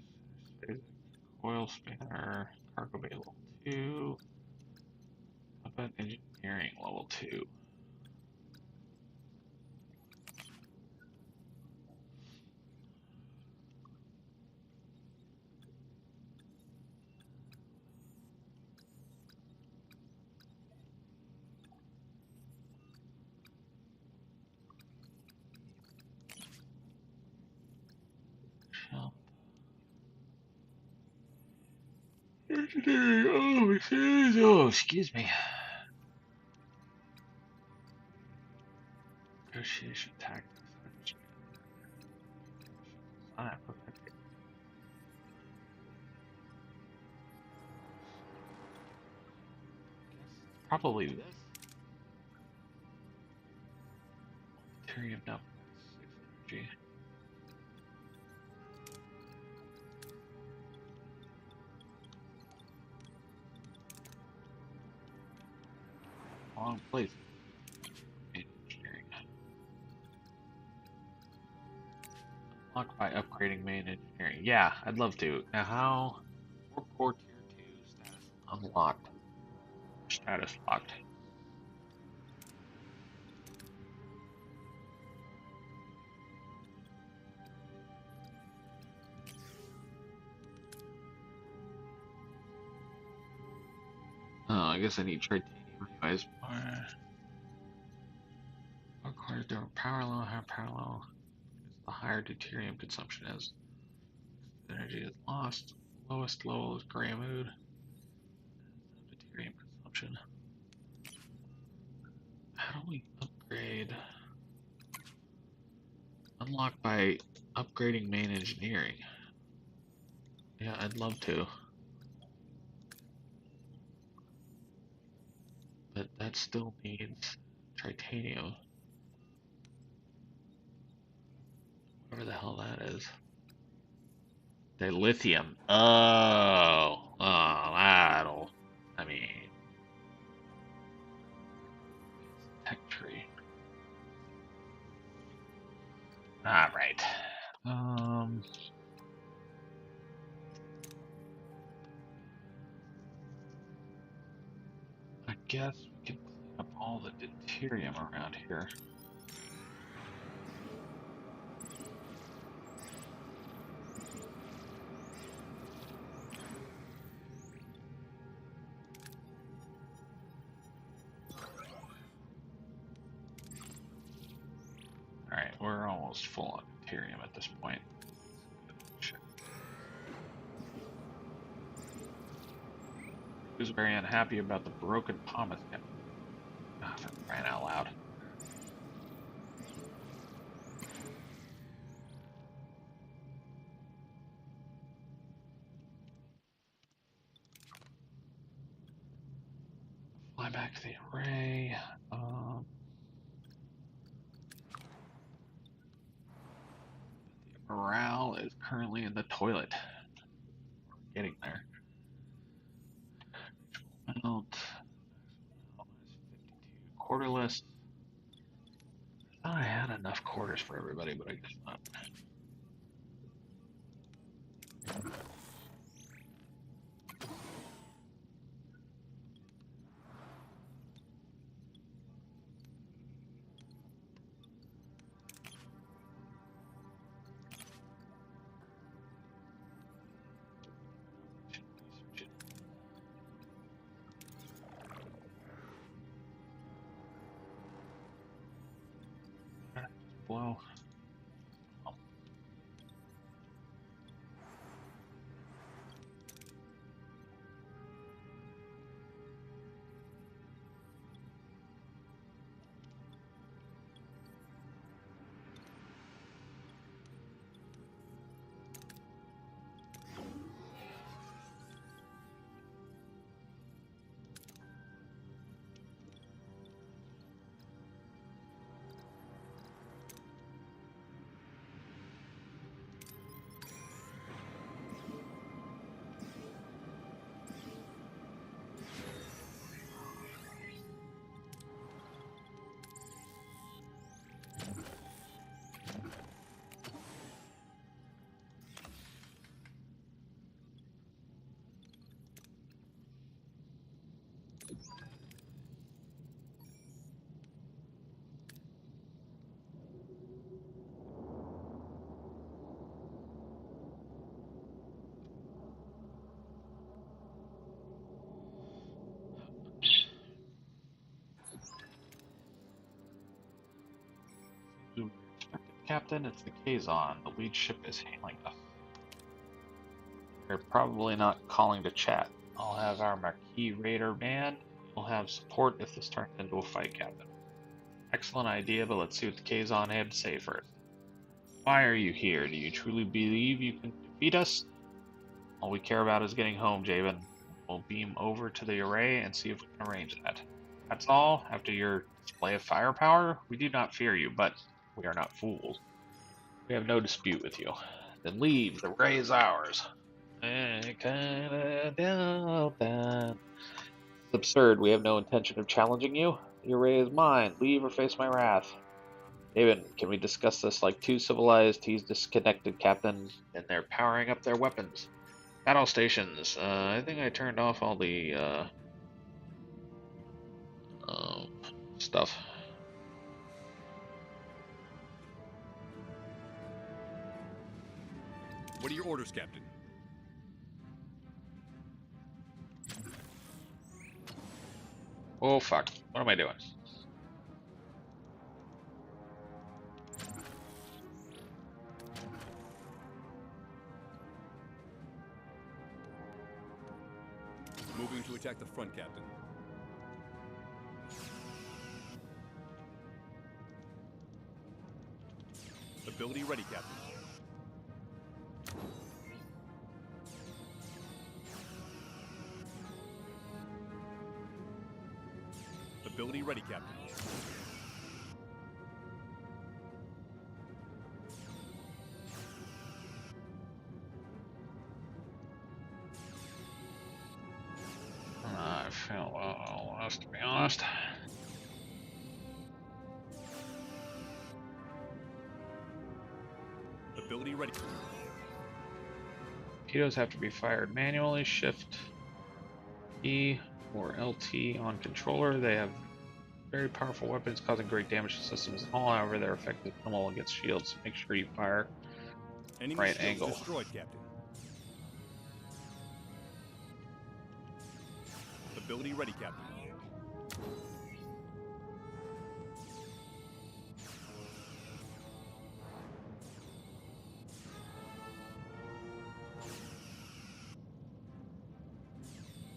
coil spanner, cargo bay level 2. How about engineering level 2? Engineering, oh, excuse me. Negotiation tactics. Probably this. Deuterium dump 6 energy. Wrong place. Engineering. Unlock by upgrading main engineering. Yeah, I'd love to. Now how? Warp core tier 2 status unlocked. Status locked. Oh, I guess I need titanium anyways. What cars do parallel? How parallel? The higher deuterium consumption is. Energy is lost. Lowest level is gray mood. Deuterium consumption. How do we upgrade? Unlock by upgrading main engineering. Yeah, I'd love to. But that still needs titanium. Whatever the hell that is. Dilithium. Oh, that'll. I mean, tech tree. All right. I guess we can clean up all the deuterium around here. Alright, we're almost full on deuterium at this point. Who's very unhappy about the broken pomace? Ah, for crying out loud. Fly back to the array. The morale is currently in the toilet. We're getting there. Mount. 52 quarterless. I thought I had enough quarters for everybody, but I guess not. Blow. Captain. It's the Kazon. The lead ship is hailing us. They're probably not calling to chat. I'll have our Marquis Raider man. We'll have support if this turns into a fight, Captain. Excellent idea, but let's see what the Kazon had to say first. Why are you here? Do you truly believe you can defeat us? All we care about is getting home, Jabin. We'll beam over to the array and see if we can arrange that. That's all. After your display of firepower, we do not fear you, but we are not fools. We have no dispute with you. Then leave. The array is ours. I kinda doubt that. It's absurd. We have no intention of challenging you. The array is mine. Leave or face my wrath. David, can we discuss this like two civilized? He's disconnected, Captain, and they're powering up their weapons. Battle stations. I think I turned off all the stuff.
What are your orders, Captain?
Oh fuck. What am I doing?
Moving to attack the front, Captain. Ability ready, Captain. Ability ready, Captain.
I feel lost, to be honest.
Ability ready.
Torpedoes have to be fired manually. Shift E or LT on controller. They have very powerful weapons causing great damage to systems. However, they're effective minimal against shields. Make sure you fire
Enemy
right
shields
angle.
Destroyed, Captain. Ability ready, Captain.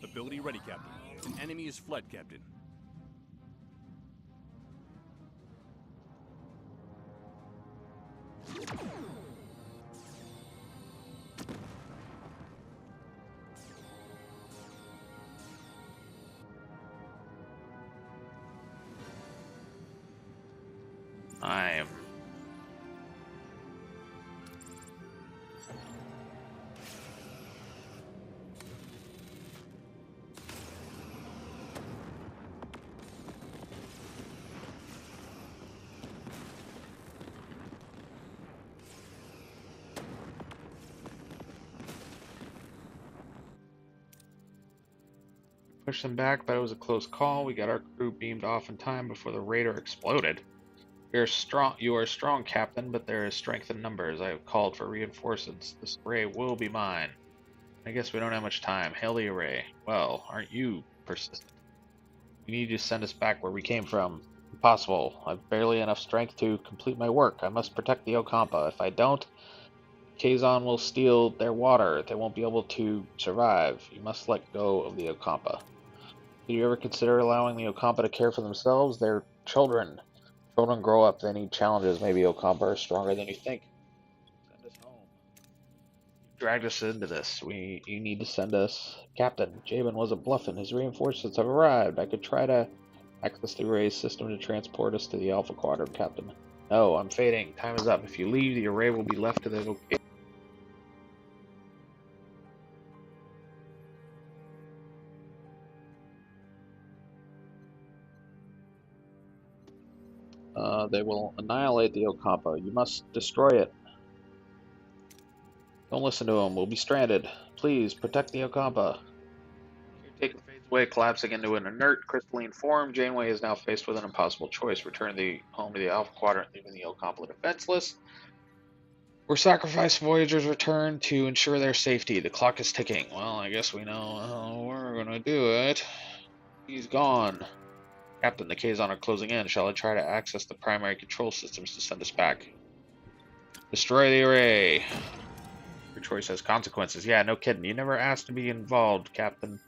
Ability ready, Captain. An enemy is fled, Captain.
I am. Pushed them back, but it was a close call. We got our crew beamed off in time before the raider exploded. You are strong, Captain, but there is strength in numbers. I have called for reinforcements. This array will be mine. I guess we don't have much time. Hail the array. Well, aren't you persistent? You need to send us back where we came from. Impossible. I've barely enough strength to complete my work. I must protect the Okampa. If I don't, Kazon will steal their water. They won't be able to survive. You must let go of the Okampa. Did you ever consider allowing the Okampa to care for themselves? They're children. Children grow up, they need challenges. Maybe Okampa are stronger than you think. Send us home. You dragged us into this. You need to send us. Captain, Jabin wasn't bluffing. His reinforcements have arrived. I could try to access the array system to transport us to the Alpha Quadrant, Captain. No, I'm fading. Time is up. If you leave, the array will be left to the location. They will annihilate the Okampa. You must destroy it. Don't listen to him. We'll be stranded. Please, protect the Okampa. Caretaker fades away, collapsing into an inert, crystalline form. Janeway is now faced with an impossible choice. Return home to the Alpha Quadrant, leaving the Okampa defenseless. Or sacrifice Voyager's return to ensure their safety. The clock is ticking. Well, I guess we know how we're gonna do it. He's gone. Captain, the Kazon are closing in. Shall I try to access the primary control systems to send us back? Destroy the array. Your choice has consequences. Yeah, no kidding. You never asked to be involved, Captain.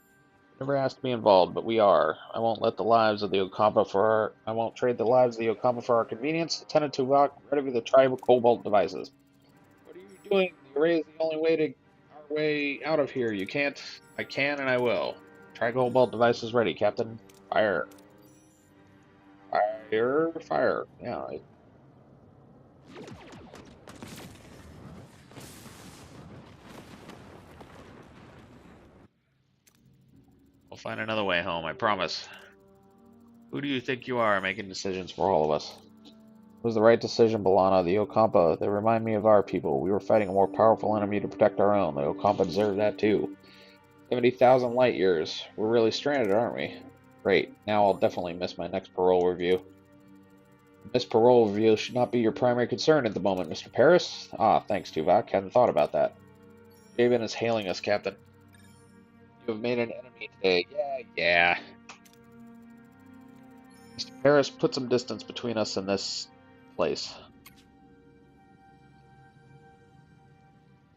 Never asked to be involved, but we are. I won't trade the lives of the Ocampa for our convenience. Lieutenant Tuvok, ready for the tribal cobalt devices. What are you doing? The array is the only our way out of here. You can't. I can and I will. Tri-cobalt devices ready, Captain. Fire. Fire. Fire. Yeah. We'll find another way home, I promise. Who do you think you are making decisions for all of us? It was the right decision, Balana. The Ocampa, they remind me of our people. We were fighting a more powerful enemy to protect our own. The Ocampa deserve that too. 70,000 light years. We're really stranded, aren't we? Great. Now I'll definitely miss my next parole review. This parole review should not be your primary concern at the moment, Mr. Paris. Ah, thanks, Tuvok. Hadn't thought about that. Javen is hailing us, Captain. You have made an enemy today. Yeah. Mr. Paris, put some distance between us and this place.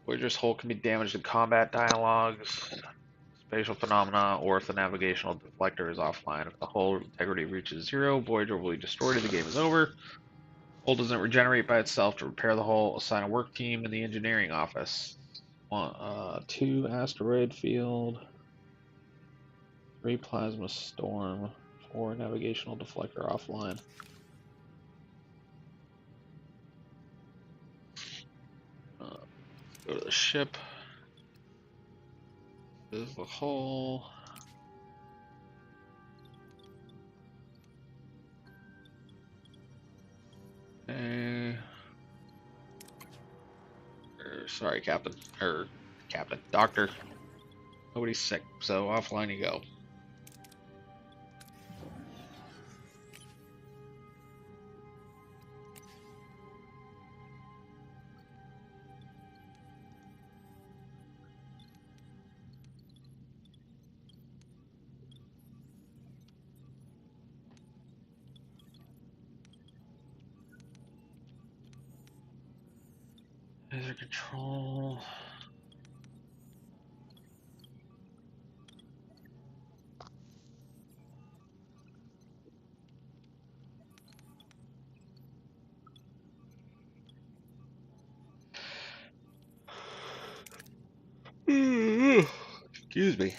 Voyager's hull can be damaged in combat dialogues, spatial phenomena, or if the navigational deflector is offline. If the hull integrity reaches 0, Voyager will be destroyed and the game is over. Hull doesn't regenerate by itself. To repair the hull, assign a work team in the engineering office. 2 asteroid field, 3 plasma storm, 4 navigational deflector offline. Go to the ship. This is the hull. Okay. Sorry, Captain. Captain. Doctor. Nobody's sick, so offline you go. Laser control. Excuse me.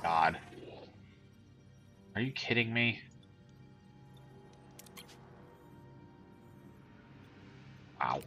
God. Are you kidding me? Wow.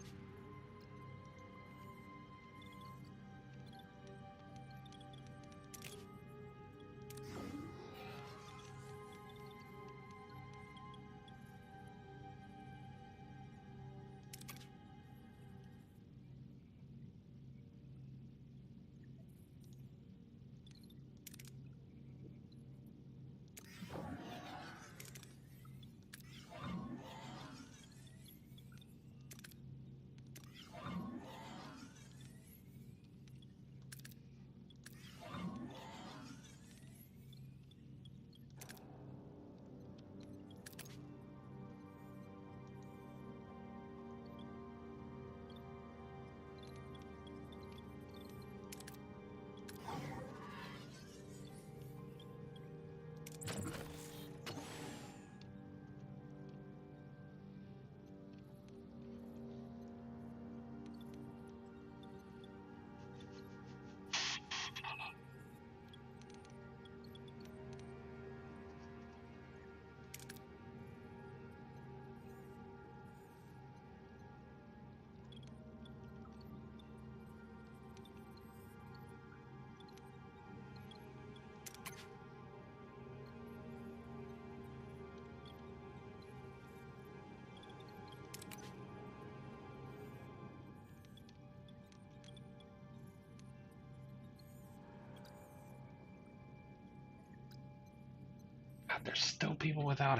God, there's still people without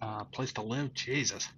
a place to live. Jesus.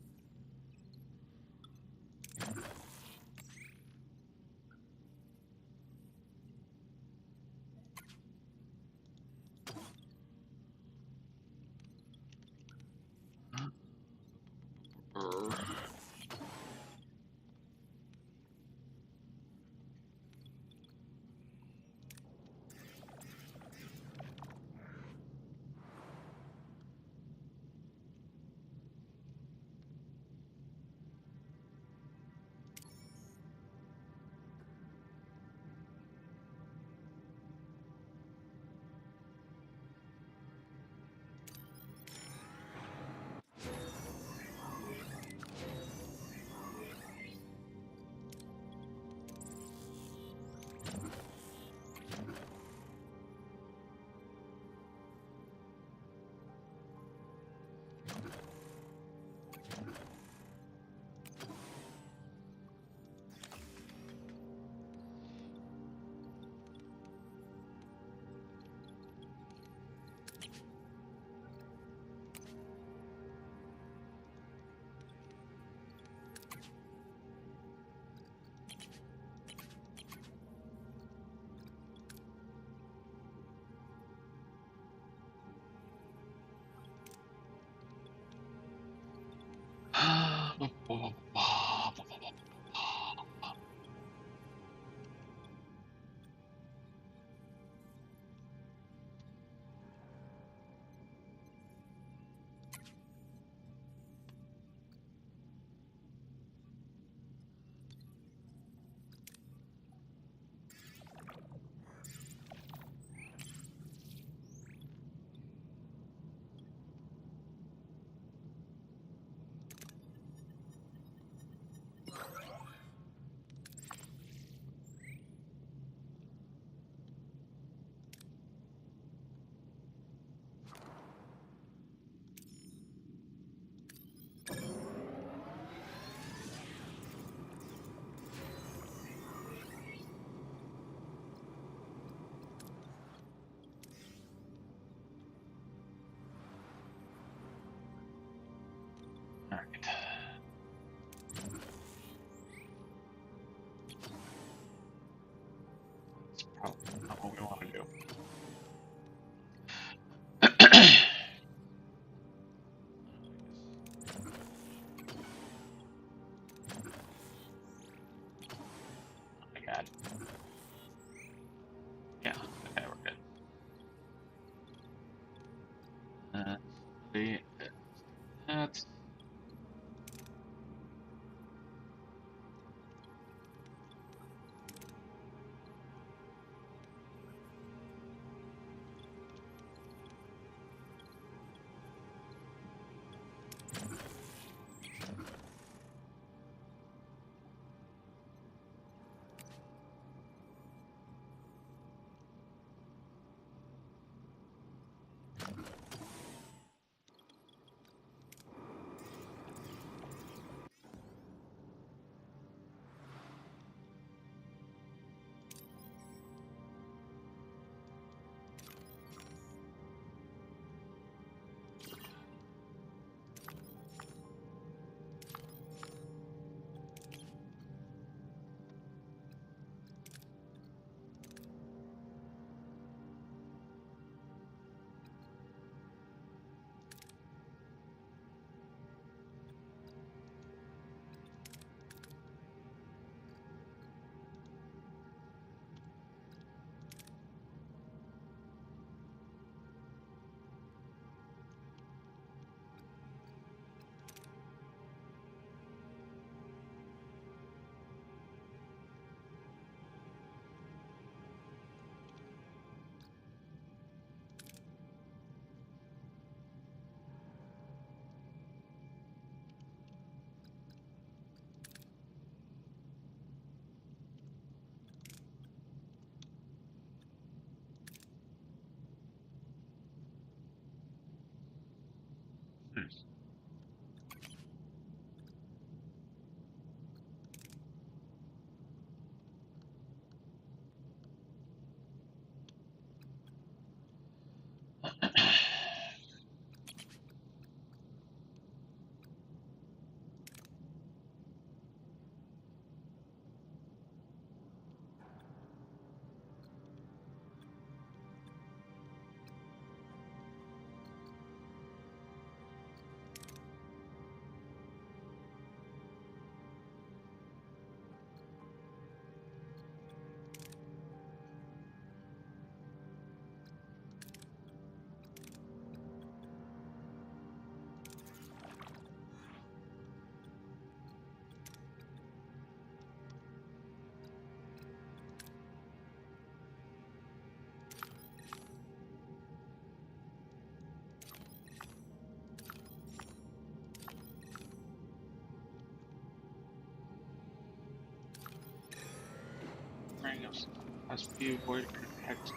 All right. That's probably not what we want to do. Oh my God. Yeah. Okay, we're good. See, that's Must be avoided protect.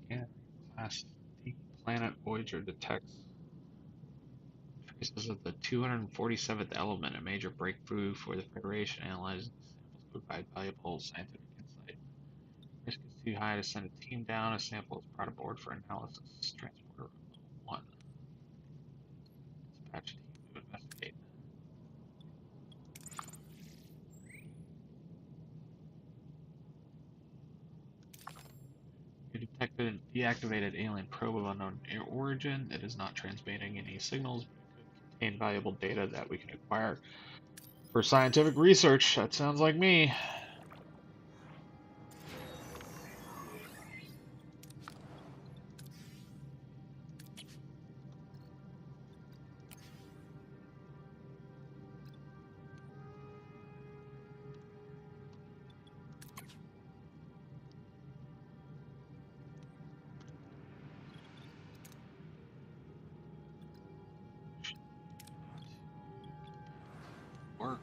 Scan class D planet Voyager detects traces of the 247th element, a major breakthrough for the Federation. Analyzing samples provide valuable scientific insight. Risk is too high to send a team down. A sample is brought aboard for analysis. Transporter 1. Dispatch team to investigate. You detected a deactivated alien probe of unknown origin. It is not transmitting any signals, but it could contain valuable data that we can acquire for scientific research. That sounds like me. Work.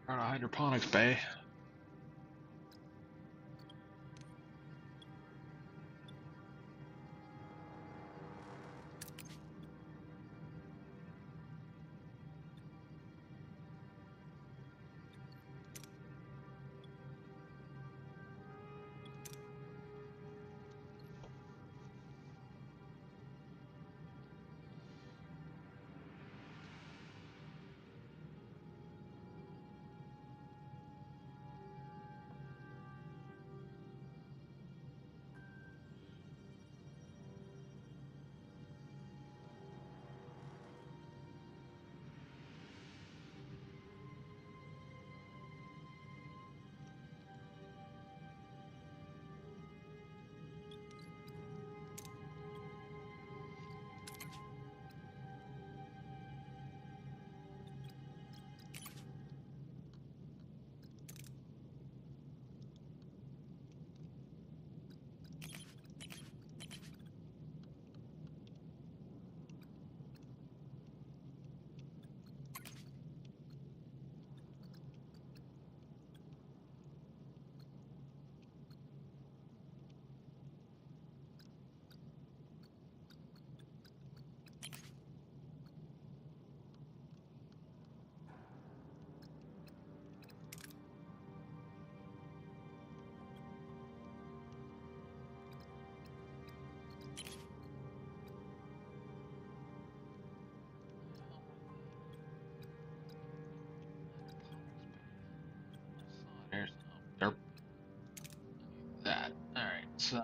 We're on a hydroponics bay. There's no derp. That. Alright, so.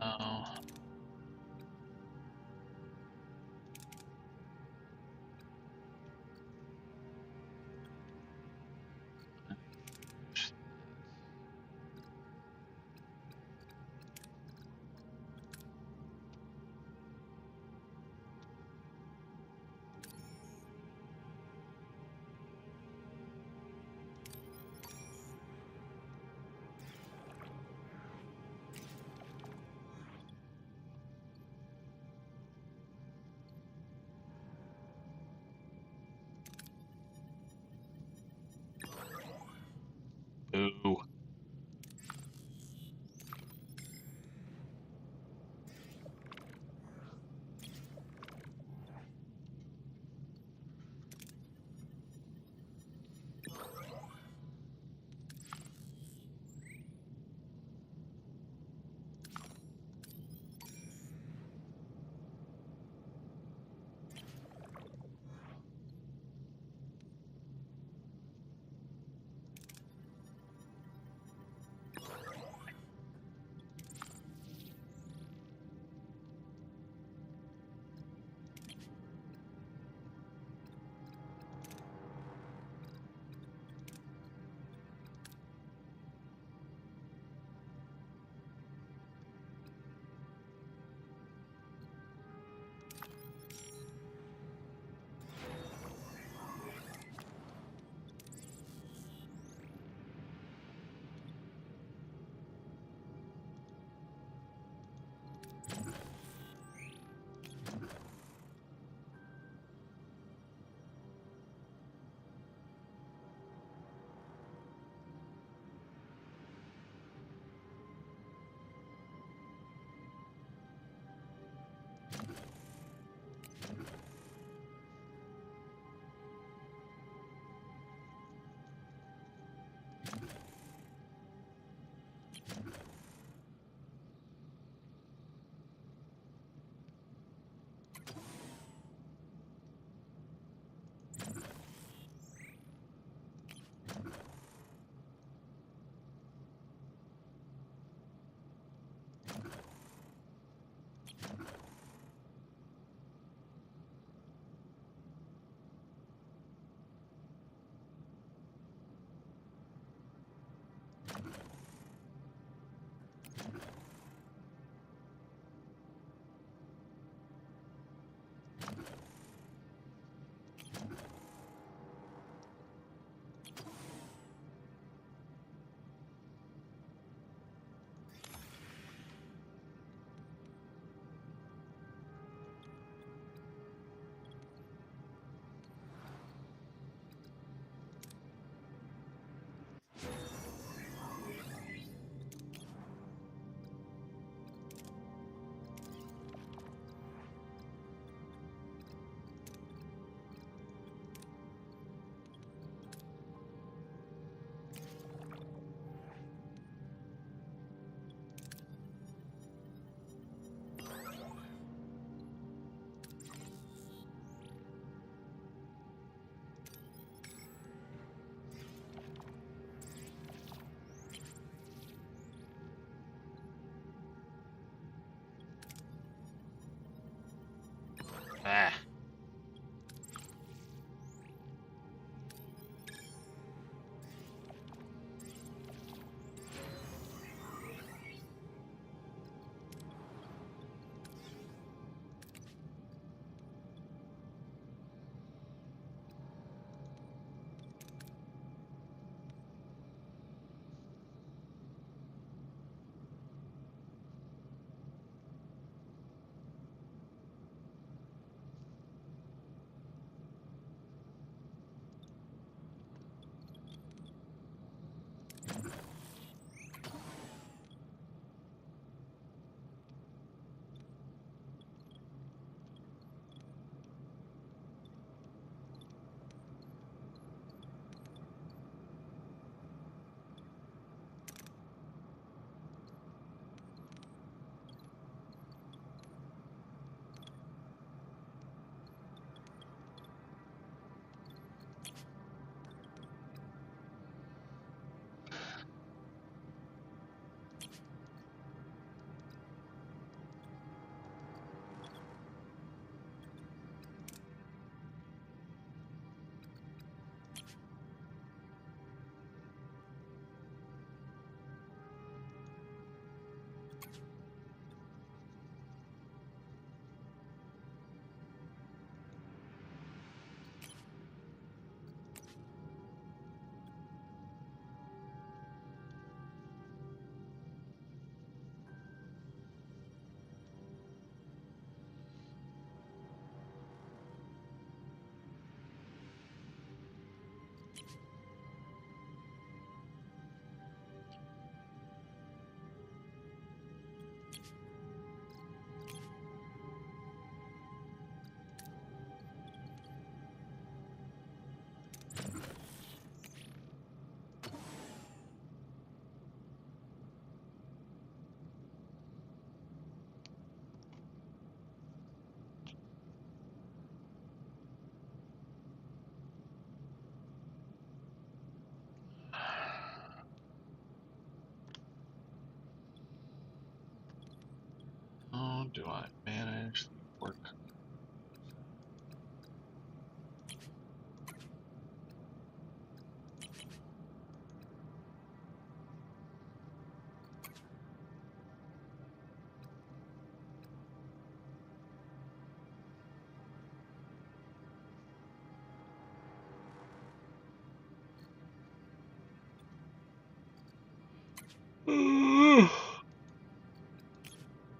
do I manage the work?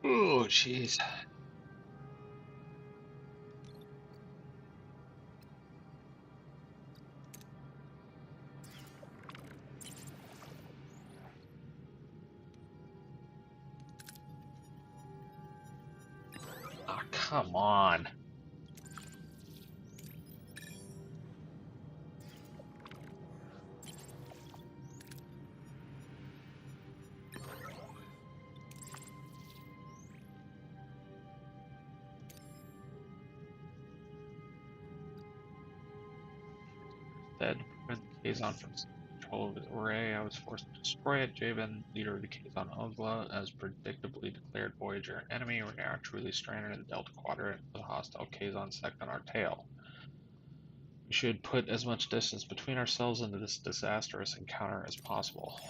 Oh, jeez. Oh, come on. Instead, to prevent the Kazon from control of his array, I was forced to destroy it. Jabin, leader of the Kazon Ugla, as predictably declared Voyager enemy. We're now truly stranded in the Delta Quadrant with a hostile Kazon sect on our tail. We should put as much distance between ourselves and this disastrous encounter as possible.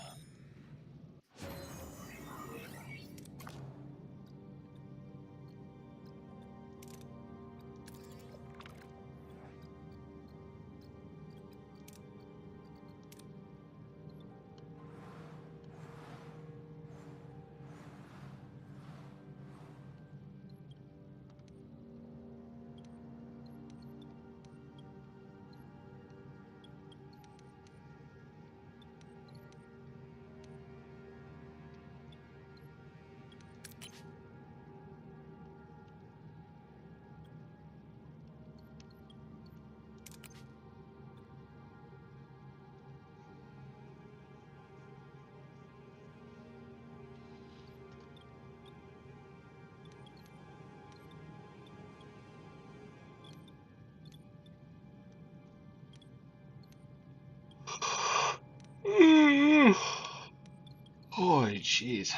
Holy jeez.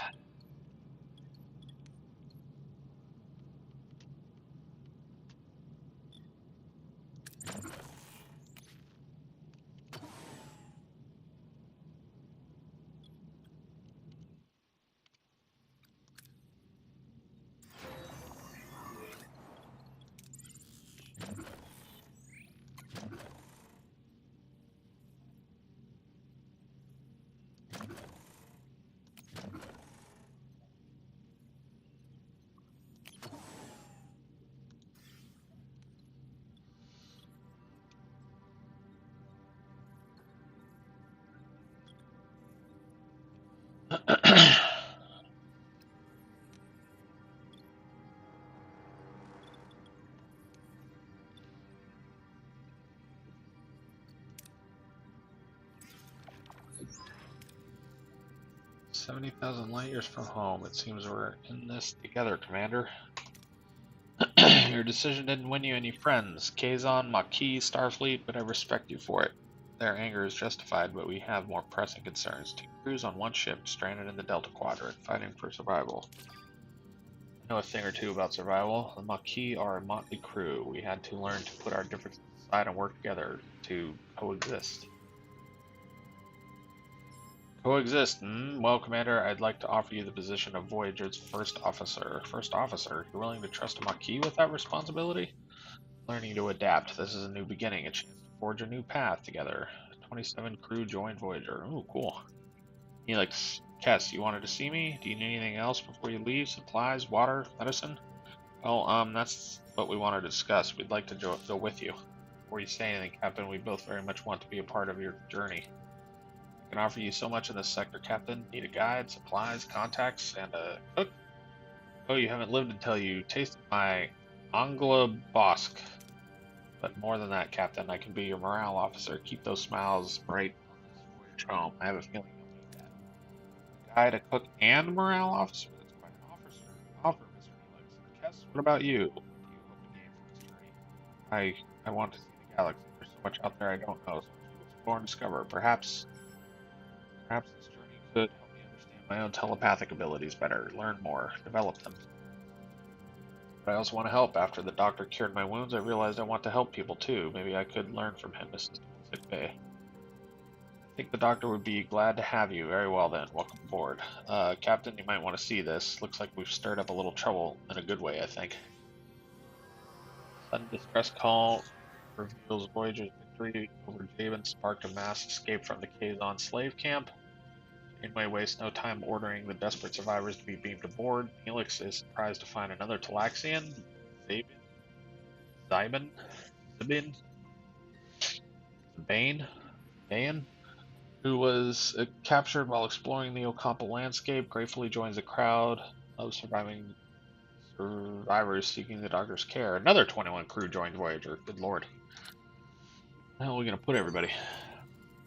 "70,000 light years from home. It seems we're in this together, Commander. Your decision didn't win you any friends. Kazon, Maquis, Starfleet, but I respect you for it. Their anger is justified, but we have more pressing concerns. Two crews on one ship, stranded in the Delta Quadrant, fighting for survival. I know a thing or two about survival. The Maquis are a motley crew. We had to learn to put our differences aside and work together to coexist." Coexist, hmm? Well, Commander, I'd like to offer you the position of Voyager's first officer. First officer? You're willing to trust a Maquis with that responsibility? Learning to adapt. This is a new beginning, a chance to forge a new path together. 27 crew joined Voyager. Ooh, cool. Helix, Kess, you wanted to see me? Do you need anything else before you leave? Supplies, water, medicine? Well, that's what we wanted to discuss. We'd like to go with you. Before you say anything, Captain, we both very much want to be a part of your journey. I can offer you so much in this sector, Captain. Need a guide, supplies, contacts, and a cook? Oh, you haven't lived until you tasted my Angla Bosk. But more than that, Captain, I can be your morale officer. Keep those smiles bright on this voyage home. I have a feeling you'll need that. A guide, a cook, and a morale officer? That's quite an offer, Mr. Helix. Kess, what about you? Do you hope to gain from this journey? I want to see the galaxy. There's so much out there I don't know, so to explore and discover. Perhaps this journey could help me understand my own telepathic abilities better, learn more, develop them. But I also want to help. After the doctor cured my wounds, I realized I want to help people too. Maybe I could learn from him. This is sick bay. I think the doctor would be glad to have you. Very well then. Welcome aboard. Captain, you might want to see this. Looks like we've stirred up a little trouble in a good way, I think. Sudden distress call reveals Voyager's victory over Javen sparked a mass escape from the Kazon slave camp. Janeway wastes no time ordering the desperate survivors to be beamed aboard. Neelix is surprised to find another Talaxian, Zybin, Bane, who was captured while exploring the Ocampa landscape, gratefully joins the crowd of surviving survivors seeking the doctor's care. Another 21 crew joined Voyager. Good lord. How are we going to put everybody?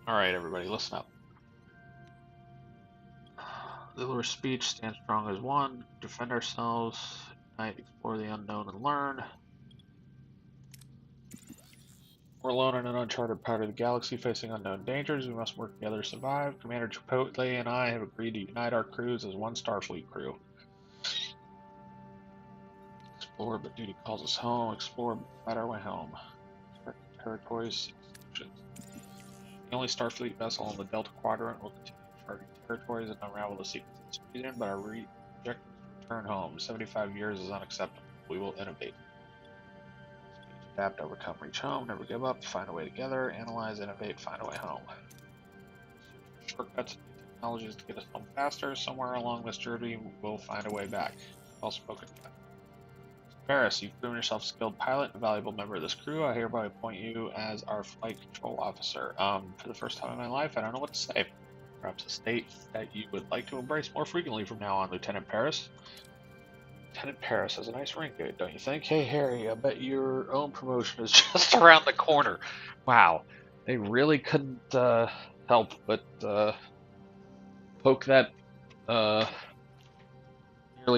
Alright, everybody, listen up. Littler's speech, stand strong as one, defend ourselves, ignite, explore the unknown, and learn. We're alone in an uncharted part of the galaxy facing unknown dangers. We must work together to survive. Commander Chipotle and I have agreed to unite our crews as one Starfleet crew. Explore, but duty calls us home. Explore, but fight our way home. Territories. The only Starfleet vessel in the Delta Quadrant will continue charting territories and unravel the secrets of this region, but our objective is to return home. 75 years is unacceptable. We will innovate. Adapt, overcome, reach home, never give up, find a way together, analyze, innovate, find a way home. Search for shortcuts and new technologies to get us home faster. Somewhere along this journey, we'll find a way back. Well spoken. Paris, you've proven yourself a skilled pilot and a valuable member of this crew. I hereby appoint you as our flight control officer. For the first time in my life, I don't know what to say. Perhaps a state that you would like to embrace more frequently from now on, Lieutenant Paris. Lieutenant Paris has a nice ring to it, don't you think? Hey, Harry, I bet your own promotion is just around the corner. Wow, they really couldn't help but poke that nearly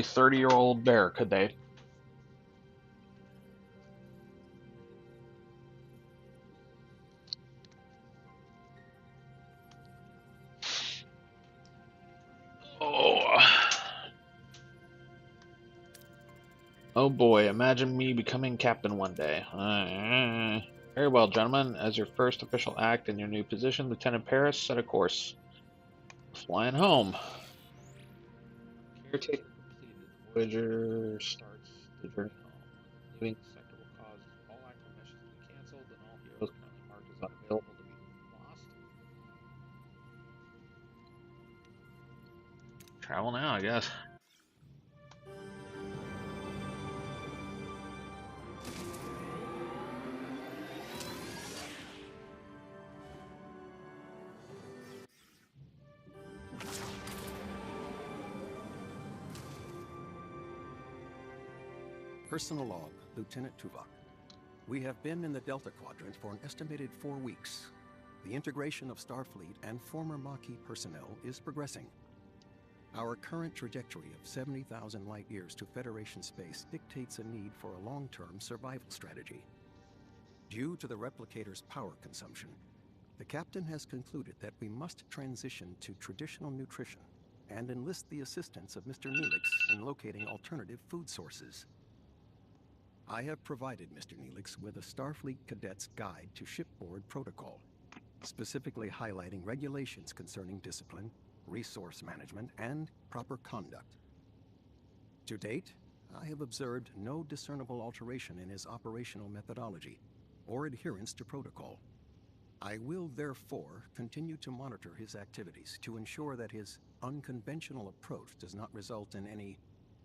30-year-old bear, could they? Oh boy, imagine me becoming captain one day. Very well, gentlemen. As your first official act in your new position, Lieutenant Paris, set a course. Flying home. Caretaker completed. Voyager starts the journey home. Leaving the sector will cause all active missions to be cancelled and all heroes currently marked as unavailable to be lost. Travel now, I guess.
Personal log, Lieutenant Tuvok. We have been in the Delta Quadrant for an estimated 4 weeks. The integration of Starfleet and former Maquis personnel is progressing. Our current trajectory of 70,000 light-years to Federation space dictates a need for a long-term survival strategy. Due to the replicator's power consumption, the captain has concluded that we must transition to traditional nutrition and enlist the assistance of Mr. Neelix in locating alternative food sources. I have provided Mr. Neelix with a Starfleet Cadet's Guide to Shipboard Protocol, specifically highlighting regulations concerning discipline, resource management, and proper conduct. To date, I have observed no discernible alteration in his operational methodology or adherence to protocol. I will therefore continue to monitor his activities to ensure that his unconventional approach does not result in any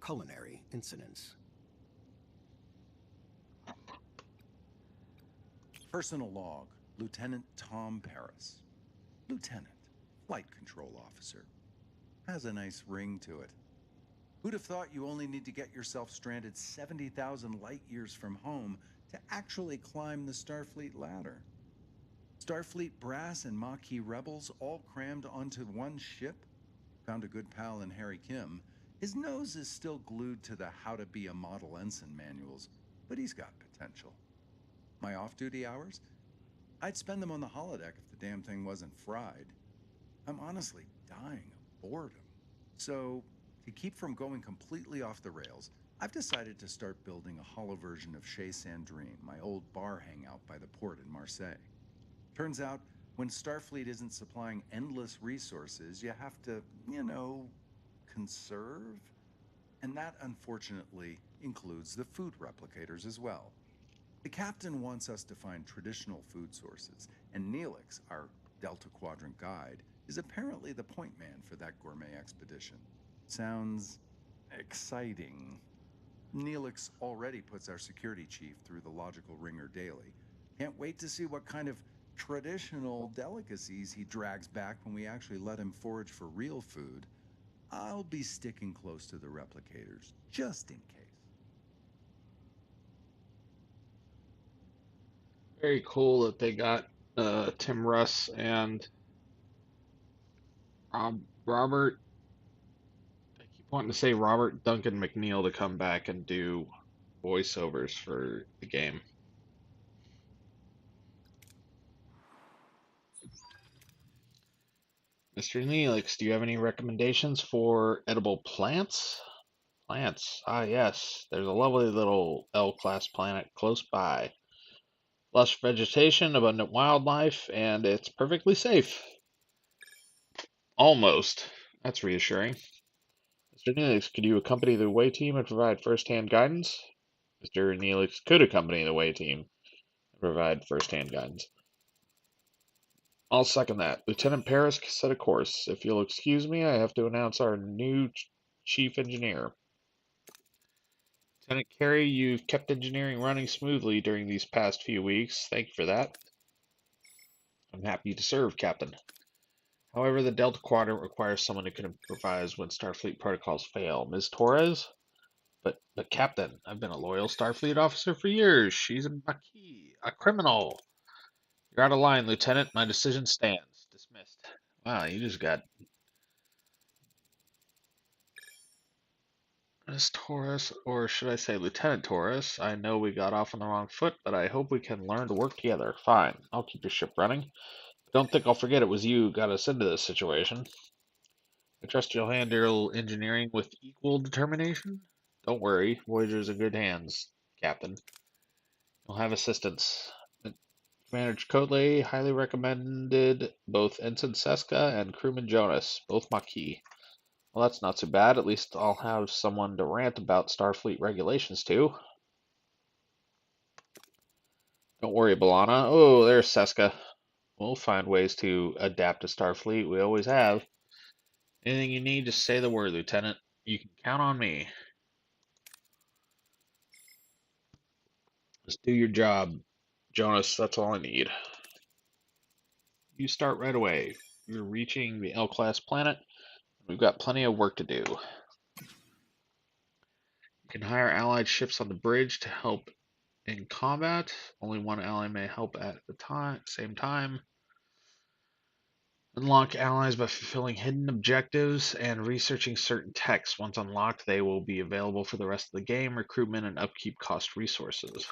culinary incidents.
Personal log, Lieutenant Tom Paris. Lieutenant, Flight Control Officer. Has a nice ring to it. Who'd have thought you only need to get yourself stranded 70,000 light-years from home to actually climb the Starfleet ladder? Starfleet brass and Maquis rebels all crammed onto one ship? Found a good pal in Harry Kim. His nose is still glued to the How to Be a Model Ensign manuals, but he's got potential. My off-duty hours? I'd spend them on the holodeck if the damn thing wasn't fried. I'm honestly dying of boredom. So, to keep from going completely off the rails, I've decided to start building a hollow version of Chez Sandrine, my old bar hangout by the port in Marseille. Turns out, when Starfleet isn't supplying endless resources, you have to, conserve. And that, unfortunately, includes the food replicators as well. The captain wants us to find traditional food sources, and Neelix, our Delta Quadrant guide, is apparently the point man for that gourmet expedition. Sounds exciting. Neelix already puts our security chief through the logical ringer daily. Can't wait to see what kind of traditional delicacies he drags back when we actually let him forage for real food. I'll be sticking close to the replicators, just in case.
Very cool that they got Tim Russ and Robert. I keep wanting to say Robert Duncan McNeil to come back and do voiceovers for the game. Mr. Neelix, do you have any recommendations for edible plants? Plants. Ah, yes. There's a lovely little L-class planet close by. Lush vegetation, abundant wildlife, and it's perfectly safe. Almost. That's reassuring. Mr. Neelix, could you accompany the away team and provide first-hand guidance? Mr. Neelix could accompany the away team and provide first-hand guidance. I'll second that. Lieutenant Paris set a course. If you'll excuse me, I have to announce our new chief engineer. Lieutenant Carey, you've kept engineering running smoothly during these past few weeks. Thank you for that. I'm happy to serve, Captain. However, the Delta Quadrant requires someone who can improvise when Starfleet protocols fail. Ms. Torres? But Captain, I've been a loyal Starfleet officer for years. She's a Maquis, a criminal. You're out of line, Lieutenant. My decision stands. Dismissed. Wow, you just got Miss Torres, or should I say Lieutenant Torres. I know we got off on the wrong foot, but I hope we can learn to work together. Fine, I'll keep your ship running. Don't think I'll forget it was you who got us into this situation. I trust you'll handle engineering with equal determination. Don't worry, Voyager's in good hands, Captain. You'll have assistance. Commander Chakotay highly recommended both Ensign Seska and Crewman Jonas, both Maquis. Well, that's not so bad. At least I'll have someone to rant about Starfleet regulations to. Don't worry, B'Elanna. Oh, there's Seska. We'll find ways to adapt to Starfleet. We always have. Anything you need, just say the word, Lieutenant. You can count on me. Just do your job, Jonas. That's all I need. You start right away. You're reaching the L-class planet. We've got plenty of work to do. You can hire allied ships on the bridge to help in combat. Only one ally may help at the same time. Unlock allies by fulfilling hidden objectives and researching certain texts. Once unlocked, they will be available for the rest of the game. Recruitment and upkeep cost resources.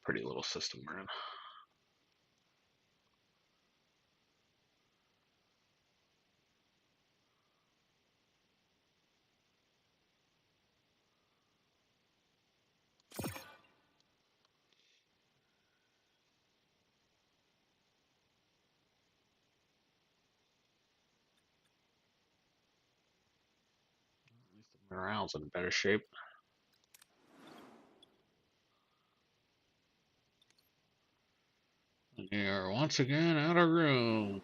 Pretty little system we're in. Morale's in better shape. We are once again out of room.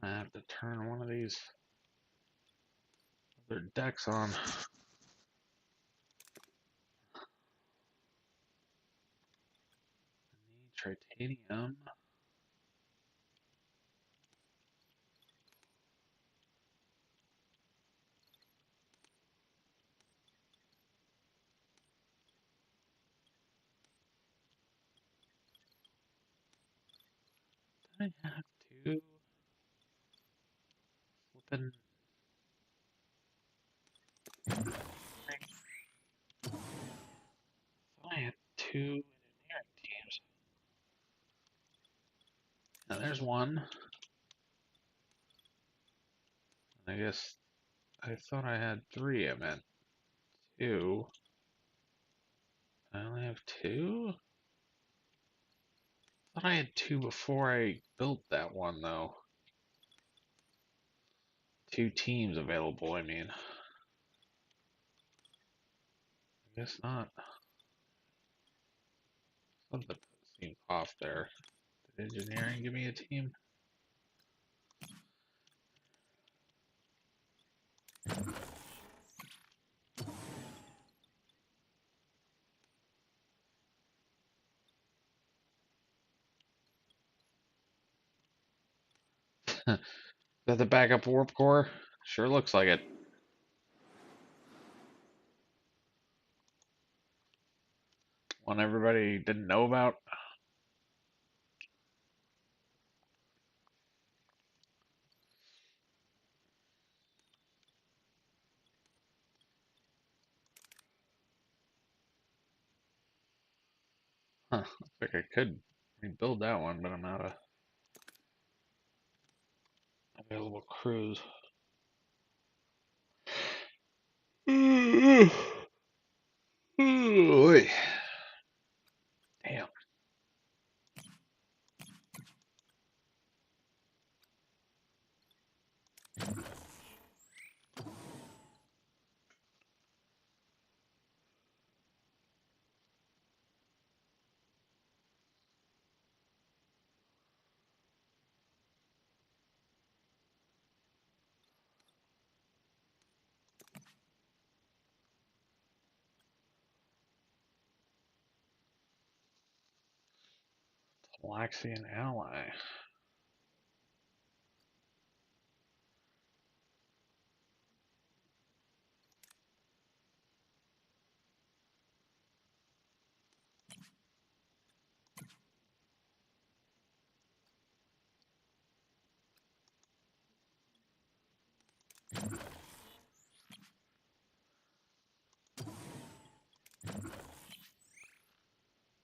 I have to turn one of these other decks on. I need titanium. I have to. been. I had 2 engineering teams. Now there's one. I guess I thought I had 3. I meant 2. I only have 2? I thought I had 2 before I built that one, though. 2 teams available, I mean. I guess not. Something seemed off there. Did engineering give me a team? Is that the backup warp core? Sure looks like it. One everybody didn't know about. Huh, looks like I could rebuild that one, but I'm out of available crews. Oy. Damn. Galaxian ally.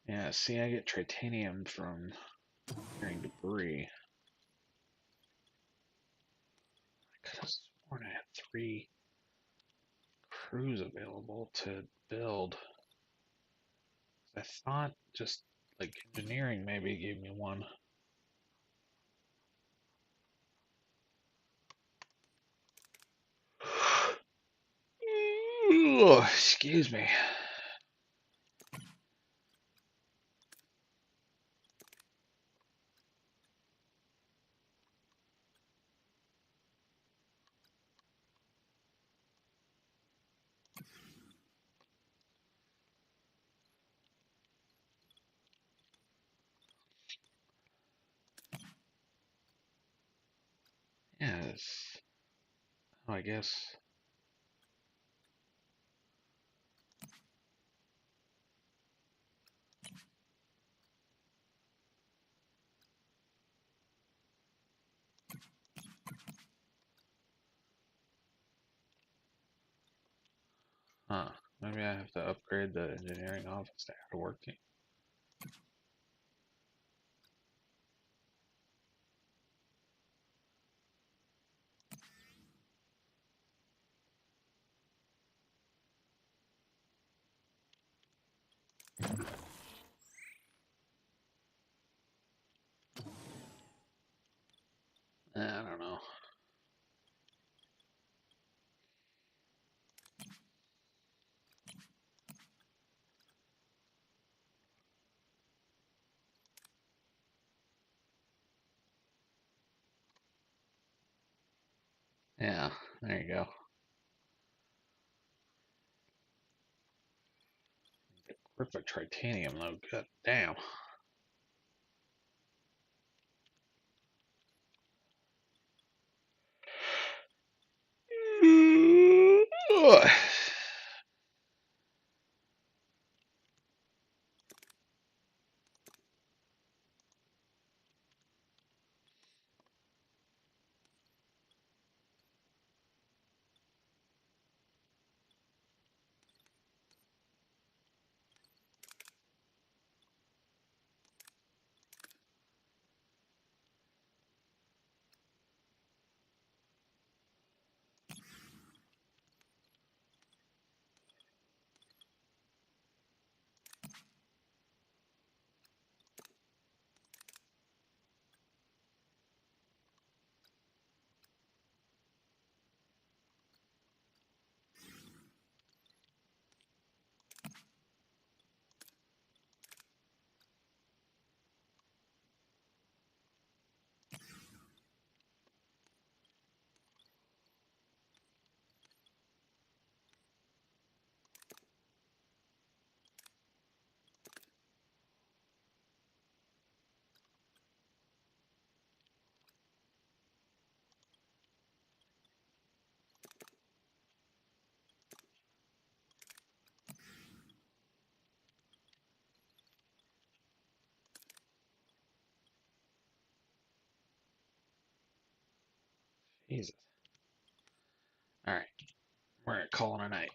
Yeah, see, I get titanium from clearing debris. I could have sworn I had 3 crews available to build. I thought just like engineering maybe gave me one. Oh, excuse me. Yes. Oh, I guess. Huh. Maybe I have to upgrade the engineering office to add a work team. I don't know. Yeah, there you go. Perfect titanium though, god damn. Jesus. Alright. We're calling a night.